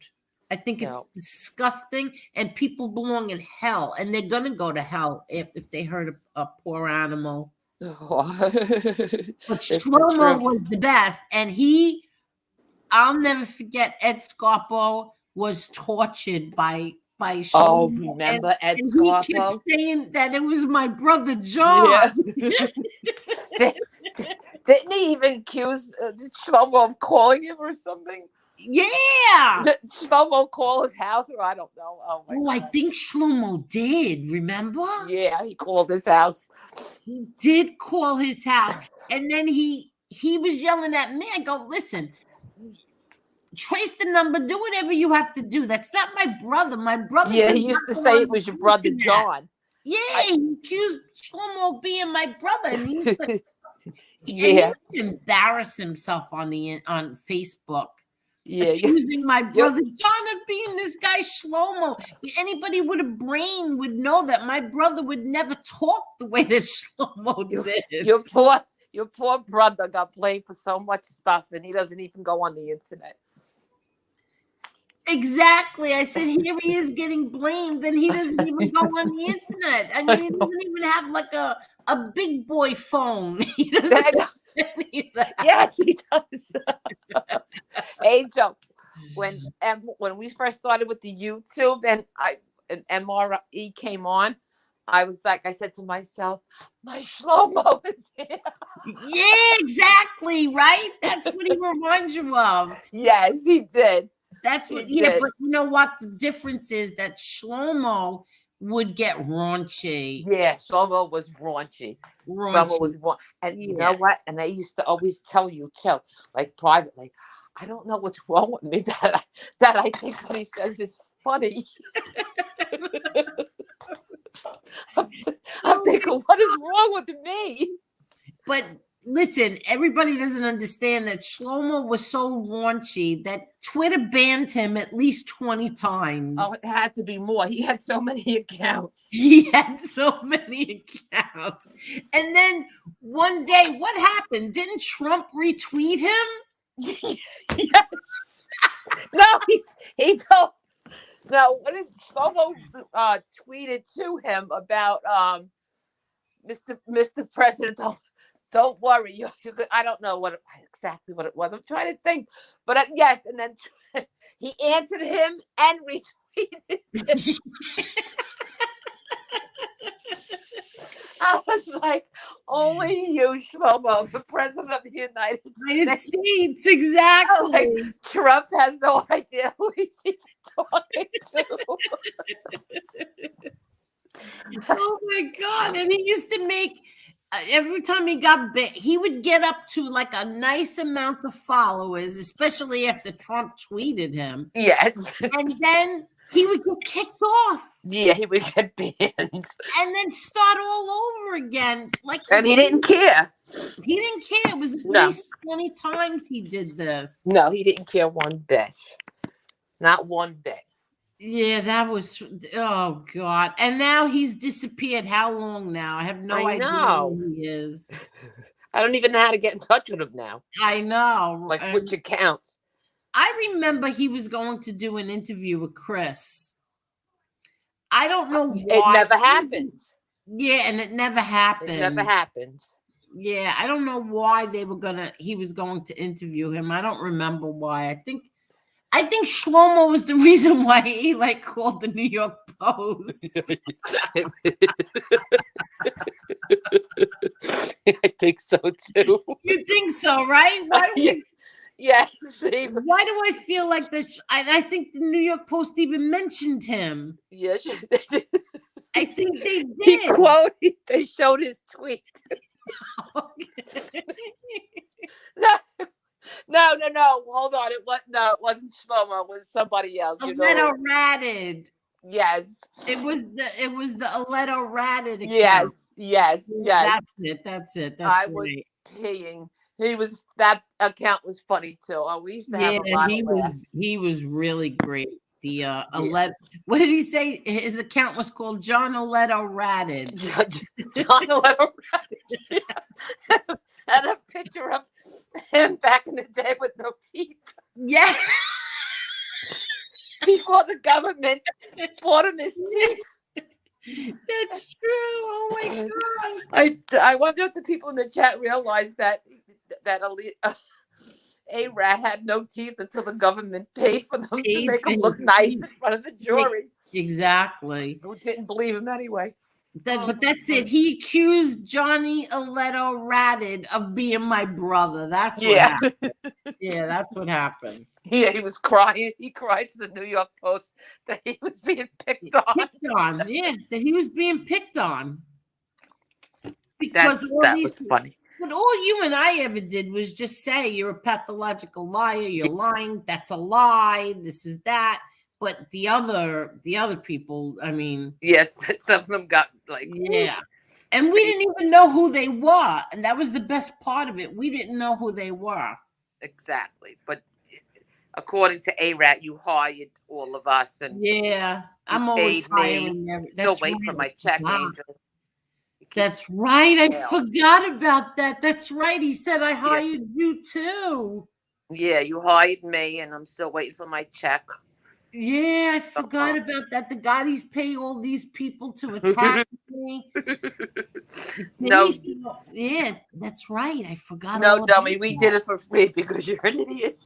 I think it's disgusting, and people belong in hell, and they're going to go to hell if they hurt a poor animal. But Shlomo was the best, and I'll never forget, Ed Scarpo was tortured by Shlomo. Oh, remember Ed Scarpo? He kept saying that it was my brother John. Yeah. Didn't he even accuse Shlomo of calling him or something? Yeah. Did Shlomo call his house, or I don't know? Oh, I think Shlomo did, remember? Yeah, he called his house. He did call his house. And then he was yelling at me. I go, listen, trace the number, do whatever you have to do. That's not my brother. My brother. Yeah, he used to say it was your brother John. Yeah, he accused Shlomo of being my brother. And he used to, he used to embarrass himself on Facebook. Yeah, accusing my brother John of being this guy Shlomo. Anybody with a brain would know that my brother would never talk the way that Shlomo did. Your poor brother got blamed for so much stuff, and he doesn't even go on the internet. Exactly. I said, here he is getting blamed, and he doesn't even go on the internet. I mean, he doesn't even have like a big boy phone. He doesn't Yes, he does. Hey, Joe, when we first started with the YouTube and MRE came on, I said to myself, my Shlomo is here. Yeah, exactly, right? That's what he reminds you of. Yes, he did. That's what, but you know what? The difference is that Shlomo would get raunchy. Yeah, Shlomo was raunchy. Shlomo was raunchy. And you know what? And I used to always tell you too, like privately, I don't know what's wrong with me that I think what he says is funny. I'm thinking, what is wrong with me? But listen, everybody doesn't understand that Shlomo was so raunchy that Twitter banned him at least 20 times. Oh, it had to be more. He had so many accounts. He had so many accounts. And then one day, what happened? Didn't Trump retweet him? Yes. No, he told. No, what did Shlomo tweeted to him about Mr. President? Don't worry, you I don't know exactly what it was. I'm trying to think, but yes, and then he answered him and retweeted him. I was like, only you, Shlomo, the president of the United States. Exactly. Like, Trump has no idea who he's even talking to. Oh my God. And he used to make, every time he got big, he would get up to like a nice amount of followers, especially after Trump tweeted him. Yes. And then he would get kicked off. Yeah, he would get banned. And then start all over again. And he didn't care. He didn't care. It was at least 20 times he did this. No, he didn't care one bit. Not one bit. Yeah, that was, oh God. And now he's disappeared. How long now? I have no idea who he is. I don't even know how to get in touch with him now. I know. Like which accounts? I remember he was going to do an interview with Chris. I don't know why. It never happened. Yeah, and it never happened. It never happened. Yeah, I don't know why he was going to interview him. I don't remember why. I think Shlomo was the reason why he called the New York Post. I think so too. You think so, right? Why Yes. Why do I feel like that? I think the New York Post even mentioned him. Yes. I think they He did. quoted. They showed his tweet. No. Hold on. It wasn't Shlomo. It was somebody else. Aletto ratted. Yes. It was the Aletto ratted account. Yes. That's it. I was paying. That account was funny too. Oh, we used to have a lot of laughs. He was really great. The Aletto. What did he say? His account was called John Aletto ratted. John Aletto ratted. And a picture of him back in the day with no teeth. Yeah. Before the government bought him his teeth. That's true. Oh my God. I wonder if the people in the chat realized that A-Rat had no teeth until the government paid for them to make him look nice in front of the jury. Exactly. Who didn't believe him anyway. But that's it. He accused Johnny Aletto ratted of being my brother. That's what happened. Yeah, that's what happened. Yeah, he was crying. He cried to the New York Post that he was being picked on. Yeah, that he was being picked on. Because that was funny. But all you and I ever did was just say you're a pathological liar. You're lying. That's a lie. This is that. But the other people, I mean, yes, some of them got like, yeah, and we didn't even know who they were, and that was the best part of it. We didn't know who they were. Exactly, but according to A-Rat, you hired all of us, and yeah, I'm always hiring. Still wait for my check, Angel. That's right. I forgot about that. That's right. He said I hired you too. Yeah, you hired me, and I'm still waiting for my check. Yeah, I forgot about that. The Gottis pay all these people to attack me. No. Yeah, that's right. I forgot. No, dummy, we did it for free because you're an idiot.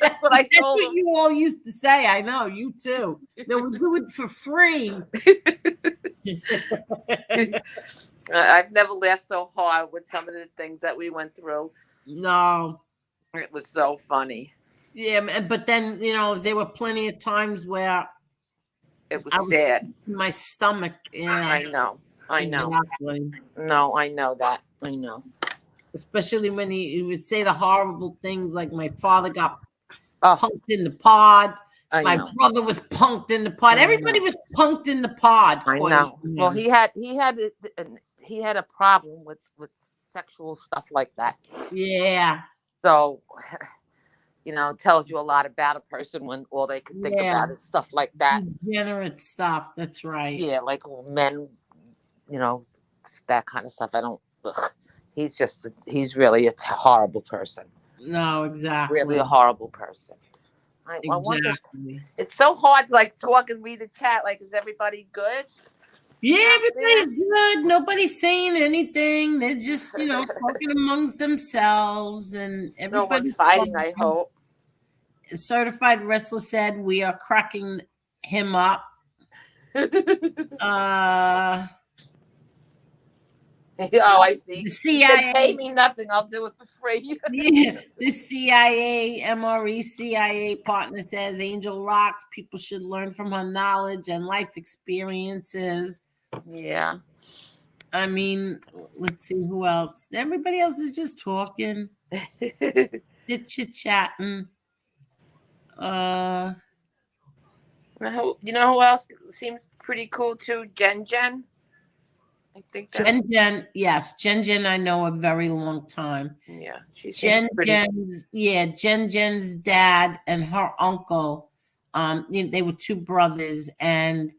That's what I told them. You all used to say. I know, you too. No, we do it for free. I've never laughed so hard with some of the things that we went through. No. It was so funny. Yeah, but then, there were plenty of times where it was sad. My stomach. Yeah. I know. Exactly. No, I know that. I know. Especially when he would say the horrible things like my father got punked in the pod. My brother was punked in the pod. Everybody was punked in the pod. I know. Well, he had a problem with sexual stuff like that. Yeah. So, tells you a lot about a person when all they can think about is stuff like that. Degenerate stuff. That's right. Yeah, like men, that kind of stuff. He's really a horrible person. No, exactly. Really a horrible person. I wonder, it's so hard to talk and read the chat. Is everybody good? Yeah, everybody's good. Nobody's saying anything. They're just, talking amongst themselves, and everybody's fighting. I hope. Certified Wrestler said we are cracking him up. Oh, I see. The CIA pay me nothing. I'll do it for free. Yeah, the CIA, MRE CIA partner says Angel rocks. People should learn from her knowledge and life experiences. Yeah. I mean, let's see who else. Everybody else is just talking. They're chit-chatting. You know who else seems pretty cool too? Jen. I think Jen, yes. Jen, I know a very long time. Yeah. Jen's dad and her uncle, they were two brothers, and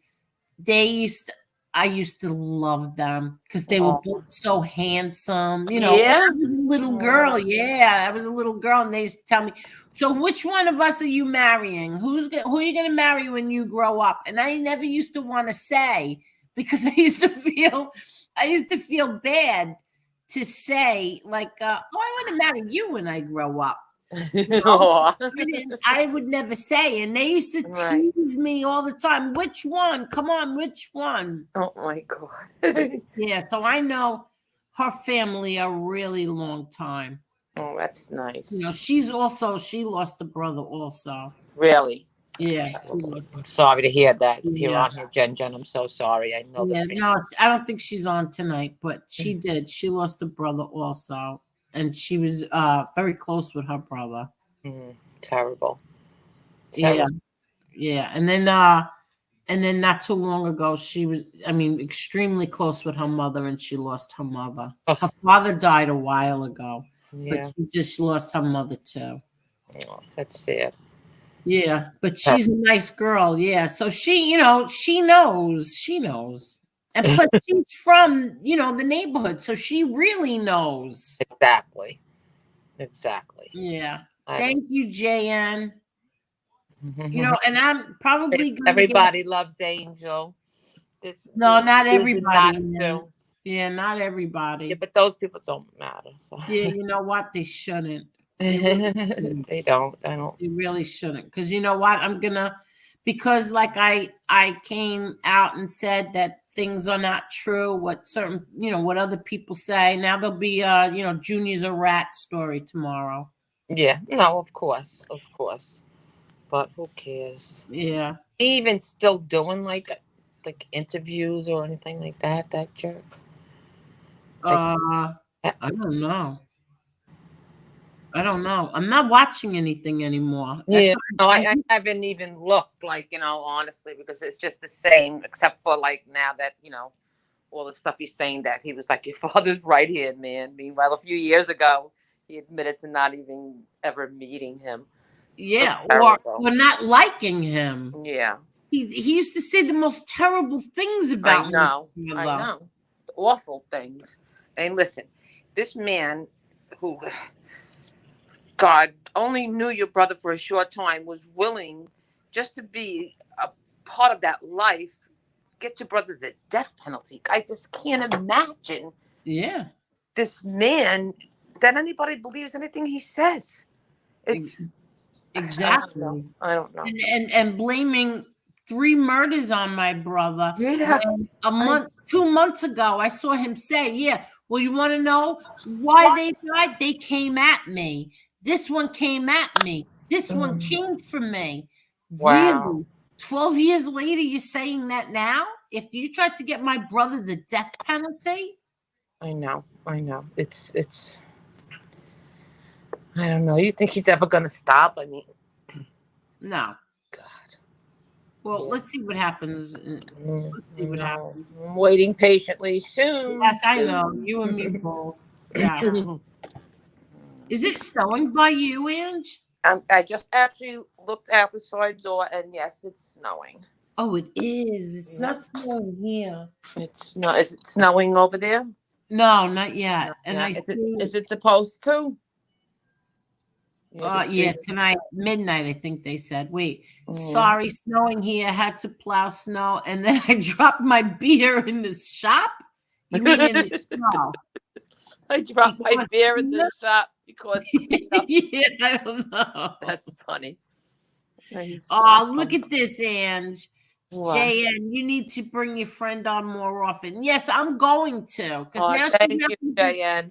I used to love them because they were both so handsome. I was a little girl. Yeah, I was a little girl, and they used to tell me, "So which one of us are you marrying? Who are you going to marry when you grow up?" And I never used to want to say because I used to feel bad to say I want to marry you when I grow up. I would never say, and they used to tease me all the time. Which one? Come on, which one? Oh my God. Yeah, so I know her family a really long time. Oh, that's nice. She lost a brother also. Really? Yeah, I'm sorry to hear that. If you're yeah. on here, Jen, I'm so sorry. I know Yeah, the no, I don't think she's on tonight, but she did. She lost a brother also, and she was very close with her brother. Terrible. Yeah, yeah, and then not too long ago, she was, extremely close with her mother, and she lost her mother. Oh, Her father died a while ago, but yeah. she just lost her mother too. Oh, that's sad. Yeah, but she's a nice girl. Yeah, so she knows, and plus she's from the neighborhood, so she really knows. Exactly. Yeah. I Thank you, JN. don't. And I'm probably gonna Everybody loves Angel. This no, not reason everybody, not man. to. Yeah, not Yeah, everybody. but those people don't matter. So. Yeah, you know what? They shouldn't. They really shouldn't. They don't. I don't. They really shouldn't. Because you know what? Because like I came out and said that things are not true, what what other people say. Now there'll be Junior's a rat story tomorrow. Yeah. No, of course. But who cares? Yeah. He even still doing like interviews or anything like that? That jerk. I don't know. I'm not watching anything anymore. Yeah, no, I haven't even looked, honestly, because it's just the same, except for now that all the stuff he's saying that he was like your father's right here, man. Meanwhile, a few years ago, he admitted to not even ever meeting him. Yeah, So or not liking him. Yeah, he used to say the most terrible things about me. I know, awful things. And listen, this man who. God only knew your brother for a short time, was willing just to be a part of that life, get your brother the death penalty. I just can't imagine this man that anybody believes anything he says. It's exactly. I don't know. And blaming 3 murders on my brother. Yeah. And 2 months ago, I saw him say, "Yeah, well, you want to know why they died? They came at me. This one came at me. This one came for me." Wow. Really? 12 years later, you're saying that now? If you tried to get my brother the death penalty? I know. It's I don't know. You think he's ever going to stop? I mean, no. God. Well, let's see what happens. I'm waiting patiently. Soon. Yes, I know. You and me both. Yeah. Is it snowing by you, Ange? I just actually looked out the side door, and yes, it's snowing. Oh, it is. It's not snowing here. It's not. Is it snowing over there? No, not yet. Is it supposed to? Yeah, tonight, midnight, I think they said. Wait, sorry, snowing here. Had to plow snow, and then I dropped my beer in the shop. You mean in the snow? I dropped my beer in the shop because yeah, I don't know. That's funny. Oh, look at this, Ange. JN, you need to bring your friend on more often. Yes, I'm going to. Because thank you, JN.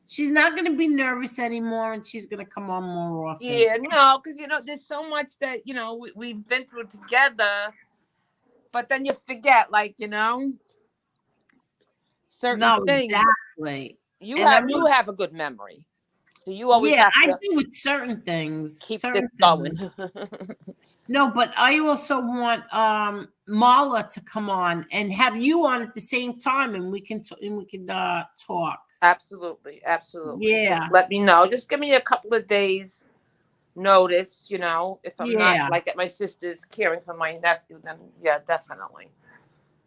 She's not going to be nervous anymore, and she's going to come on more often. Yeah, no, because there's so much that we've been through together, but then you forget, certain things. Exactly. You have a good memory, so you always have to. I do with certain things. Keep this going. No, but I also want Mala to come on and have you on at the same time, and we can talk. Absolutely. Yeah. Just let me know. Just give me a couple of days notice, if I'm not at my sister's caring for my nephew, then yeah, definitely.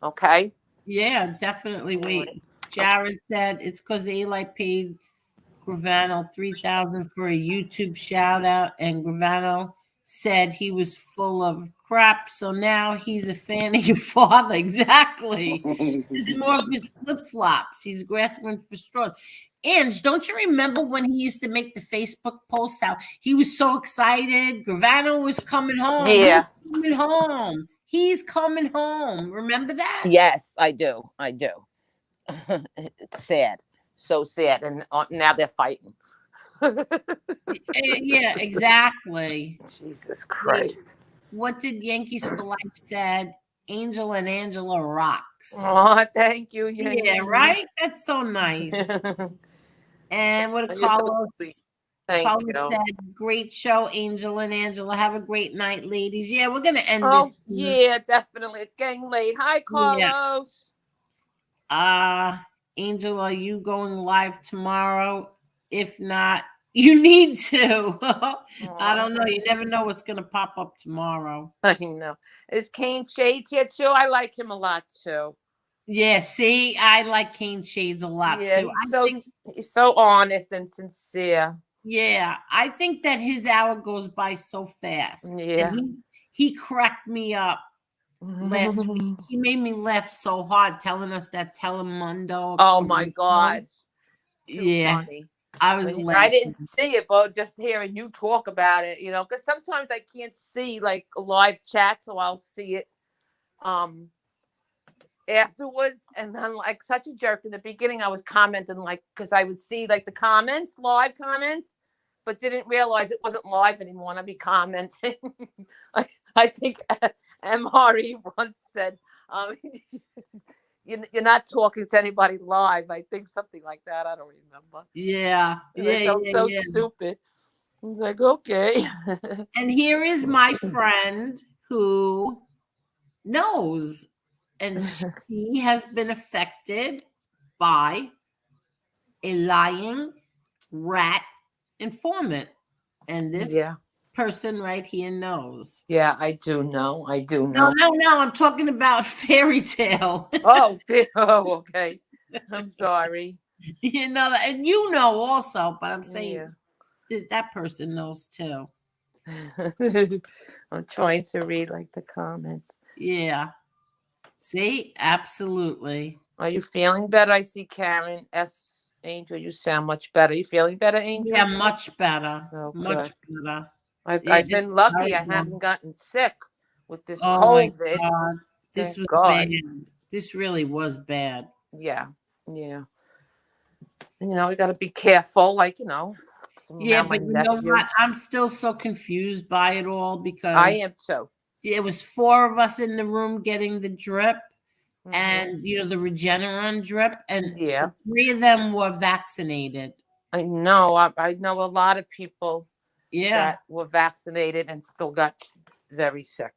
Okay? Yeah, definitely. Wait. Jared said it's because Eli paid Gravano $3,000 for a YouTube shout out, and Gravano said he was full of crap, so now he's a fan of your father. Exactly. It's more of his flip-flops. He's grasping for straws. Ange, don't you remember when he used to make the Facebook posts how he was so excited? Gravano was coming home. Yeah. He's coming home. Remember that? Yes, I do. It's sad. So sad. And now they're fighting. Yeah, exactly. Jesus Yeah. Christ. What did Yankees for Life said? Angel and Angela rocks. Oh, thank you, Yeah, Yankees. right? That's so nice. And what did You're so sweet. Thank Carlos you. said, great show, Angel and Angela. Have a great night, ladies. Yeah, we're gonna end Oh, this. yeah, definitely. It's getting late. Hi, Yeah. Carlos. Angel, are you going live tomorrow? If not, you need to. I don't know. You never know what's gonna pop up tomorrow. I know. Is Kane Shades here too? I like him a lot too. Yeah, see, I like Kane Shades a lot Yeah, too. he's so honest and sincere. Yeah, I think that his hour goes by so fast. Yeah. And he cracked me up last week. He made me laugh so hard telling us that Telemundo. Oh my God. Too Yeah, funny. I was I laughing. didn't see it, but just hearing you talk about it, because sometimes I can't see like a live chat, so I'll see it afterwards. And then, like, such a jerk in the beginning, I was commenting, like, because I would see like the comments, live comments, but didn't realize it wasn't live anymore. And I'd be commenting. I think MRE once said, you're not talking to anybody live. I think something like that. I don't remember. Yeah, And I felt so stupid. I was like, okay. And here is my friend who knows, and she has been affected by a lying rat informant. And this person right here knows. Yeah, I do know. I do No, know. I'm talking about Fairy Tale. Oh, okay. I'm sorry. You know that, and you know also, but I'm saying that person knows too. I'm trying to read like the comments. Yeah. See, absolutely. Are you feeling better? I see Karen S. Angel, you sound much better. You feeling better, Angel? Yeah, much better. Oh, much good. better. I've been lucky. I haven't gotten sick with this COVID. My God. This was bad. This really was bad. Yeah. Yeah. We got to be careful, like, Yeah, but you know what? I'm still so confused by it all because I am too. There was 4 of us in the room getting the drip and, the Regeneron drip, and 3 of them were vaccinated. I know. I know a lot of people that were vaccinated and still got very sick.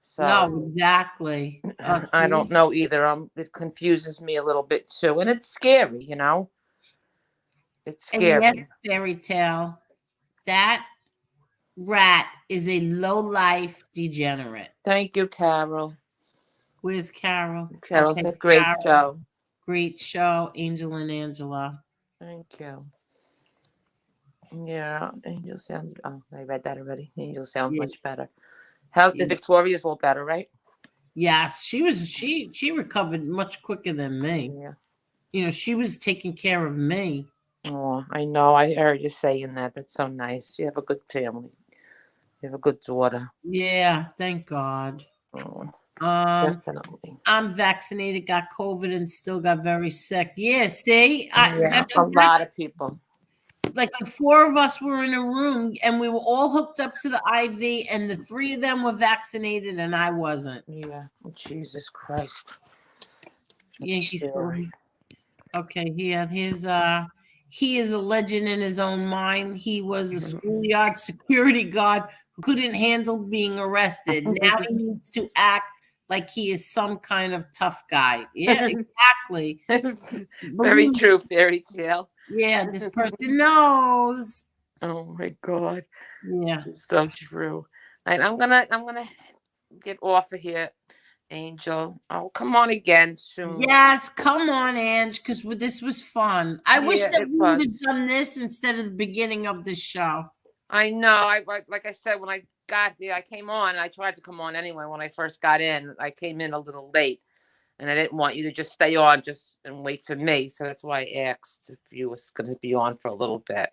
So no, exactly. I don't know either. It confuses me a little bit too, and it's scary. It's scary. And yes, Fairy Tale, that rat is a low-life degenerate. Thank you, Carol. Where's Carol? Carol said, great show. Great show, Angel and Angela. Thank you. Yeah, Angel sounds. Oh, I read that already. Angel sounds much better. The Victoria's all better, right? Yes, she recovered much quicker than me. Yeah. She was taking care of me. Oh, I know. I heard you saying that. That's so nice. You have a good family. You have a good daughter. Yeah, thank God. Oh, definitely. I'm vaccinated, got COVID, and still got very sick. Yeah, see? A lot of people. Like the 4 of us were in a room and we were all hooked up to the IV, and the 3 of them were vaccinated and I wasn't. Yeah. Jesus Christ. Yankee story. Okay, he is a legend in his own mind. He was a schoolyard security guard who couldn't handle being arrested. Now he needs to act like he is some kind of tough guy. Yeah, exactly. Very true, Fairy Tale. Yeah, this person knows. Oh my God. Yeah. It's so true. And I'm gonna get off of here, Angel. Oh, come on again soon. Yes, come on, Ange, because this was fun. I wish that we would have done this instead of the beginning of the show. I know. Like I said, when I got there, I came on, and I tried to come on anyway when I first got in. I came in a little late, and I didn't want you to just stay on and wait for me. So that's why I asked if you was going to be on for a little bit.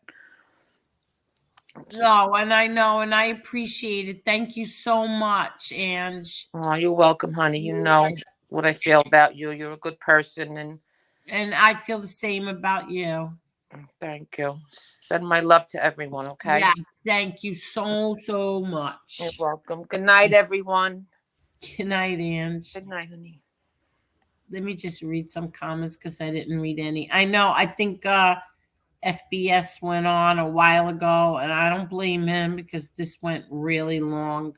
No, and I know, and I appreciate it. Thank you so much, Ange. Oh, you're welcome, honey. You know what I feel about you. You're a good person, and I feel the same about you. Thank you. Send my love to everyone, okay? Yeah, thank you so You're much. welcome. Good night, everyone. Good night, Ange. Good night, honey. Let me just read some comments because I didn't read any. I know, I think FBS went on a while ago, and I don't blame him because this went really long.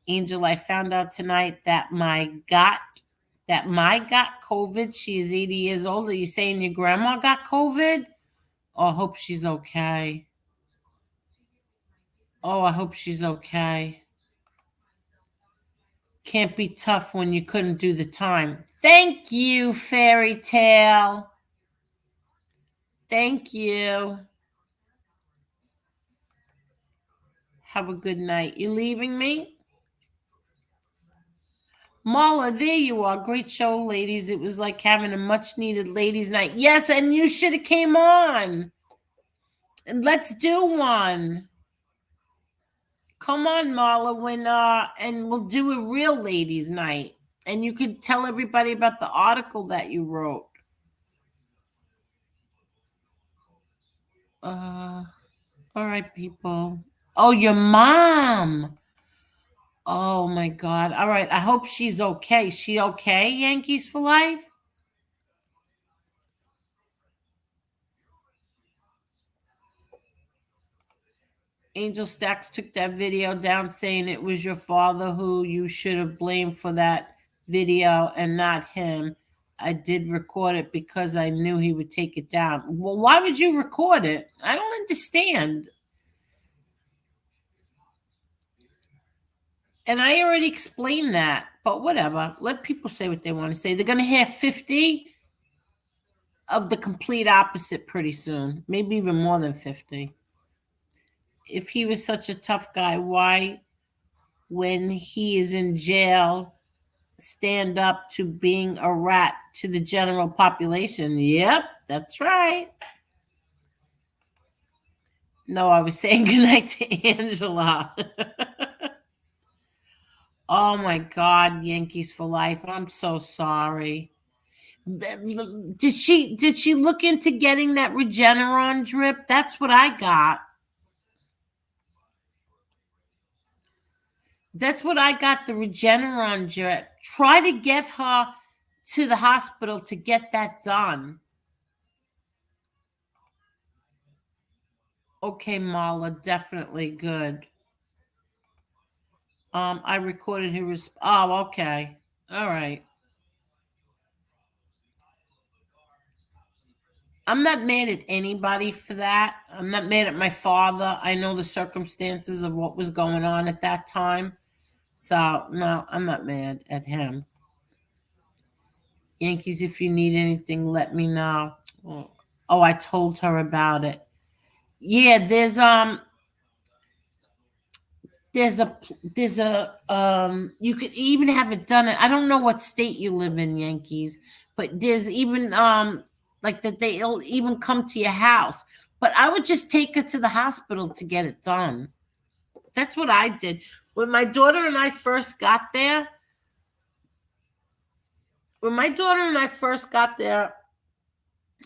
Angel, I found out tonight that my got COVID. She's 80 years old. Are you saying your grandma got COVID? Oh, I hope she's okay. Oh, I hope she's okay. Can't be tough when you couldn't do the time. Thank you, Fairy Tale. Thank you. Have a good night. You leaving me? Mala, there you are. Great show, ladies. It was like having a much needed ladies' night. Yes, and you should have came on. And let's do one. Come on, Marla, and we'll do a real ladies' night. And you could tell everybody about the article that you wrote. All right, people. Oh, your mom. Oh my God. All right. I hope she's okay. She okay, Yankees for life? Angel Stacks took that video down saying it was your father who you should have blamed for that video and not him. I did record it because I knew he would take it down. Well, why would you record it? I don't understand. And I already explained that, but whatever. Let people say what they want to say. They're going to hear 50 of the complete opposite pretty soon, maybe even more than 50. If he was such a tough guy, why, when he is in jail, stand up to being a rat to the general population? Yep, that's right. No, I was saying goodnight to Angela. Oh my God, Yankees for life. I'm so sorry. Did she look into getting that Regeneron drip? That's what I got. That's what I got, the Regeneron drip. Try to get her to the hospital to get that done. Okay, Marla, definitely good. I recorded his. Oh, okay. All right. I'm not mad at anybody for that. I'm not mad at my father. I know the circumstances of what was going on at that time. So, no, I'm not mad at him. Yankees, if you need anything, let me know. Oh, I told her about it. Yeah, there's a you could even have it done. I don't know what state you live in, Yankees, but there's even like that they'll even come to your house. But I would just take her to the hospital to get it done. That's what I did. When my daughter and I first got there,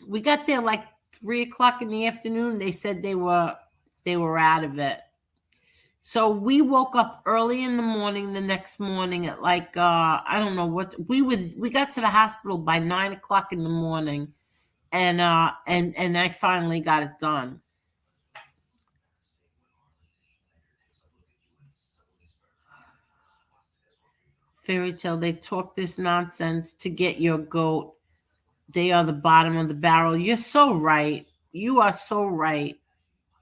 we got there like 3:00 in the afternoon. They said they were out of it. So we woke up early in the morning the next morning at like I don't know what we got to the hospital by 9:00 in the morning, and I finally got it done. Fairy Tale, they talk this nonsense to get your goat. They are the bottom of the barrel. You're so right. You are so right.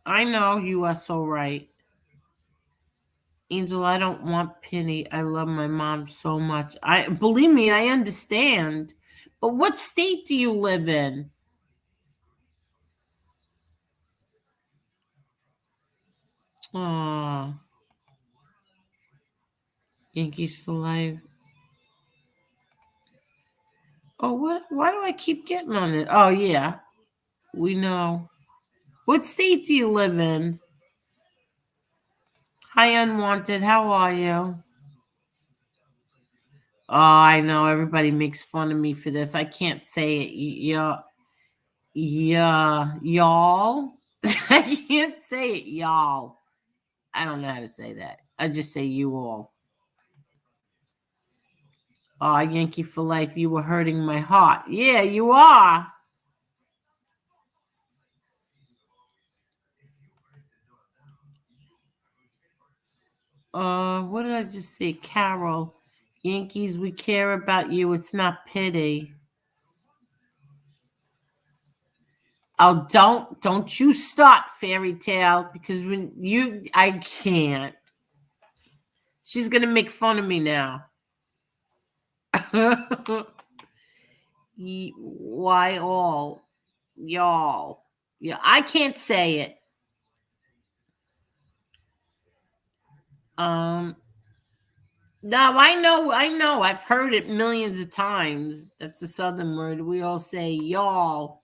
I know you are so right. Angel, I don't want pity. I love my mom so much. I believe me, I understand. But what state do you live in? Oh, Yankees for life. Oh, what? Why do I keep getting on it? Oh, yeah, we know. What state do you live in? Hi, Unwanted. How are you? Oh, I know everybody makes fun of me for this. I can't say it. Yeah, y'all. I can't say it, y'all. I don't know how to say that. I just say you all. Oh, Yankee for life, you were hurting my heart. Yeah, you are. What did I just say? Carol. Yankees, we care about you. It's not pity. Oh, don't you start, fairy tale, because I can't. She's gonna make fun of me now. Why all y'all? Yeah, I can't say it. No, I know. I've heard it millions of times. That's a southern word. We all say y'all.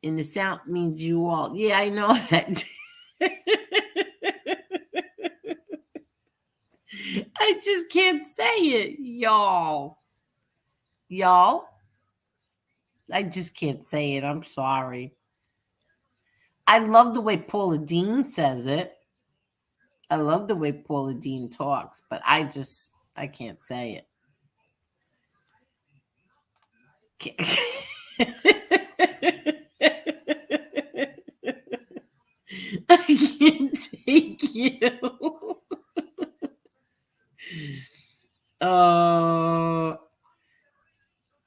In the South means you all. Yeah, I know that. I just can't say it. Y'all. Y'all. I just can't say it. I'm sorry. I love the way Paula Dean says it. I love the way Paula Dean talks, but I can't say it. I can't take you.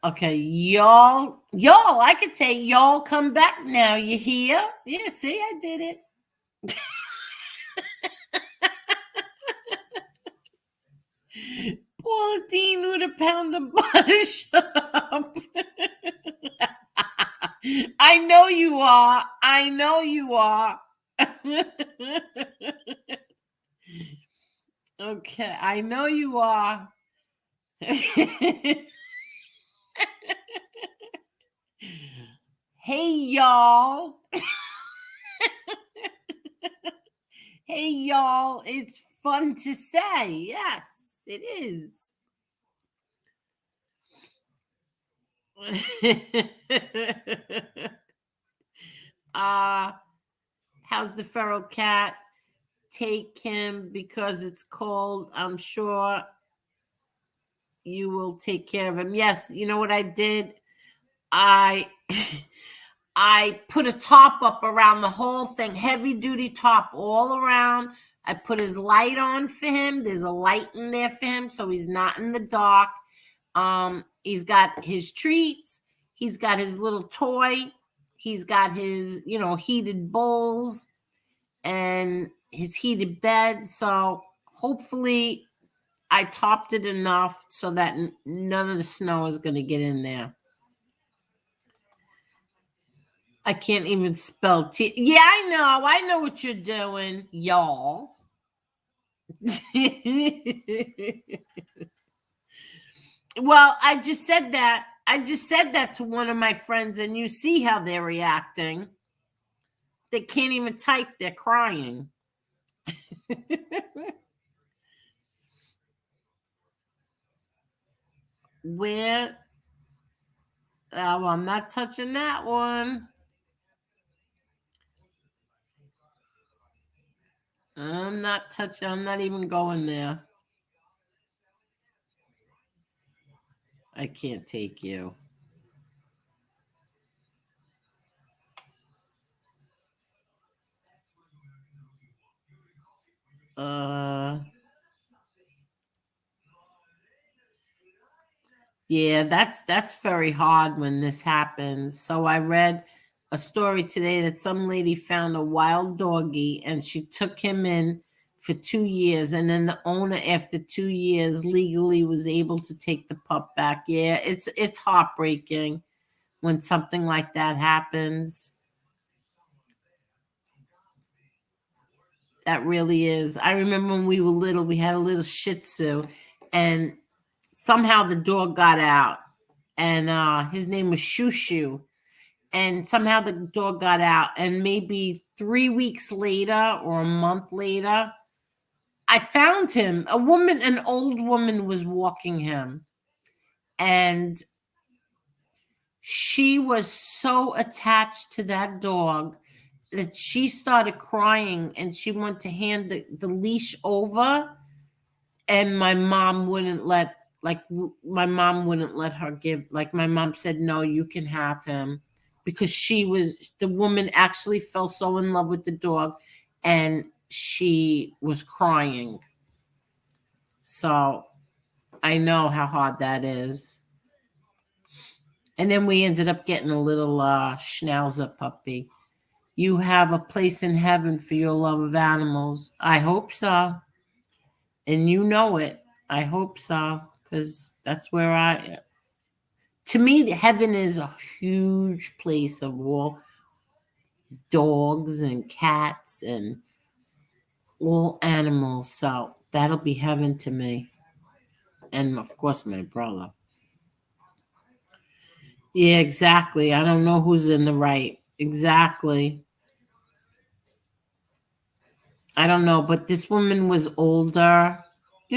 Okay, y'all, I could say y'all come back now. You hear? Yeah, see, I did it. Paula Dean with a pound of butter. Shut up. I know you are. I know you are. Okay, I know you are. Hey, y'all. Hey, y'all. It's fun to say. Yes, it is. How's the feral cat? Take him because it's cold. I'm sure you will take care of him. Yes, you know what I did? I I put a top up around the whole thing, heavy duty top all around. I put his light on for him. There's a light in there for him, so he's not in the dark. He's got his treats. He's got his little toy. He's got his, heated bowls and his heated bed. So hopefully I topped it enough so that none of the snow is going to get in there. I can't even spell T. Yeah, I know what you're doing, y'all. Well, I just said that to one of my friends, and you see how they're reacting. They can't even type, they're crying. Where? Oh, I'm not touching that one. I'm not even going there. I can't take you. Yeah, that's very hard when this happens. So I read a story today that some lady found a wild doggy and she took him in for 2 years, and then the owner after 2 years legally was able to take the pup back. Yeah, it's heartbreaking when something like that happens. That really is. I remember when we were little, we had a little Shih Tzu, and somehow the dog got out, and his name was Shoo Shoo. And somehow the dog got out, and maybe 3 weeks later or a month later, I found him. An old woman was walking him, and She was so attached to that dog that she started crying and she went to hand the leash over, and my mom wouldn't let her give, like, my mom said, no, you can have him, because the woman actually fell so in love with the dog and she was crying. So I know how hard that is. And then we ended up getting a little schnauzer puppy. You have a place in heaven for your love of animals. I hope so. And you know it. I hope so. Because that's where to me, heaven is a huge place of all dogs and cats and all animals. So that'll be heaven to me. And of course, my brother. Yeah, exactly. I don't know who's in the right. Exactly. I don't know, but this woman was older.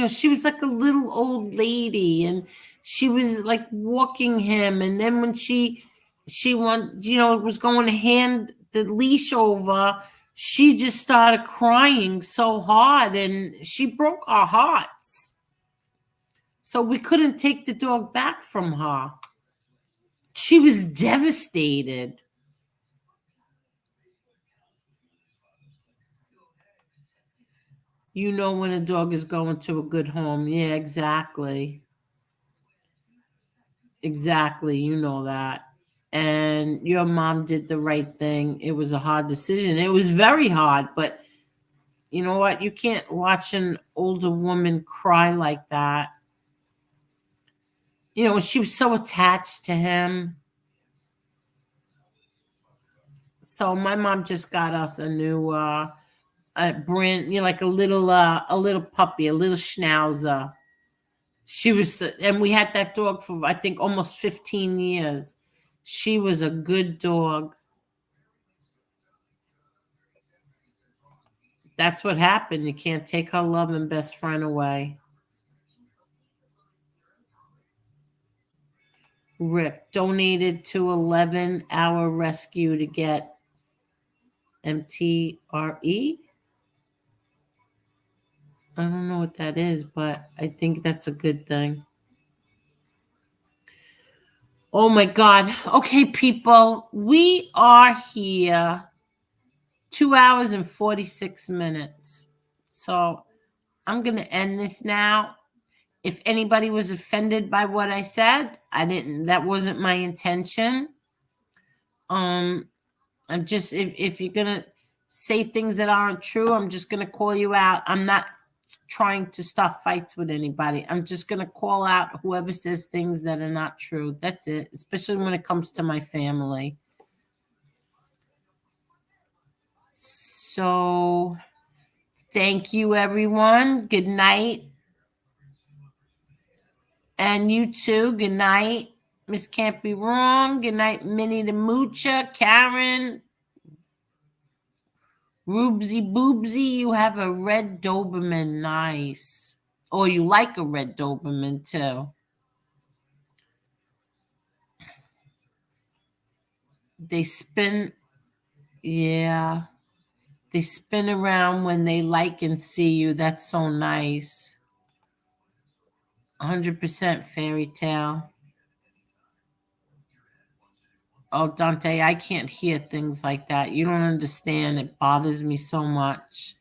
She was like a little old lady, and she was like walking him. And then when she was going to hand the leash over, she just started crying so hard, and she broke our hearts. So we couldn't take the dog back from her. She was devastated. When a dog is going to a good home. Yeah, exactly. Exactly. You know that. And your mom did the right thing. It was a hard decision. It was very hard, but you know what? You can't watch an older woman cry like that. She was so attached to him. So my mom just got us a new a brand, like a little puppy, a little schnauzer. And we had that dog for, I think, almost 15 years. She was a good dog. That's what happened. You can't take her love and best friend away. Rick donated to 11-hour rescue to get MTRE. I don't know what that is, but I think that's a good thing. Oh my God. Okay, people, we are here 2 hours and 46 minutes. So I'm going to end this now. If anybody was offended by what I said, that wasn't my intention. I'm just, if you're going to say things that aren't true, I'm just going to call you out. I'm not trying to start fights with anybody. I'm just going to call out whoever says things that are not true. That's it, especially when it comes to my family. So thank you, everyone. Good night. And you too. Good night. Miss Can't Be Wrong. Good night, Minnie the Moocher, Karen, Rubesy Boobsy. You have a red Doberman. Nice. Or you like a red Doberman too. They spin. Yeah. They spin around when they like and see you. That's so nice. 100% fairy tale. Oh, Dante, I can't hear things like that. You don't understand. It bothers me so much.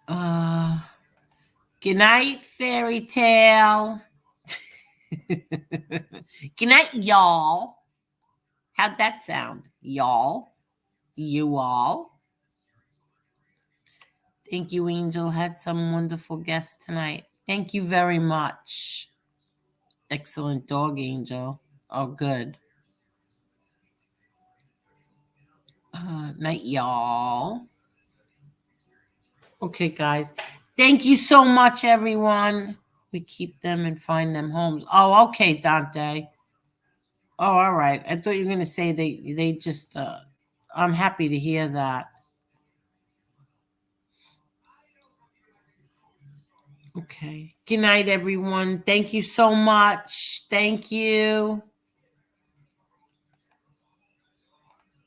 Good night, fairy tale. Good night, y'all. How'd that sound? Y'all? You all? Thank you, Angel. Had some wonderful guests tonight. Thank you very much. Excellent dog, Angel. Oh, good. Night, y'all. Okay, guys. Thank you so much, everyone. We keep them and find them homes. Oh, okay, Dante. Oh, all right. I thought you were going to say they just, I'm happy to hear that. Okay. Good night, everyone. Thank you so much. Thank you.